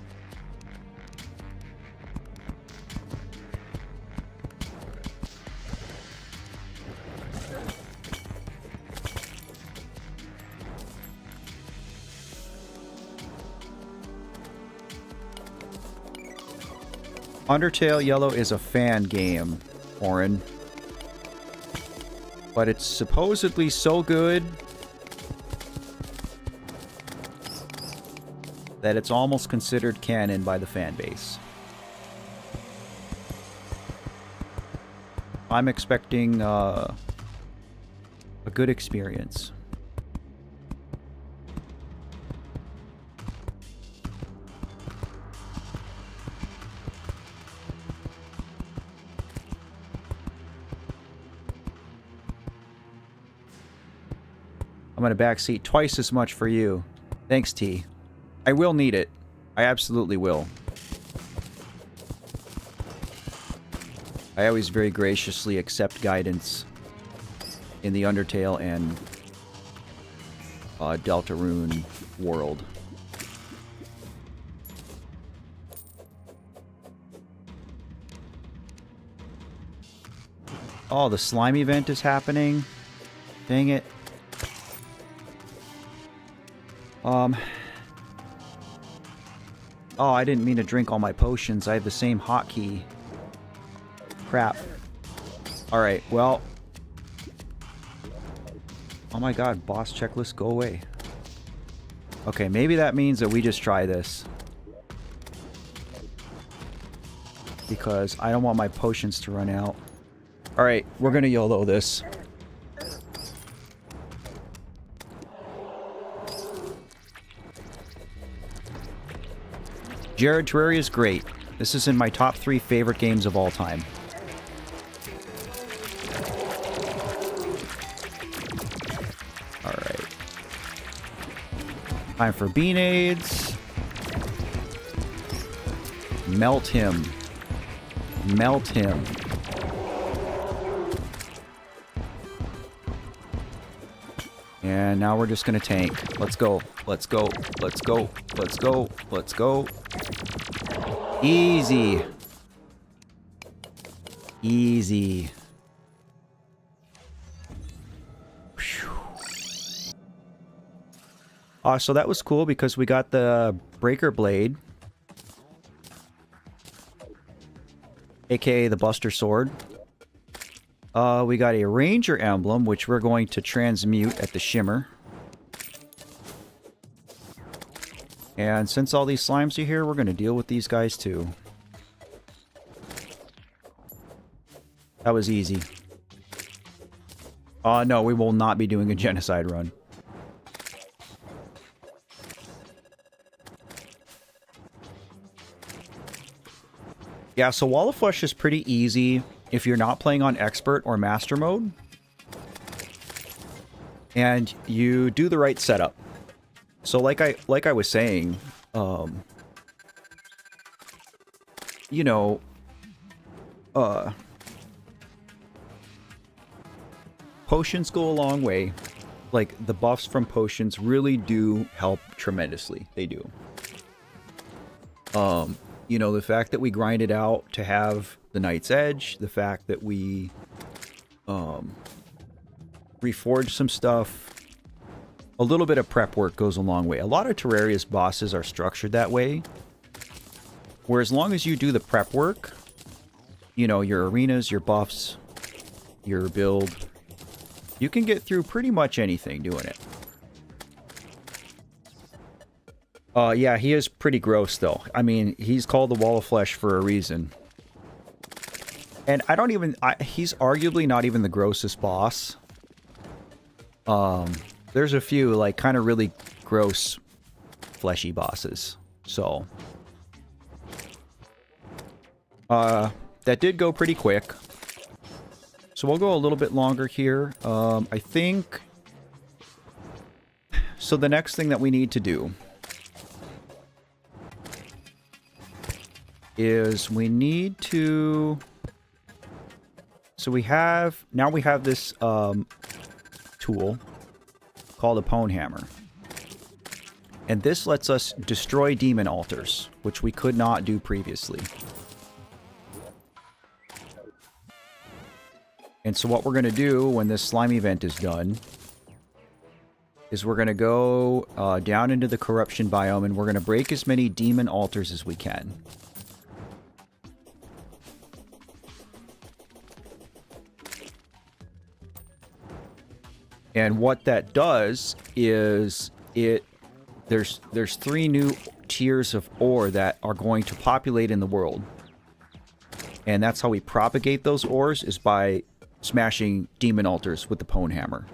Undertale Yellow is a fan game, Orin. But it's supposedly so good that it's almost considered canon by the fan base. I'm expecting a good experience. I'm going to backseat twice as much for you. Thanks, T. I will need it. I absolutely will. I always very graciously accept guidance in the Undertale and Deltarune world. Oh, the slime event is happening. Dang it. Oh, I didn't mean to drink all my potions. I have the same hotkey. Crap. Alright, well. Oh my god, boss checklist, go away. Okay, maybe that means that we just try this. Because I don't want my potions to run out. Alright, we're gonna YOLO this. Terraria is great. This is in my top 3 favorite games of all time. Alright. Time for beanades. Melt him. Melt him. And now we're just gonna tank. Let's go. Let's go. Let's go. Let's go. Let's go. Easy. Easy. So that was cool because we got the Breaker Blade. AKA the Buster Sword. We got a Ranger Emblem, which we're going to transmute at the Shimmer. And since all these slimes are here, we're going to deal with these guys too. That was easy. No, we will not be doing a genocide run. Yeah, so Wall of Flesh is pretty easy if you're not playing on Expert or Master mode. and you do the right setup. So like I was saying, you know, potions go a long way. Like, the buffs from potions really do help tremendously. They do. You know, the fact that we grind it out to have the Knight's Edge, the fact that we reforge some stuff, a little bit of prep work goes a long way. A lot of Terraria's bosses are structured that way, where as long as you do the prep work, you know, your arenas, your buffs, your build, you can get through pretty much anything doing it. Yeah, he is pretty gross, though. I mean, he's called the Wall of Flesh for a reason. And I don't even... he's arguably not even the grossest boss. There's a few, like, kind of really gross, fleshy bosses. So... that did go pretty quick. So we'll go a little bit longer here. I think... So the next thing that we need to do is we need to... So we have... Now we have this tool called a Pwn Hammer. And this lets us destroy demon altars, which we could not do previously. And so what we're going to do when this slime event is done is we're going to go down into the corruption biome and we're going to break as many demon altars as we can. And what that does is there's 3 new tiers of ore that are going to populate in the world. And that's how we propagate those ores, is by smashing demon altars with the Pwn Hammer.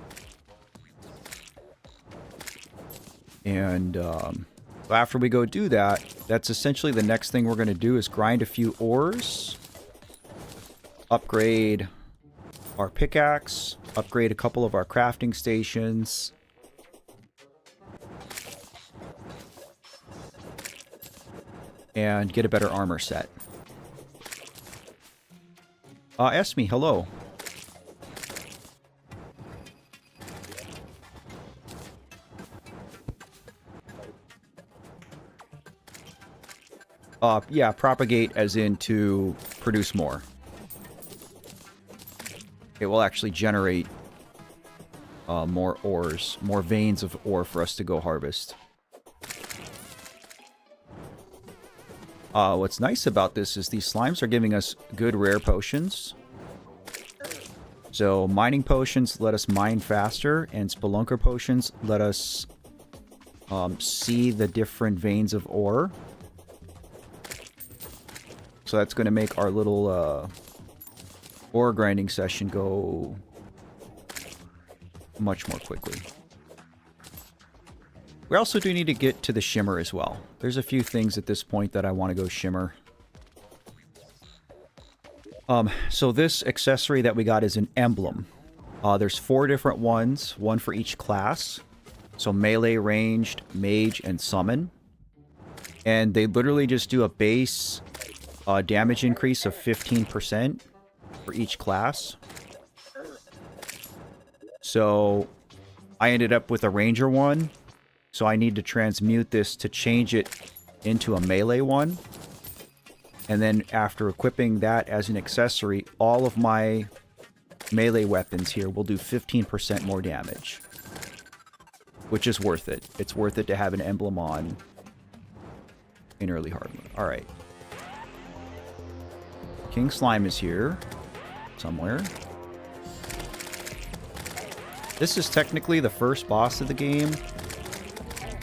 And after we go do that, that's essentially the next thing we're going to do, is grind a few ores, upgrade our pickaxe, upgrade a couple of our crafting stations, and get a better armor set. Esme, hello. Yeah, propagate as in to produce more. It will actually generate more ores, more veins of ore for us to go harvest. What's nice about this is these slimes are giving us good rare potions. So mining potions let us mine faster, and spelunker potions let us see the different veins of ore. So that's going to make our little ore grinding session go much more quickly. We also do need to get to the shimmer as well. There's a few things at this point that I want to go shimmer. So this accessory that we got is an emblem. There's 4 different ones, one for each class. So melee, ranged, mage, and summon. And they literally just do a base damage increase of 15% for each class. So I ended up with a ranger one. So I need to transmute this to change it into a melee one. And then after equipping that as an accessory, all of my melee weapons here will do 15% more damage. Which is worth it. It's worth it to have an emblem on in early hard mode. Alright. King Slime is here. Somewhere. This is technically the first boss of the game.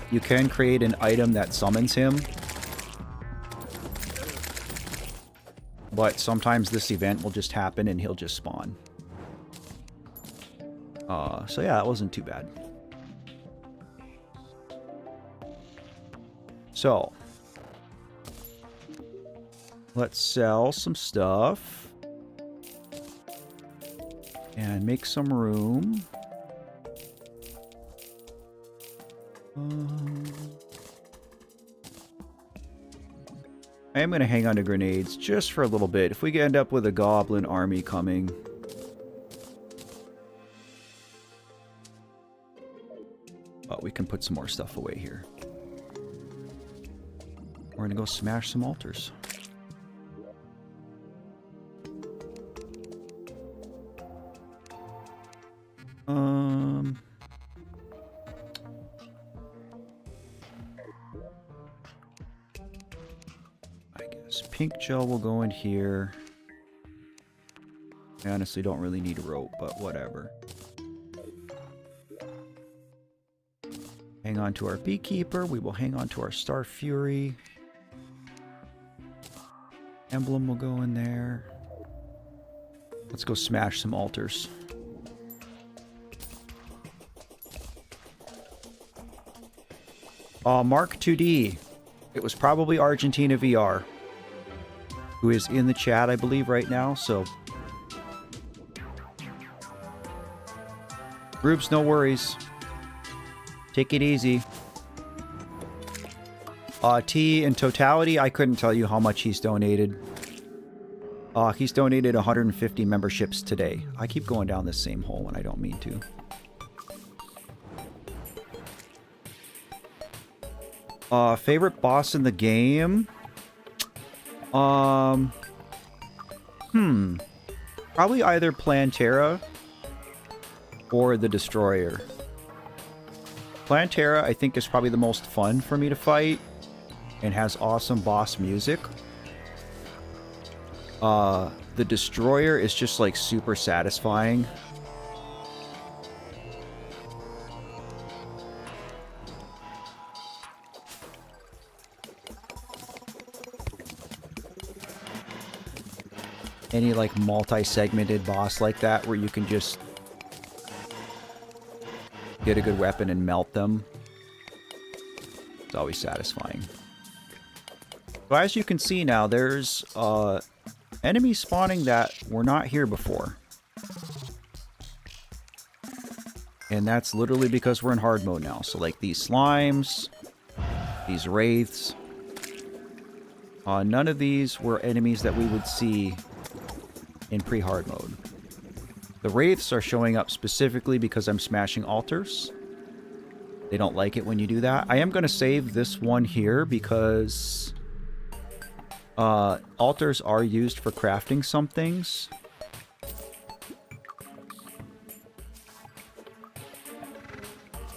You can create an item that summons him. But sometimes this event will just happen and he'll just spawn. So yeah, that wasn't too bad. So, let's sell some stuff. And make some room. I am going to hang on to grenades just for a little bit. If we end up with a goblin army coming. Oh, we can put some more stuff away here. We're going to go smash some altars. I guess pink gel will go in here. I honestly don't really need a rope, but whatever. Hang on to our beekeeper. We will hang on to our Star Fury. Emblem will go in there. Let's go smash some altars. Mark 2D. It was probably Argentina VR. Who is in the chat, I believe, right now, so... Groups, no worries. Take it easy. T, in totality, I couldn't tell you how much he's donated. He's donated 150 memberships today. I keep going down this same hole when I don't mean to. Favorite boss in the game? Probably either Plantera or the Destroyer. Plantera, I think, is probably the most fun for me to fight and has awesome boss music. The Destroyer is just, like, super satisfying. Any, like, multi-segmented boss like that where you can just get a good weapon and melt them. It's always satisfying. So as you can see now, there's enemies spawning that were not here before. And that's literally because we're in hard mode now. So like these slimes, these wraiths. None of these were enemies that we would see in pre-hard mode. The wraiths are showing up specifically because I'm smashing altars. They don't like it when you do that. I am going to save this one here because altars are used for crafting some things.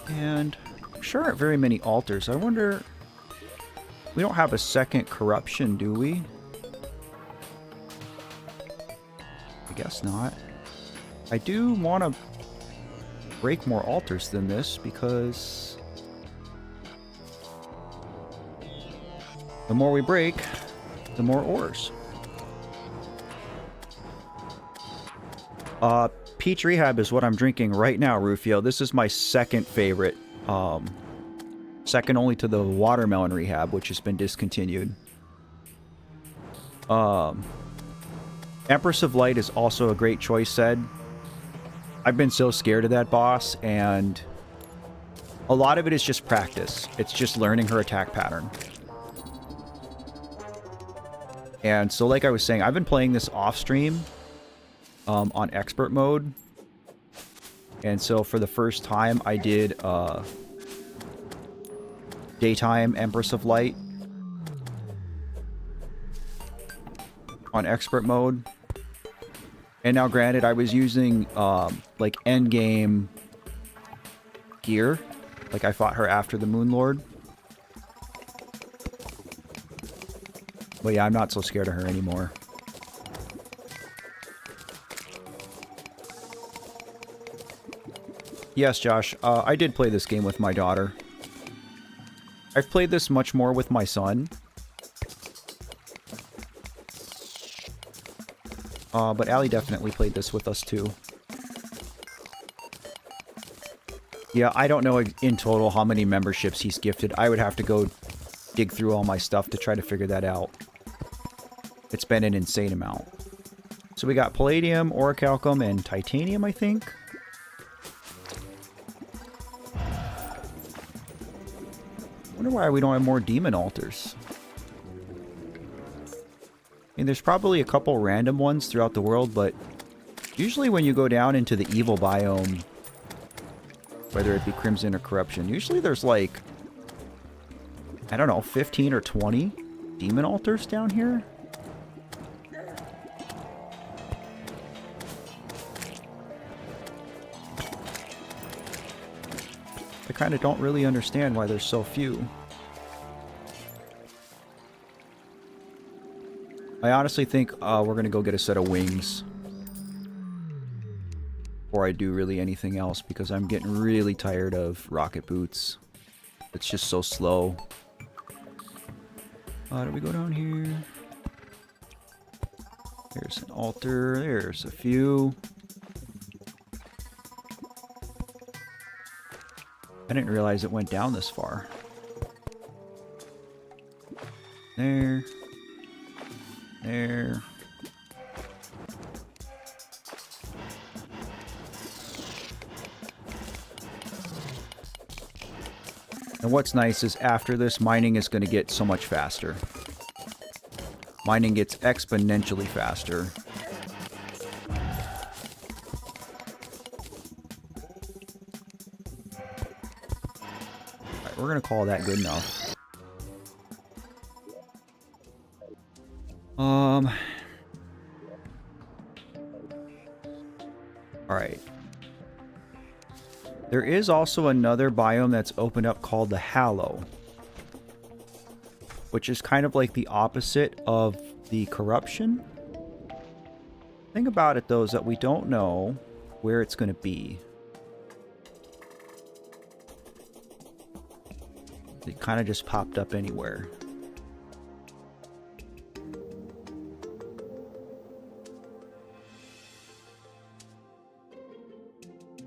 And sure aren't very many altars. I wonder... We don't have a second corruption, do we? I guess not. I do want to break more altars than this because the more we break, the more ores. Peach Rehab is what I'm drinking right now, Rufio. This is my second favorite. Second only to the Watermelon Rehab, which has been discontinued. Empress of Light is also a great choice, said. I've been so scared of that boss, and a lot of it is just practice. It's just learning her attack pattern. And so, like I was saying, I've been playing this off-stream on expert mode. And so, for the first time, I did daytime Empress of Light on expert mode. And now, granted, I was using, like, endgame gear. Like, I fought her after the Moon Lord. But yeah, I'm not so scared of her anymore. Yes, Josh, I did play this game with my daughter. I've played this much more with my son. But Allie definitely played this with us too. Yeah, I don't know in total how many memberships he's gifted. I would have to go dig through all my stuff to try to figure that out. It's been an insane amount. So we got palladium, orichalcum, and titanium, I think. Wonder why we don't have more demon altars. I mean, there's probably a couple random ones throughout the world, but usually when you go down into the evil biome, whether it be Crimson or Corruption, usually there's like, I don't know, 15 or 20 demon altars down here. I kind of don't really understand why there's so few. I honestly think we're going to go get a set of wings before I do really anything else, because I'm getting really tired of rocket boots. It's just so slow. Do we go down here? There's an altar. There's a few. I didn't realize it went down this far. There. There. And what's nice is after this, mining is going to get so much faster. Mining gets exponentially faster. Alright, we're going to call that good enough. Alright. There is also another biome that's opened up called the Hallow, which is kind of like the opposite of the Corruption. The thing about it, though, is that we don't know where it's going to be. It kind of just popped up anywhere.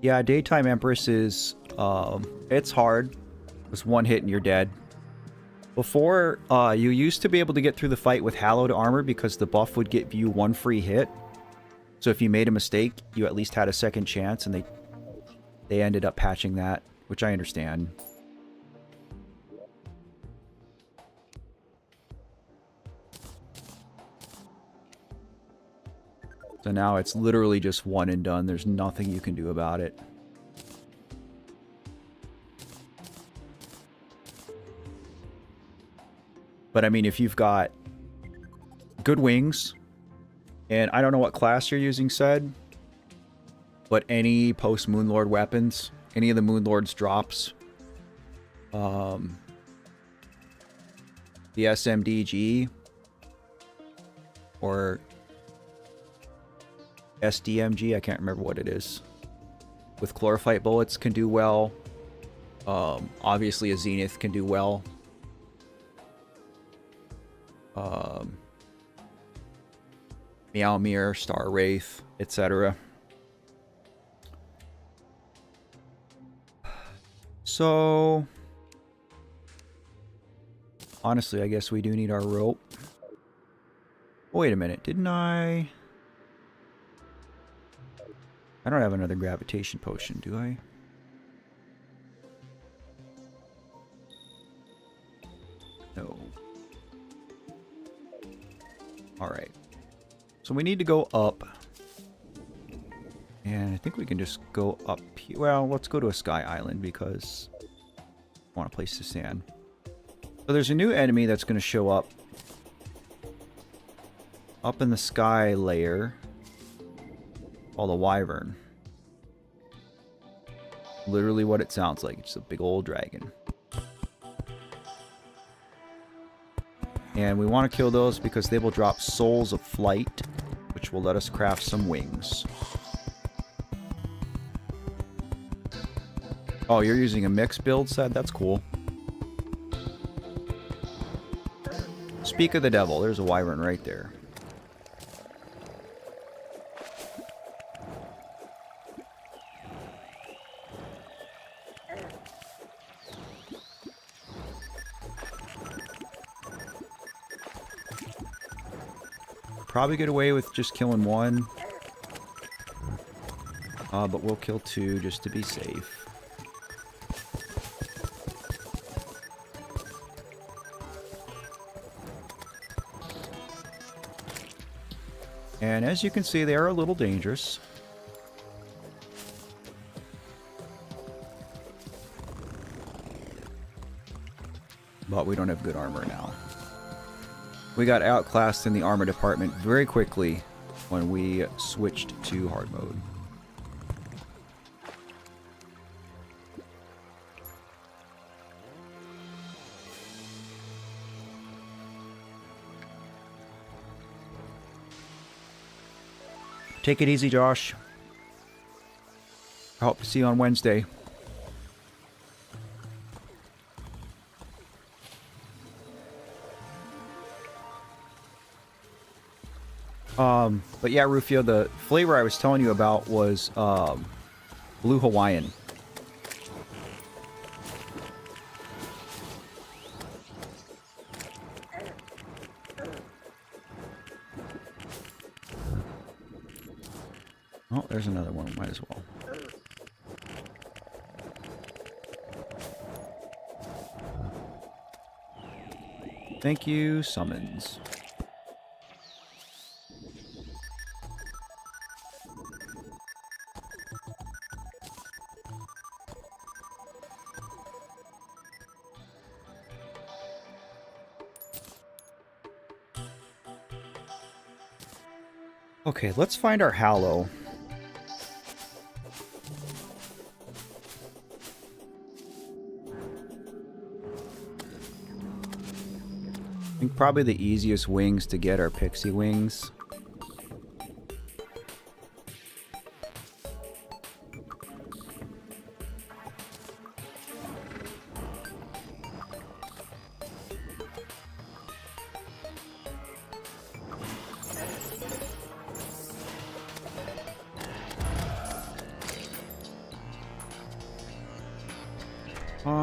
Yeah, Daytime Empress is, it's hard. It's one hit and you're dead. Before, you used to be able to get through the fight with hallowed armor because the buff would give you one free hit. So if you made a mistake, you at least had a second chance, and they ended up patching that, which I understand. So now it's literally just one and done. There's nothing you can do about it. But I mean, if you've got good wings, and I don't know what class you're using, said, but any post Moonlord weapons, any of the Moonlord's drops, the SMDG, or SDMG, I can't remember what it is, with chlorophyte bullets can do well. Obviously a Zenith can do well. Meowmere, Star Wraith, etc. So honestly, I guess we do need our rope. Wait a minute, didn't I don't have another gravitation potion, do I? No. Alright. So we need to go up. And I think we can just go up here. Well, let's go to a sky island because I want a place to stand. So there's a new enemy that's going to show up in the sky layer. Called a wyvern. Literally what it sounds like. It's a big old dragon. And we want to kill those because they will drop souls of flight, which will let us craft some wings. Oh, you're using a mixed build set? That's cool. Speak of the devil. There's a wyvern right there. Probably get away with just killing one. But we'll kill two just to be safe. And as you can see, they are a little dangerous. But we don't have good armor now. We got outclassed in the armor department very quickly when we switched to hard mode. Take it easy, Josh. I hope to see you on Wednesday. But yeah, Rufio, the flavor I was telling you about was Blue Hawaiian. Oh, there's another one. Might as well. Thank you, summons. Okay, let's find our Hallow. I think probably the easiest wings to get are pixie wings.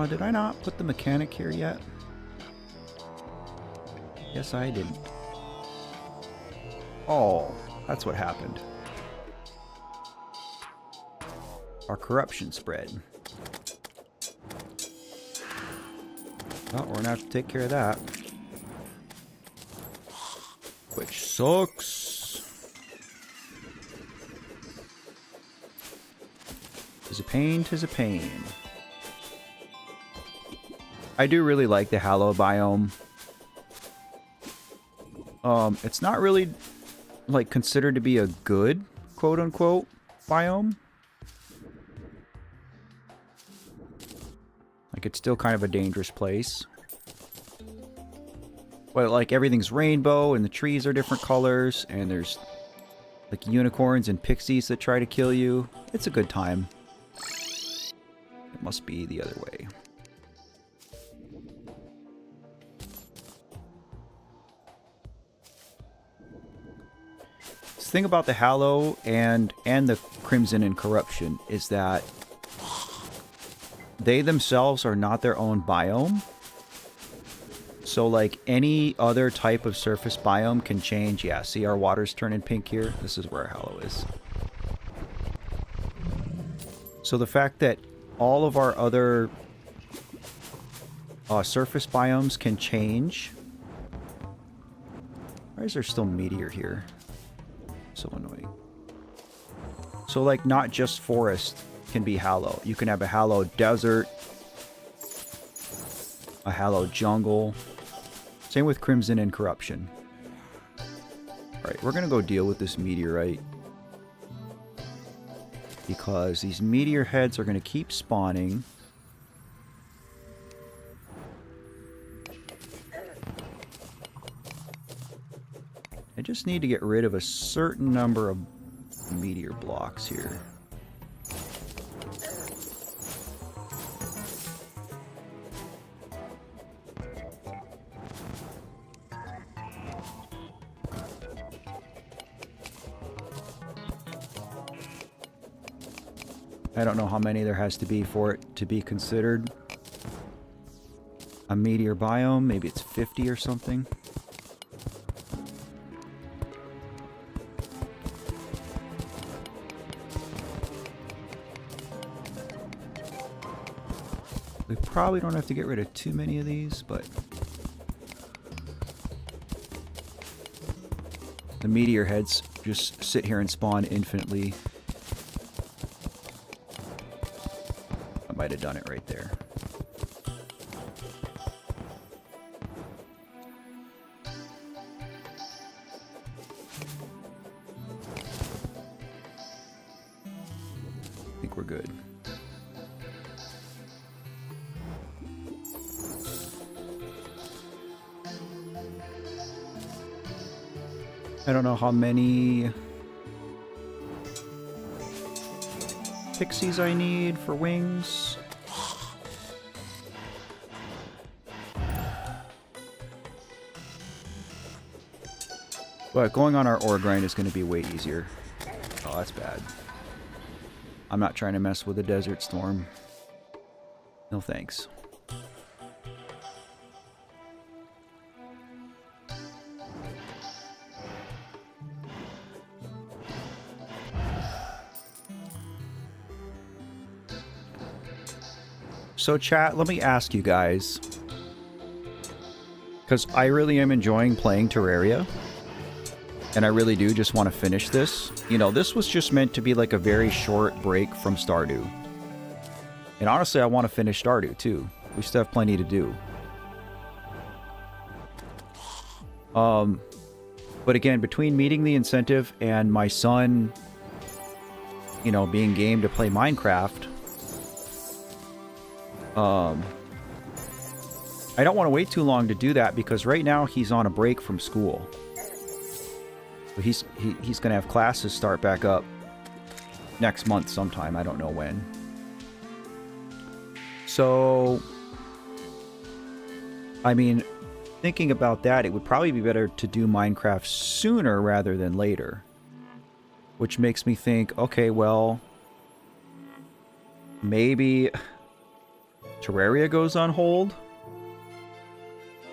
Did I not put the mechanic here yet? Yes, I didn't. Oh, that's what happened. Our corruption spread. Well, we're gonna have to take care of that. Which sucks. Tis a pain, tis a pain. I do really like the Hallow biome. It's not really, like, considered to be a good, quote-unquote, biome. Like, it's still kind of a dangerous place. But, like, everything's rainbow, and the trees are different colors, and there's, like, unicorns and pixies that try to kill you. It's a good time. It must be the other way. The thing about the Hallow and the Crimson and Corruption is that they themselves are not their own biome. So like any other type of surface biome can change. Yeah, see our water's turning pink here? This is where our Hallow is. So the fact that all of our other surface biomes can change. Why is there still meteor here? So annoying. So like not just forest can be Hallow. You can have a Hallow desert, a Hallow jungle. Same with Crimson and Corruption. Alright, we're gonna go deal with this meteorite. Because these meteor heads are gonna keep spawning. I just need to get rid of a certain number of meteor blocks here. I don't know how many there has to be for it to be considered a meteor biome. Maybe it's 50 or something. We probably don't have to get rid of too many of these, but the meteor heads just sit here and spawn infinitely. I might have done it right there. I think we're good. I don't know how many pixies I need for wings. But going on our ore grind is going to be way easier. Oh, that's bad. I'm not trying to mess with a desert storm. No thanks. So chat, let me ask you guys, because I really am enjoying playing Terraria, and I really do just want to finish this. You know, this was just meant to be like a very short break from Stardew. And honestly, I want to finish Stardew too. We still have plenty to do. But again, between meeting the incentive and my son, you know, being game to play Minecraft, I don't want to wait too long to do that because right now he's on a break from school. So he's going to have classes start back up next month sometime. I don't know when. So, I mean, thinking about that, it would probably be better to do Minecraft sooner rather than later. Which makes me think, okay, well, maybe Terraria goes on hold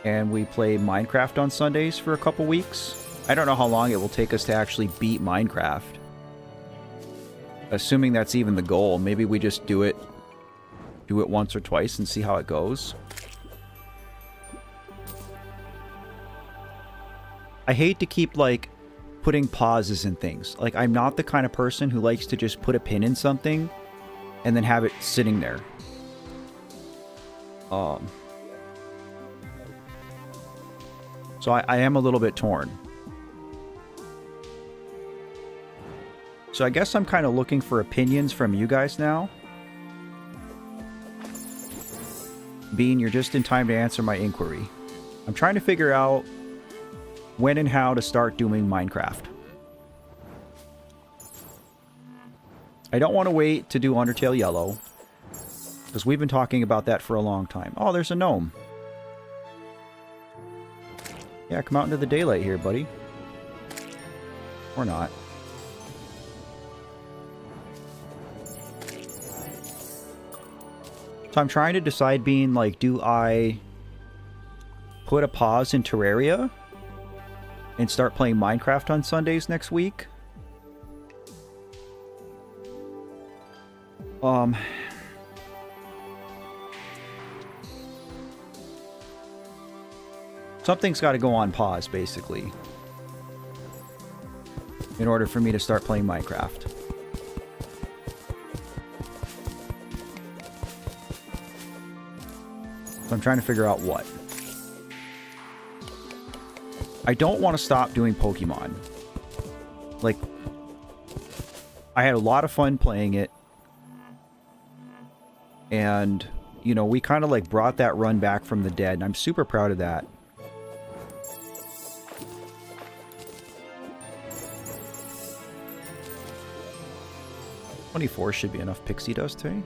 and we play Minecraft on Sundays for a couple weeks. I don't know how long it will take us to actually beat Minecraft. Assuming that's even the goal, maybe we just do it once or twice and see how it goes. I hate to keep, like, putting pauses in things. Like, I'm not the kind of person who likes to just put a pin in something and then have it sitting there. So I am a little bit torn. So I guess I'm kind of looking for opinions from you guys now. Bean, you're just in time to answer my inquiry. I'm trying to figure out when and how to start doing Minecraft. I don't want to wait to do Undertale Yellow, because we've been talking about that for a long time. Oh, there's a gnome. Yeah, come out into the daylight here, buddy. Or not. So I'm trying to decide, being like, do I put a pause in Terraria and start playing Minecraft on Sundays next week? Something's got to go on pause, basically, in order for me to start playing Minecraft. So I'm trying to figure out what. I don't want to stop doing Pokemon. Like, I had a lot of fun playing it. And, you know, we kind of like brought that run back from the dead. And I'm super proud of that. $24 should be enough pixie dust, hey?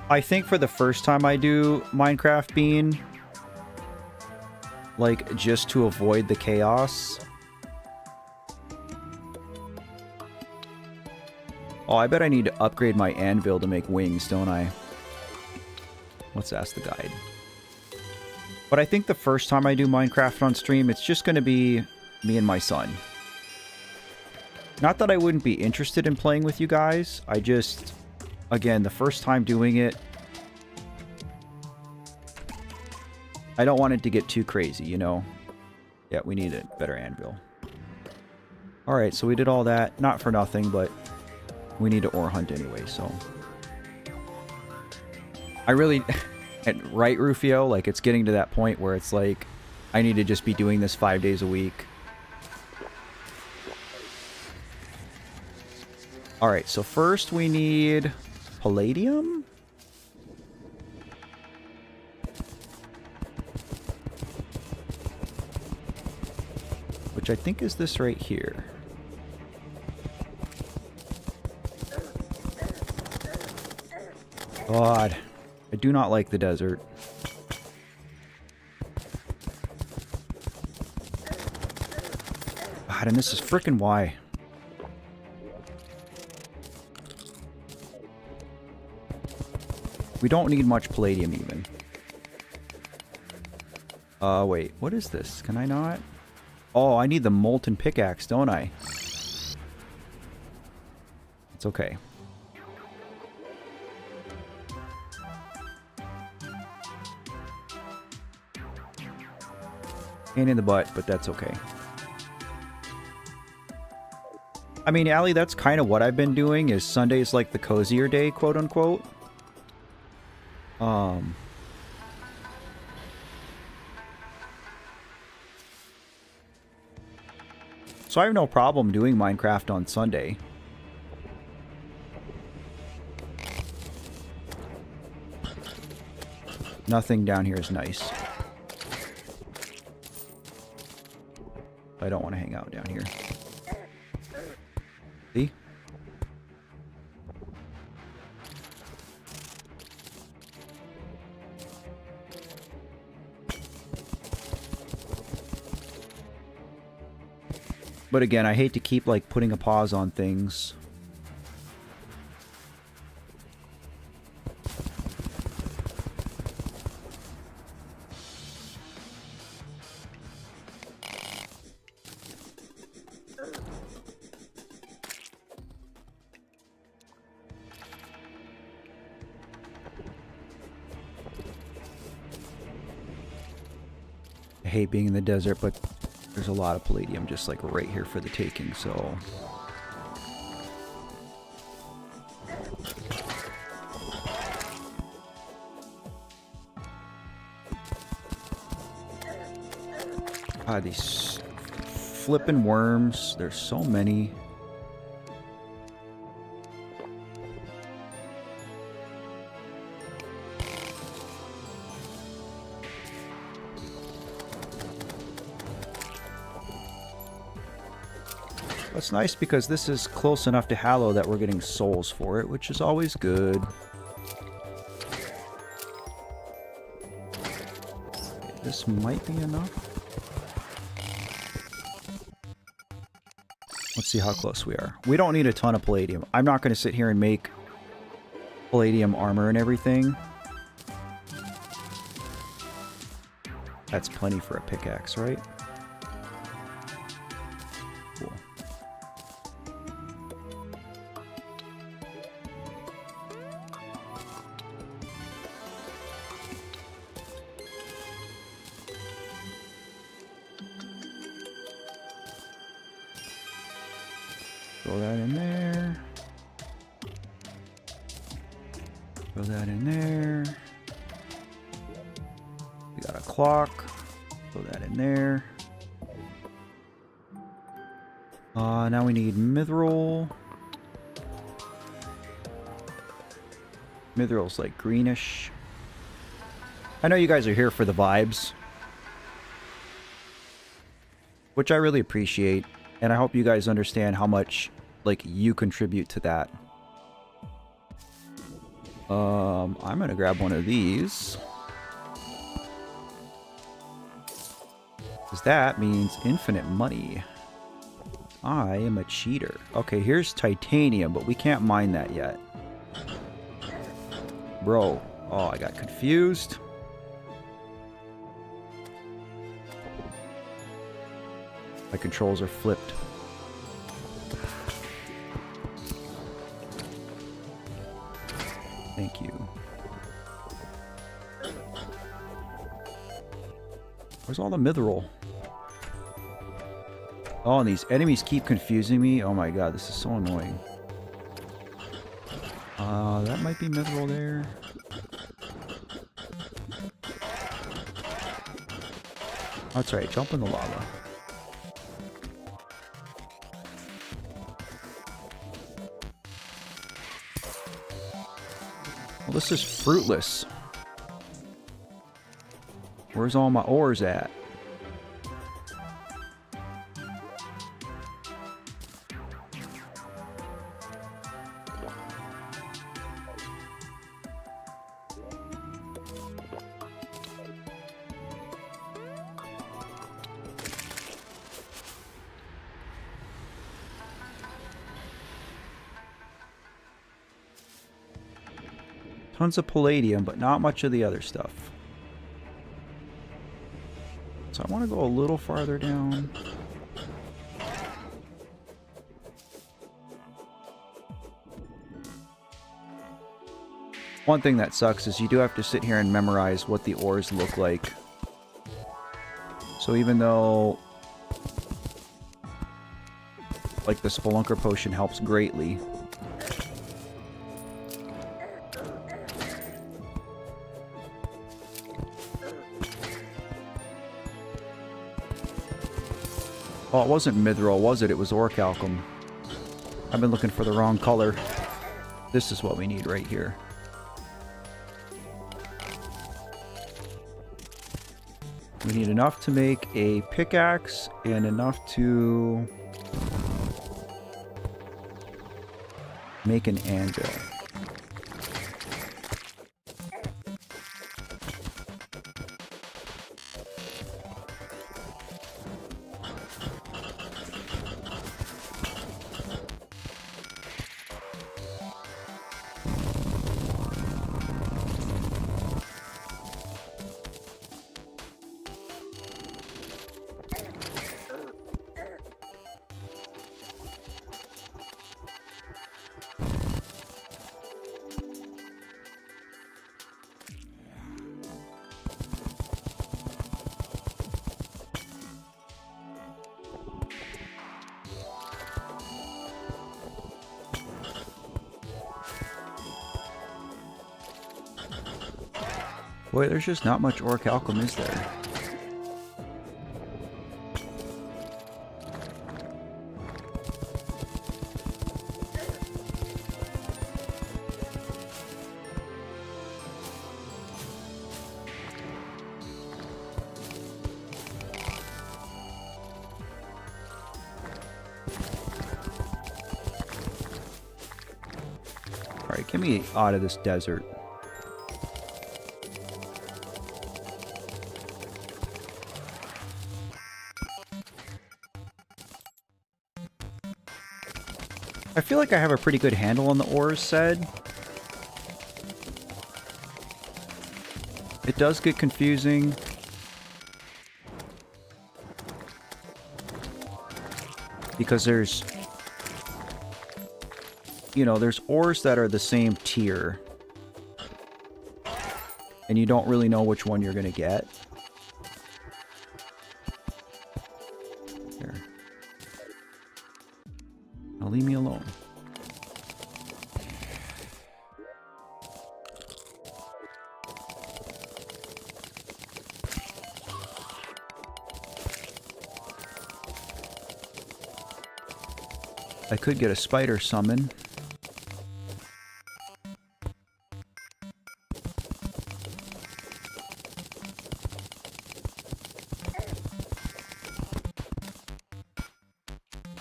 I think for the first time I do Minecraft, Bean, like, just to avoid the chaos. Oh, I bet I need to upgrade my anvil to make wings, don't I? Let's ask the guide. But I think the first time I do Minecraft on stream, it's just going to be me and my son. Not that I wouldn't be interested in playing with you guys. I just, again, the first time doing it, I don't want it to get too crazy, you know? Yeah, we need a better anvil. Alright, so we did all that. Not for nothing, but we need to ore hunt anyway, so... I really... right, Rufio? Like, it's getting to that point where it's like... I need to just be doing this 5 days a week. Alright, so first we need... palladium? Which I think is this right here. God, I do not like the desert. God, and this is frickin' why. We don't need much palladium even. Wait, what is this? Can I not? Oh, I need the molten pickaxe, don't I? It's okay. Pain in the butt, but that's okay. I mean, Allie, that's kind of what I've been doing, is Sunday's like the cozier day, quote unquote. So I have no problem doing Minecraft on Sunday. Nothing down here is nice. I don't want to hang out down here. See? But again, I hate to keep like putting a pause on things. I hate being in the desert, but there's a lot of palladium just like right here for the taking, so... God, these flippin' worms, there's so many. That's nice because this is close enough to Hallow that we're getting souls for it, which is always good. Okay, this might be enough. Let's see how close we are. We don't need a ton of palladium. I'm not going to sit here and make palladium armor and everything. That's plenty for a pickaxe, right? Cool. Throw that in there. Throw that in there. We got a clock. Throw that in there. Now we need mithril. Mithril's like greenish. I know you guys are here for the vibes, which I really appreciate, and I hope you guys understand how much like you contribute to that. I'm gonna grab one of these, because that means infinite money. I am a cheater. Okay, here's titanium, but we can't mine that yet. Bro, oh, I got confused. My controls are flipped. Thank you. Where's all the mithril? Oh, and these enemies keep confusing me. Oh my god, this is so annoying. That might be mithril there. That's right, jump in the lava. Well, this is fruitless. Where's all my ores at? Tons of palladium, but not much of the other stuff. So I want to go a little farther down. One thing that sucks is you do have to sit here and memorize what the ores look like. So even though like the Spelunker potion helps greatly, oh, it wasn't mithril, was it? It was orichalcum. I've been looking for the wrong color. This is what we need right here. We need enough to make a pickaxe and enough to make an anvil. Boy, there's just not much orichalcum, is there? Alright, get me out of this desert. I feel like I have a pretty good handle on the ores said. It does get confusing. Because there's, you know, there's ores that are the same tier. And you don't really know which one you're going to get. Here. Now leave me alone. I could get a spider summon.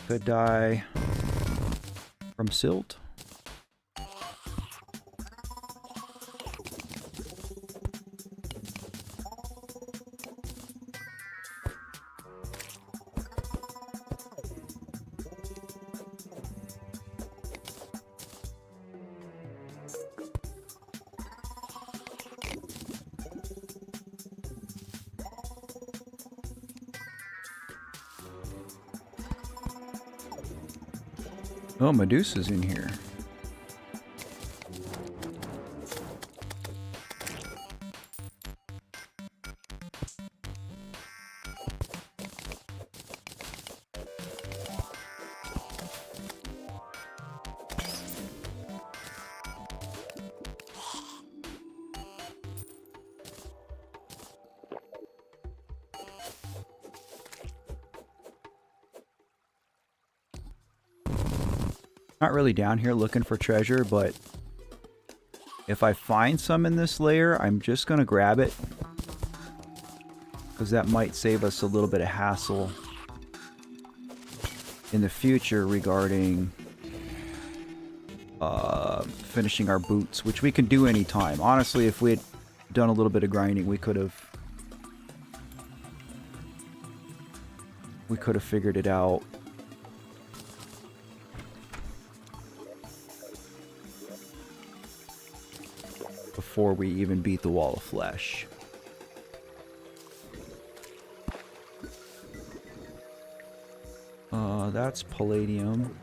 Could die from silt. Oh, Medusa's in here. Not really down here looking for treasure, but if I find some in this layer, I'm just going to grab it. Because that might save us a little bit of hassle in the future regarding finishing our boots, which we can do anytime. Honestly, if we had done a little bit of grinding, we could have figured it out. Before we even beat the wall of flesh. That's palladium.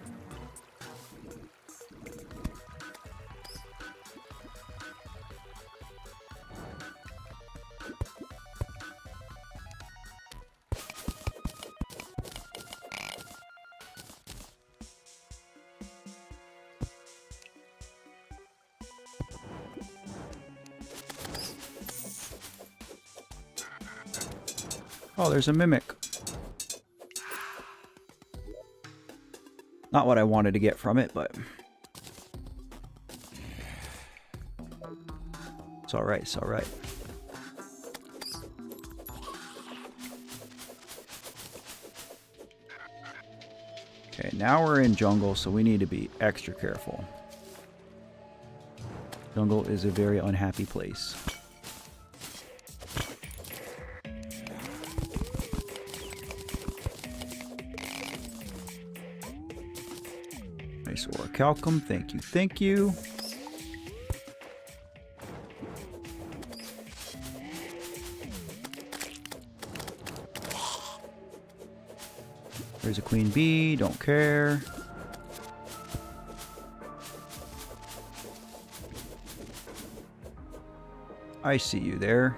Oh, there's a mimic. Not what I wanted to get from it, but it's alright, it's alright. Okay, now we're in jungle, so we need to be extra careful. Jungle is a very unhappy place. Nice orichalcum, thank you, thank you. There's a queen bee, don't care. I see you there.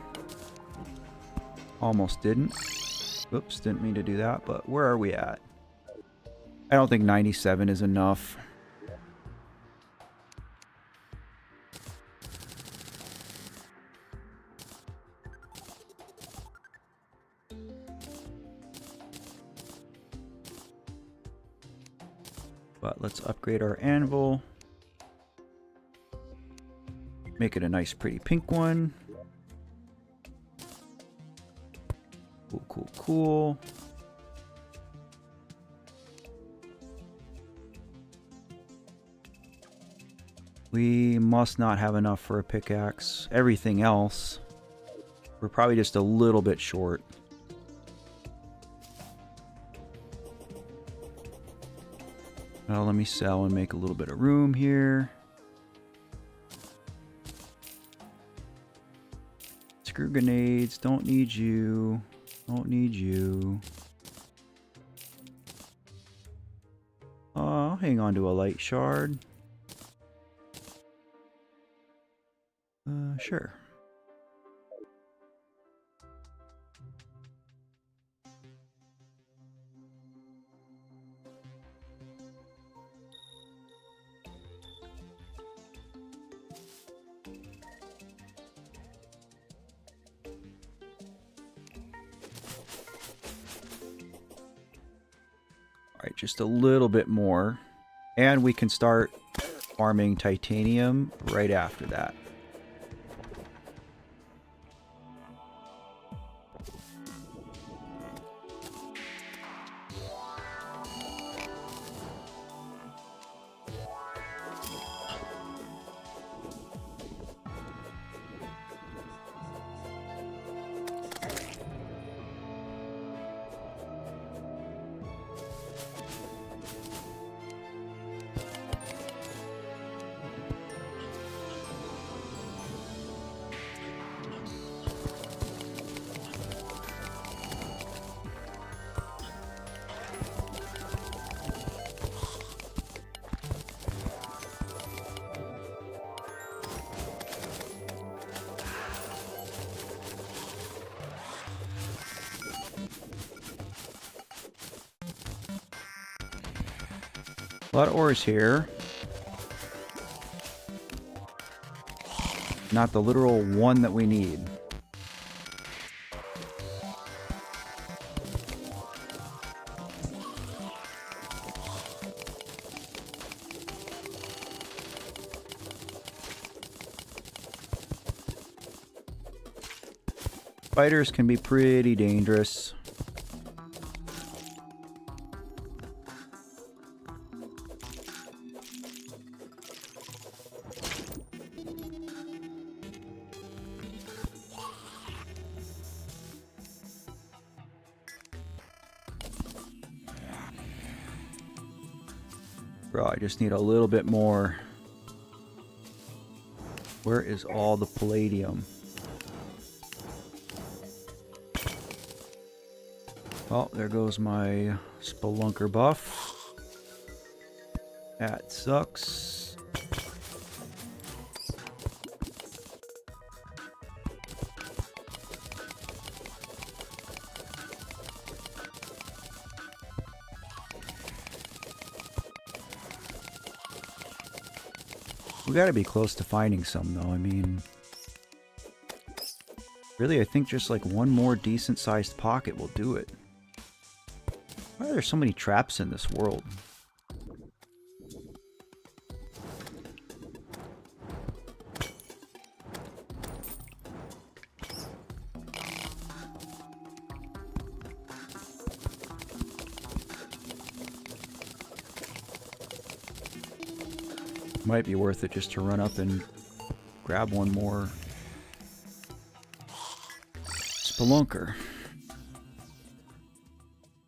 Almost didn't. Oops, didn't mean to do that, but where are we at? I don't think 97 is enough. But let's upgrade our anvil. Make it a nice pretty pink one. Cool, cool, cool. We must not have enough for a pickaxe. Everything else, we're probably just a little bit short. Now let me sell and make a little bit of room here. Screw grenades, don't need you. Don't need you. I'll hang on to a light shard. Sure. Alright, just a little bit more. And we can start farming titanium right after that. A lot of ores here. Not the literal one that we need. Spiders can be pretty dangerous. Bro, I just need a little bit more. Where is all the palladium? Oh, there goes my spelunker buff. That sucks. We gotta be close to finding some, though. I mean, really, I think just like one more decent-sized pocket will do it. Why are there so many traps in this world? Might be worth it just to run up and grab one more spelunker.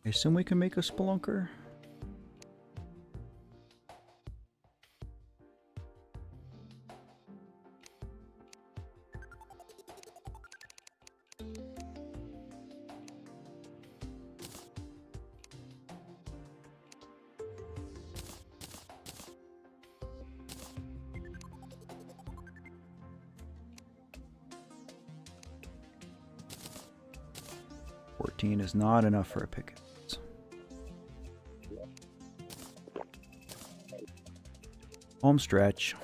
I assume we can make a spelunker? Is not enough for a pickaxe. Home stretch.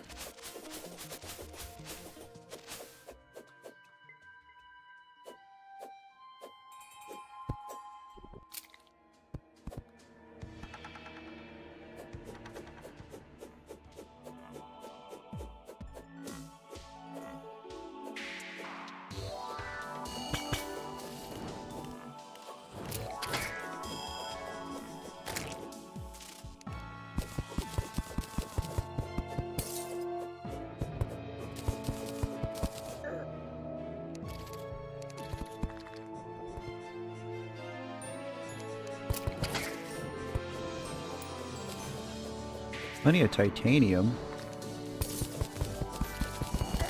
Plenty of titanium,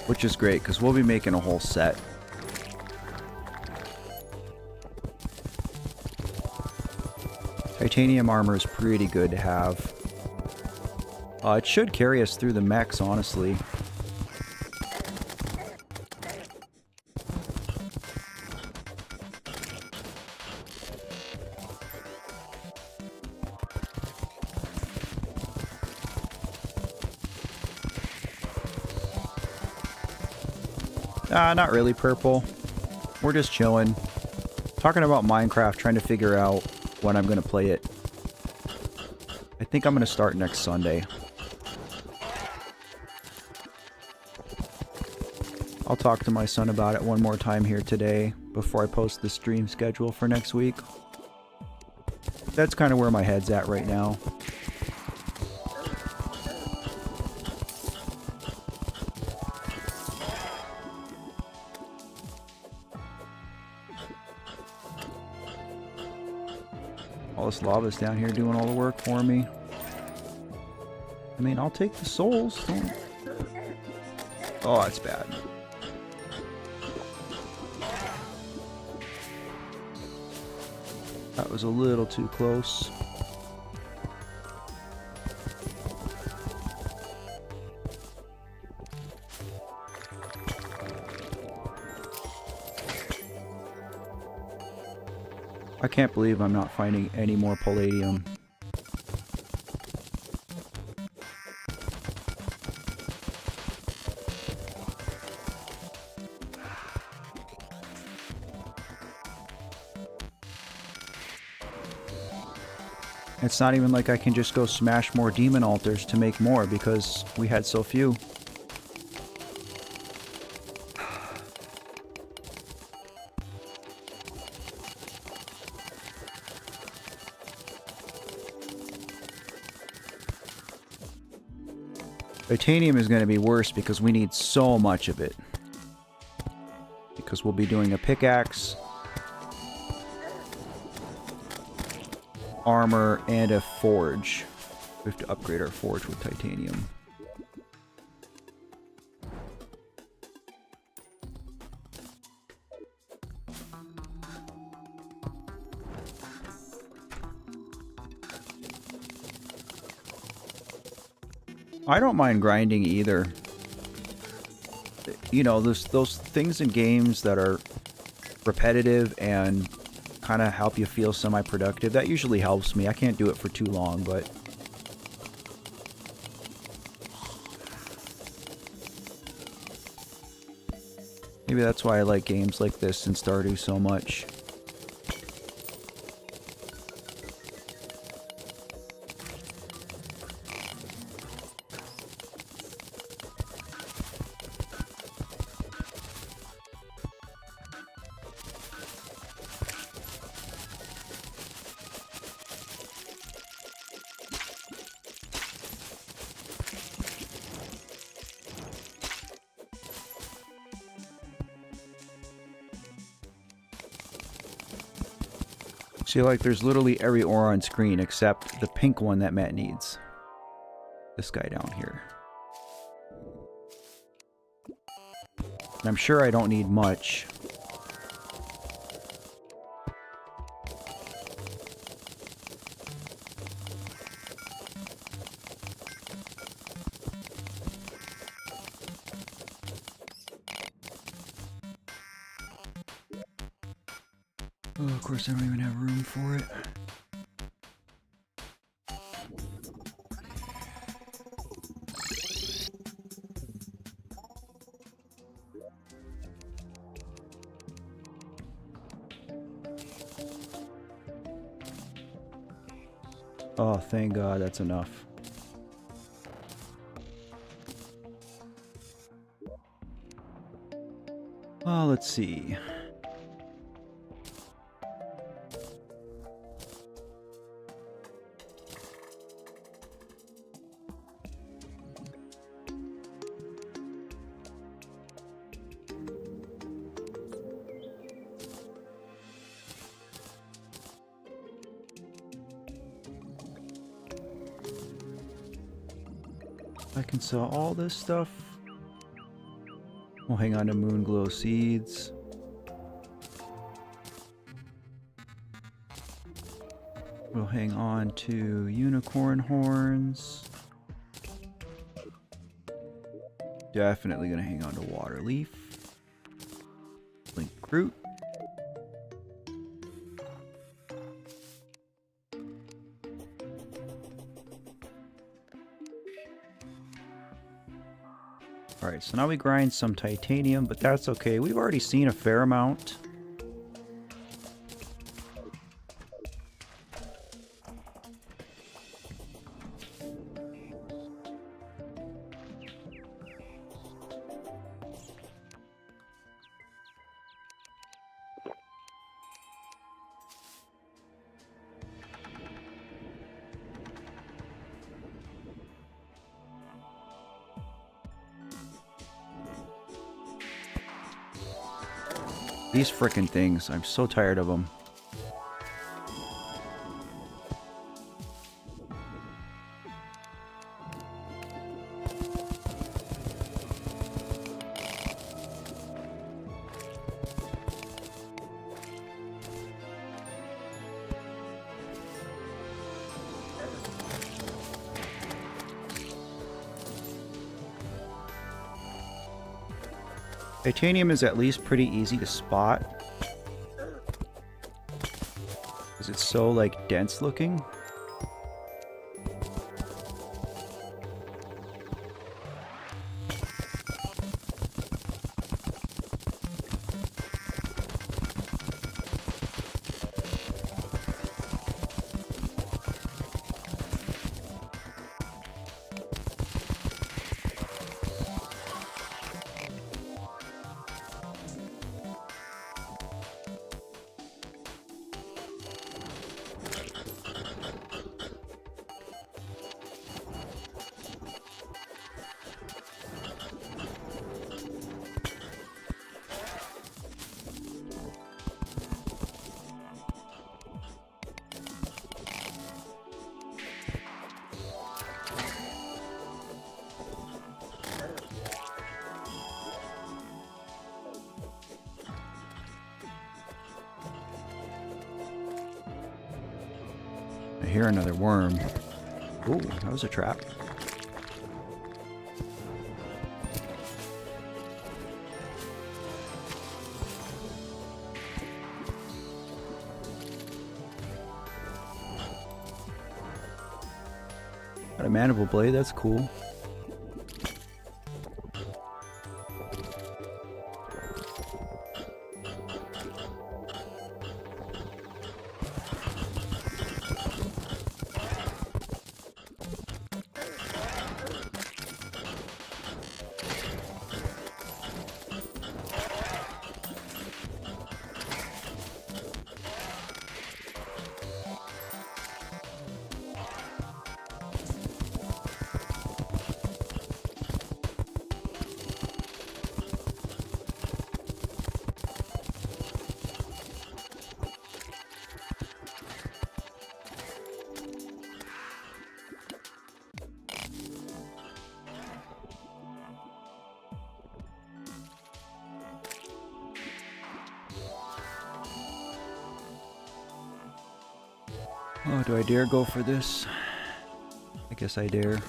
which is great because we'll be making a whole set. Titanium armor is pretty good to have. It should carry us through the mechs, honestly. Not really purple. We're just chilling. Talking about Minecraft, trying to figure out when I'm going to play it. I think I'm going to start next Sunday. I'll talk to my son about it one more time here today before I post the stream schedule for next week. That's kind of where my head's at right now. All this lava's down here doing all the work for me. I mean, I'll take the souls. Don't... Oh, that's bad. That was a little too close. I can't believe I'm not finding any more palladium. It's not even like I can just go smash more demon altars to make more because we had so few. Titanium is going to be worse because we need so much of it. Because we'll be doing a pickaxe, armor, and a forge. We have to upgrade our forge with titanium. I don't mind grinding either. You know, those things in games that are repetitive and kind of help you feel semi-productive, that usually helps me. I can't do it for too long, but... maybe that's why I like games like this and Stardew so much. See, like, there's literally every ore on screen except the pink one that Matt needs. This guy down here. And I'm sure I don't need much. Oh, of course I don't even have room for it. Oh, thank God, that's enough. Oh, let's see. I can sell all this stuff. We'll hang on to Moonglow seeds. We'll hang on to unicorn horns. Definitely gonna hang on to water leaf. Link root. Alright, so now we grind some titanium, but that's okay. We've already seen a fair amount. These frickin' things, I'm so tired of them. Titanium is at least pretty easy to spot. Because it's so, like, dense looking. hear another worm. Ooh, that was a trap. Got a mandible blade, that's cool. Oh, do I dare go for this? I guess I dare.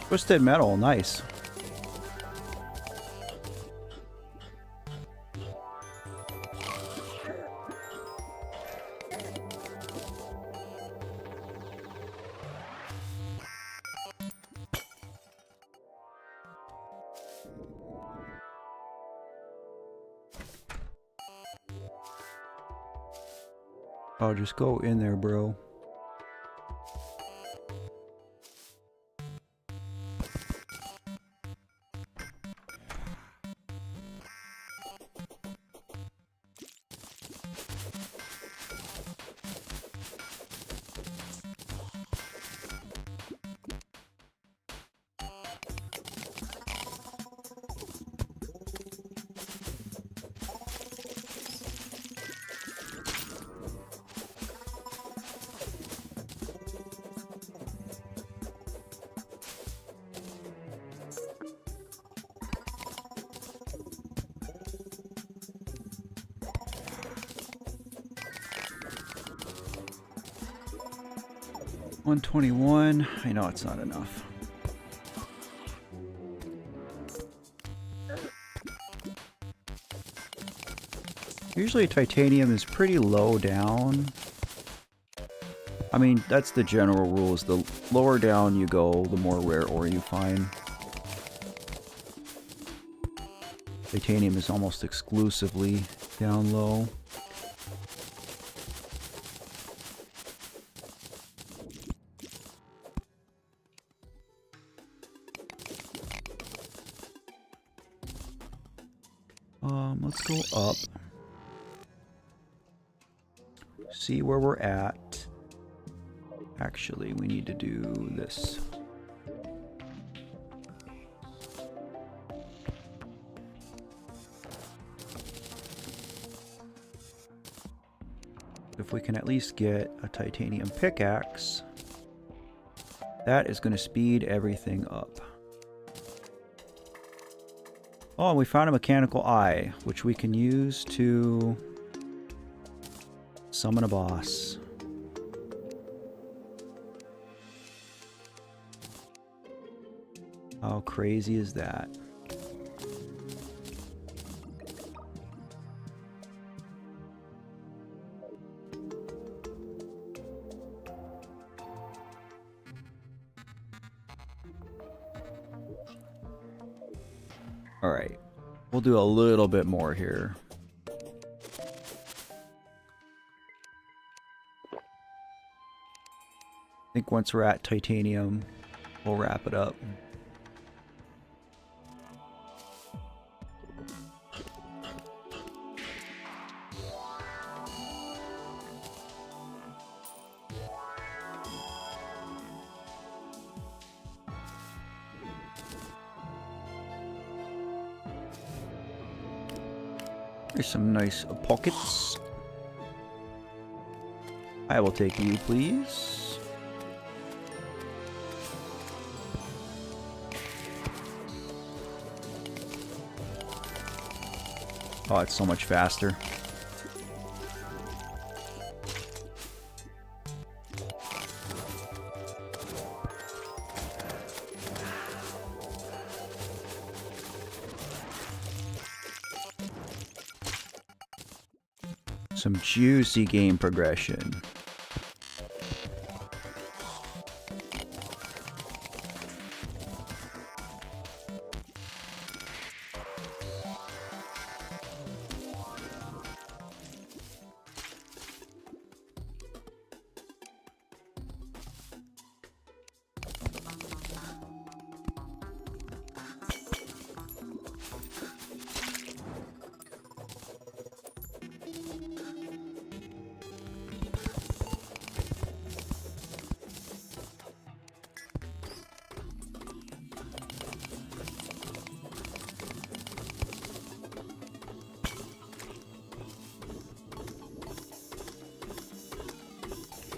Twisted metal, nice. Oh, just go in there, bro. $121. I know it's not enough. Usually titanium is pretty low down. I mean, that's the general rules. The lower down you go, the more rare ore you find. Titanium is almost exclusively down low. Let's go up. See where we're at. Actually, we need to do this. If we can at least get a titanium pickaxe, that is going to speed everything up. Oh, and we found a mechanical eye, which we can use to summon a boss. How crazy is that? All right, we'll do a little bit more here. I think once we're at titanium, we'll wrap it up. There's some nice pockets. I will take you, please. Oh, it's so much faster. Some juicy game progression.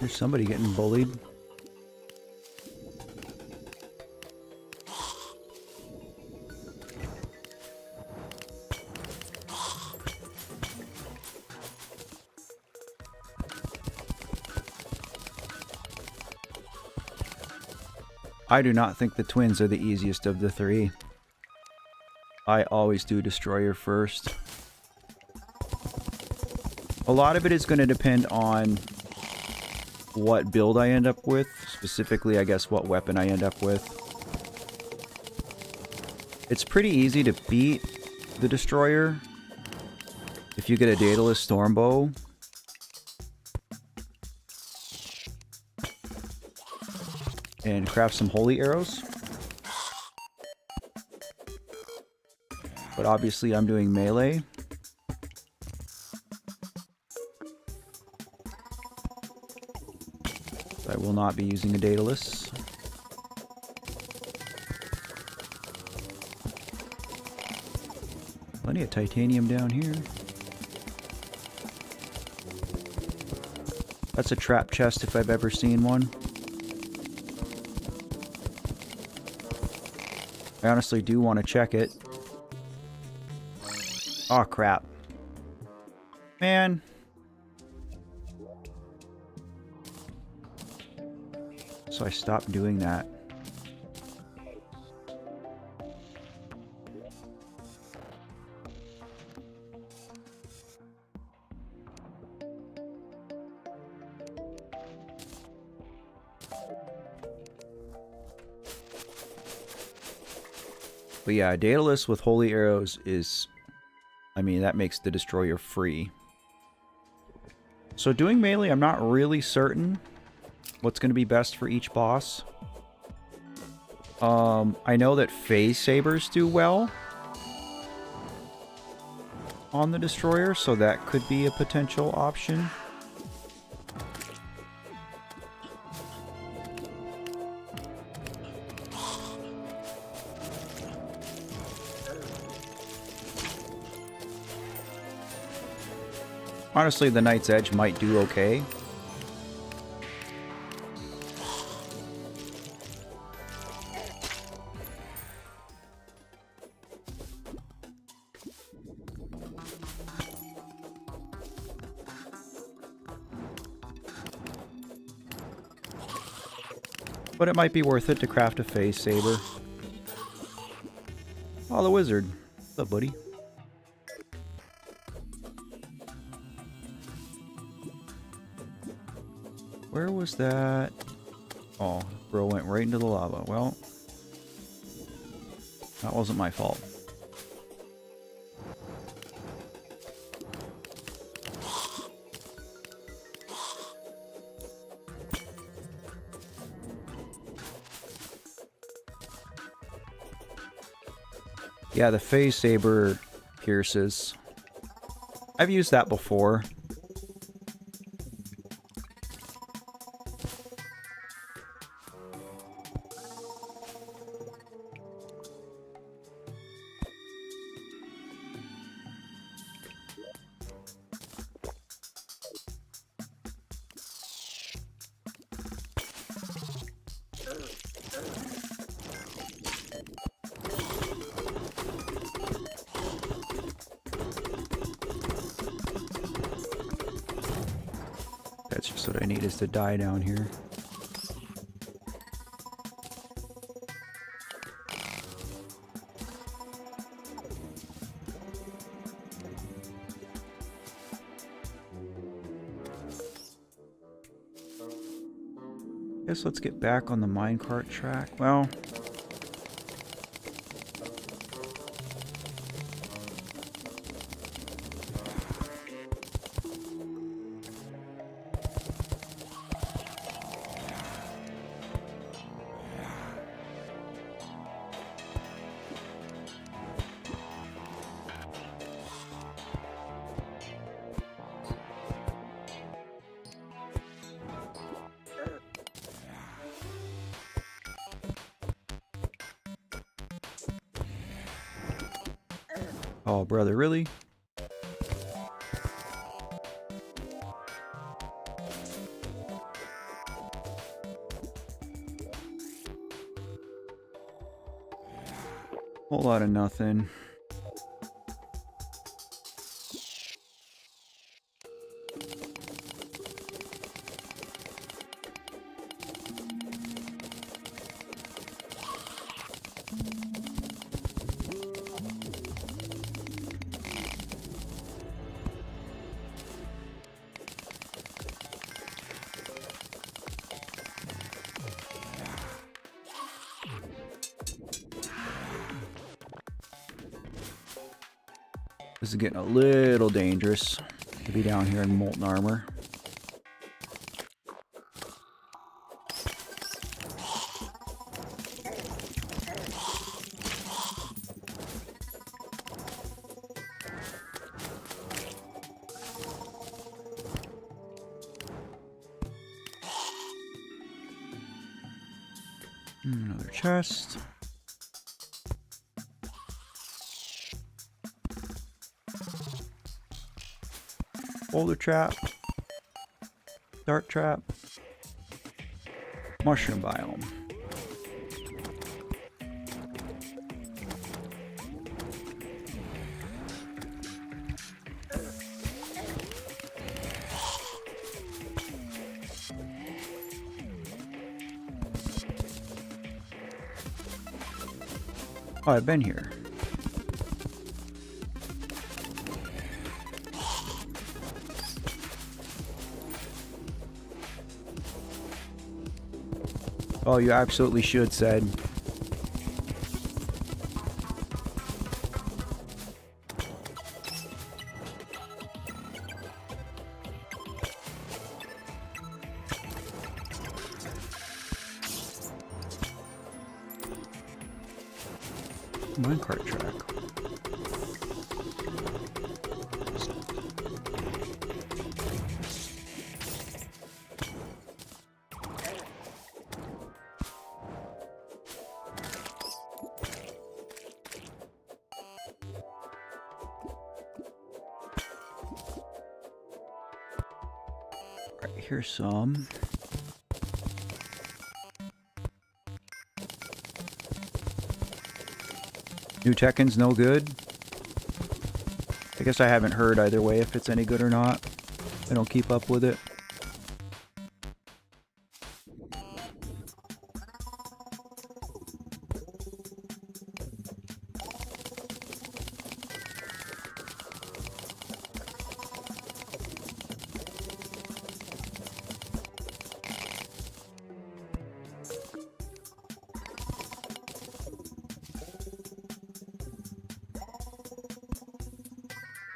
There's somebody getting bullied. I do not think the twins are the easiest of the three. I always do Destroyer first. A lot of it is going to depend on what build I end up with. Specifically, I guess, what weapon I end up with. It's pretty easy to beat the Destroyer if you get a Daedalus Stormbow. And craft some holy arrows. But obviously I'm doing melee. I will not be using a Daedalus. Plenty of titanium down here. That's a trap chest if I've ever seen one. I honestly do want to check it. Oh crap. Man. So I stopped doing that. But yeah, Daedalus with holy arrows is, I mean, that makes the Destroyer free. So doing melee, I'm not really certain what's going to be best for each boss. I know that phase sabers do well on the Destroyer, so that could be a potential option. Honestly, the Knight's Edge might do okay. But it might be worth it to craft a phase saber. Oh, the wizard. What's up, buddy? Where was that? Oh, bro went right into the lava. Well, that wasn't my fault. Yeah, the phase saber pierces. I've used that before. what I need is to die down here. Guess let's get back on the minecart track. Well, oh brother, really? Whole lot of nothing. This is getting a little dangerous to be down here in molten armor. Another chest. Boulder trap, dart trap, mushroom biome. Oh, I've been here. Oh, you absolutely should, said. Minecart track. Right, here's some. New Tekken's no good. I guess I haven't heard either way if it's any good or not. I don't keep up with it.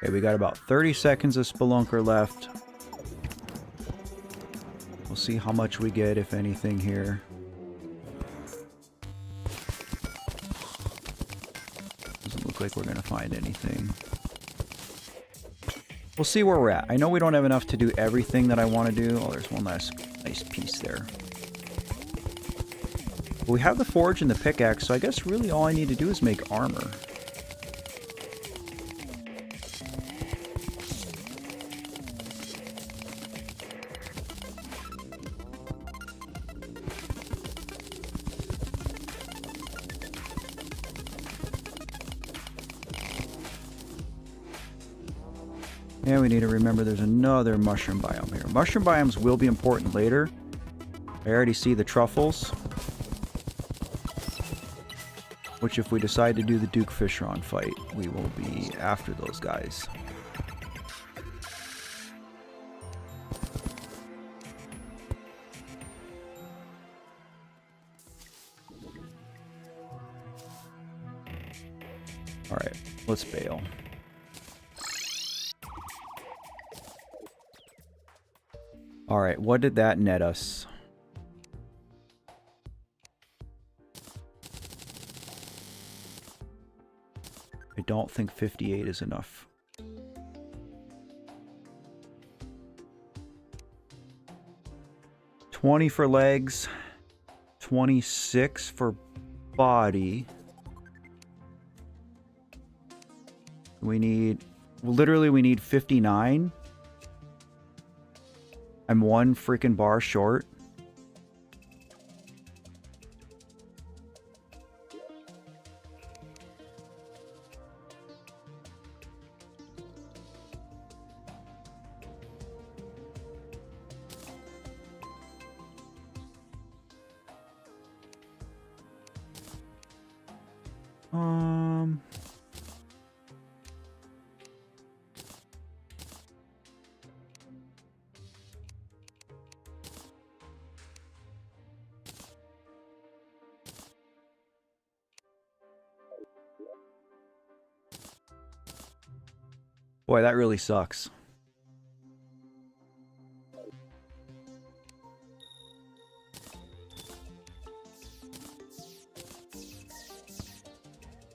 Okay, we got about 30 seconds of Spelunker left. We'll see how much we get, if anything, here. Doesn't look like we're going to find anything. We'll see where we're at. I know we don't have enough to do everything that I want to do. Oh, there's one last nice piece there. But we have the forge and the pickaxe, so I guess really all I need to do is make armor. And we need to remember there's another mushroom biome here. Mushroom biomes will be important later. I already see the truffles. Which if we decide to do the Duke Fishron fight, we will be after those guys. Alright, let's bail. Alright, what did that net us? I don't think 58 is enough. $20 for legs, 26 for body. We need, literally we need 59. I'm one freaking bar short. Boy, that really sucks.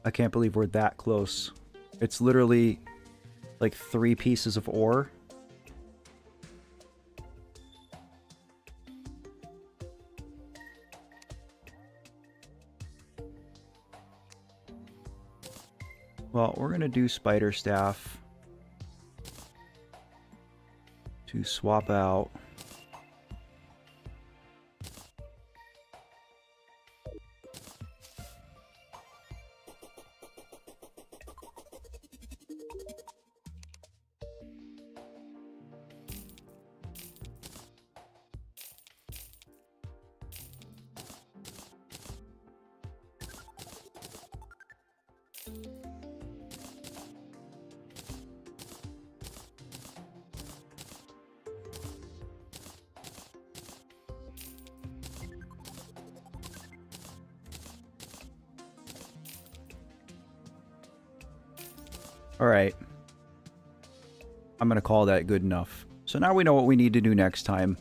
I can't believe we're that close. It's literally like 3 pieces of ore. Well, we're going to do Spider Staff to swap out. All right. I'm going to call that good enough. So now we know what we need to do next time.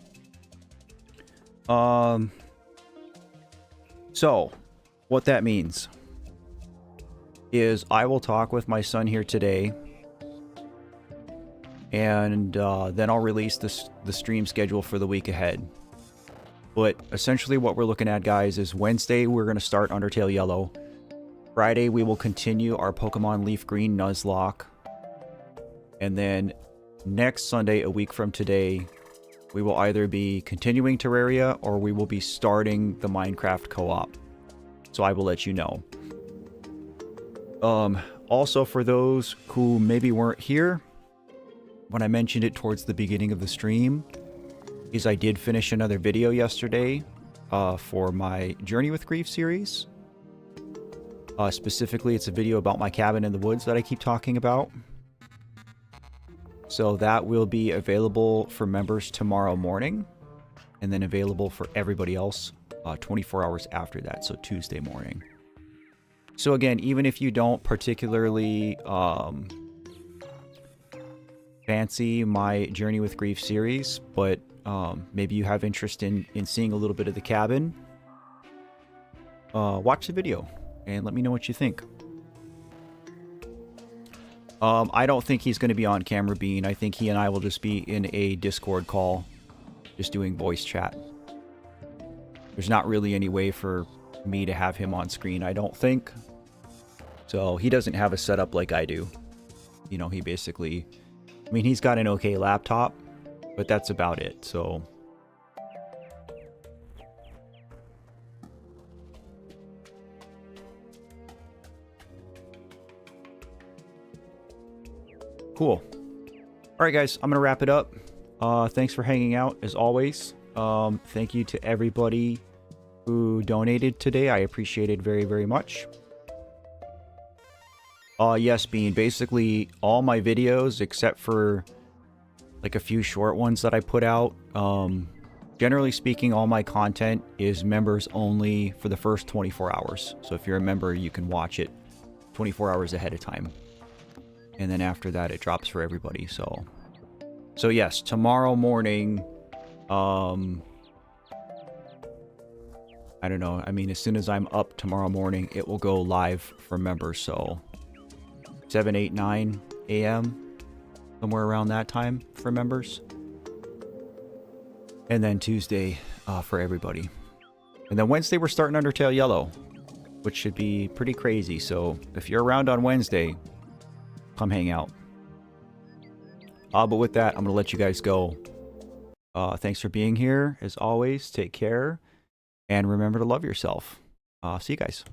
So what that means is I will talk with my son here today, and then I'll release the stream schedule for the week ahead. But essentially what we're looking at, guys, is Wednesday we're going to start Undertale Yellow. Friday, we will continue our Pokemon Leaf Green Nuzlocke. And then next Sunday, a week from today, we will either be continuing Terraria or we will be starting the Minecraft co-op. So I will let you know. Also, for those who maybe weren't here, when I mentioned it towards the beginning of the stream, is I did finish another video yesterday for my Journey with Grief series. Specifically, it's a video about my cabin in the woods that I keep talking about. So that will be available for members tomorrow morning, and then available for everybody else 24 hours after that, so Tuesday morning. So again, even if you don't particularly fancy my Journey with Grief series, but maybe you have interest in seeing a little bit of the cabin, watch the video and let me know what you think. I don't think he's going to be on camera, Bean. I think he and I will just be in a Discord call, just doing voice chat. There's not really any way for me to have him on screen, I don't think. So he doesn't have a setup like I do. You know, he basically... I mean, he's got an okay laptop, but that's about it, so... Cool. right, guys, I'm going to wrap it up. Thanks for hanging out, as always. Thank you to everybody who donated today. I appreciate it very, very much. Yes, Bean, basically all my videos, except for like a few short ones that I put out, generally speaking, all my content is members only for the first 24 hours. So if you're a member, you can watch it 24 hours ahead of time. And then after that, it drops for everybody. So yes, tomorrow morning, I don't know. I mean, as soon as I'm up tomorrow morning, it will go live for members. So 7, 8, 9 a.m., somewhere around that time for members. And then Tuesday for everybody. And then Wednesday, we're starting Undertale Yellow, which should be pretty crazy. So if you're around on Wednesday, come hang out. But with that, I'm going to let you guys go. Thanks for being here. As always, take care. And remember to love yourself. See you guys.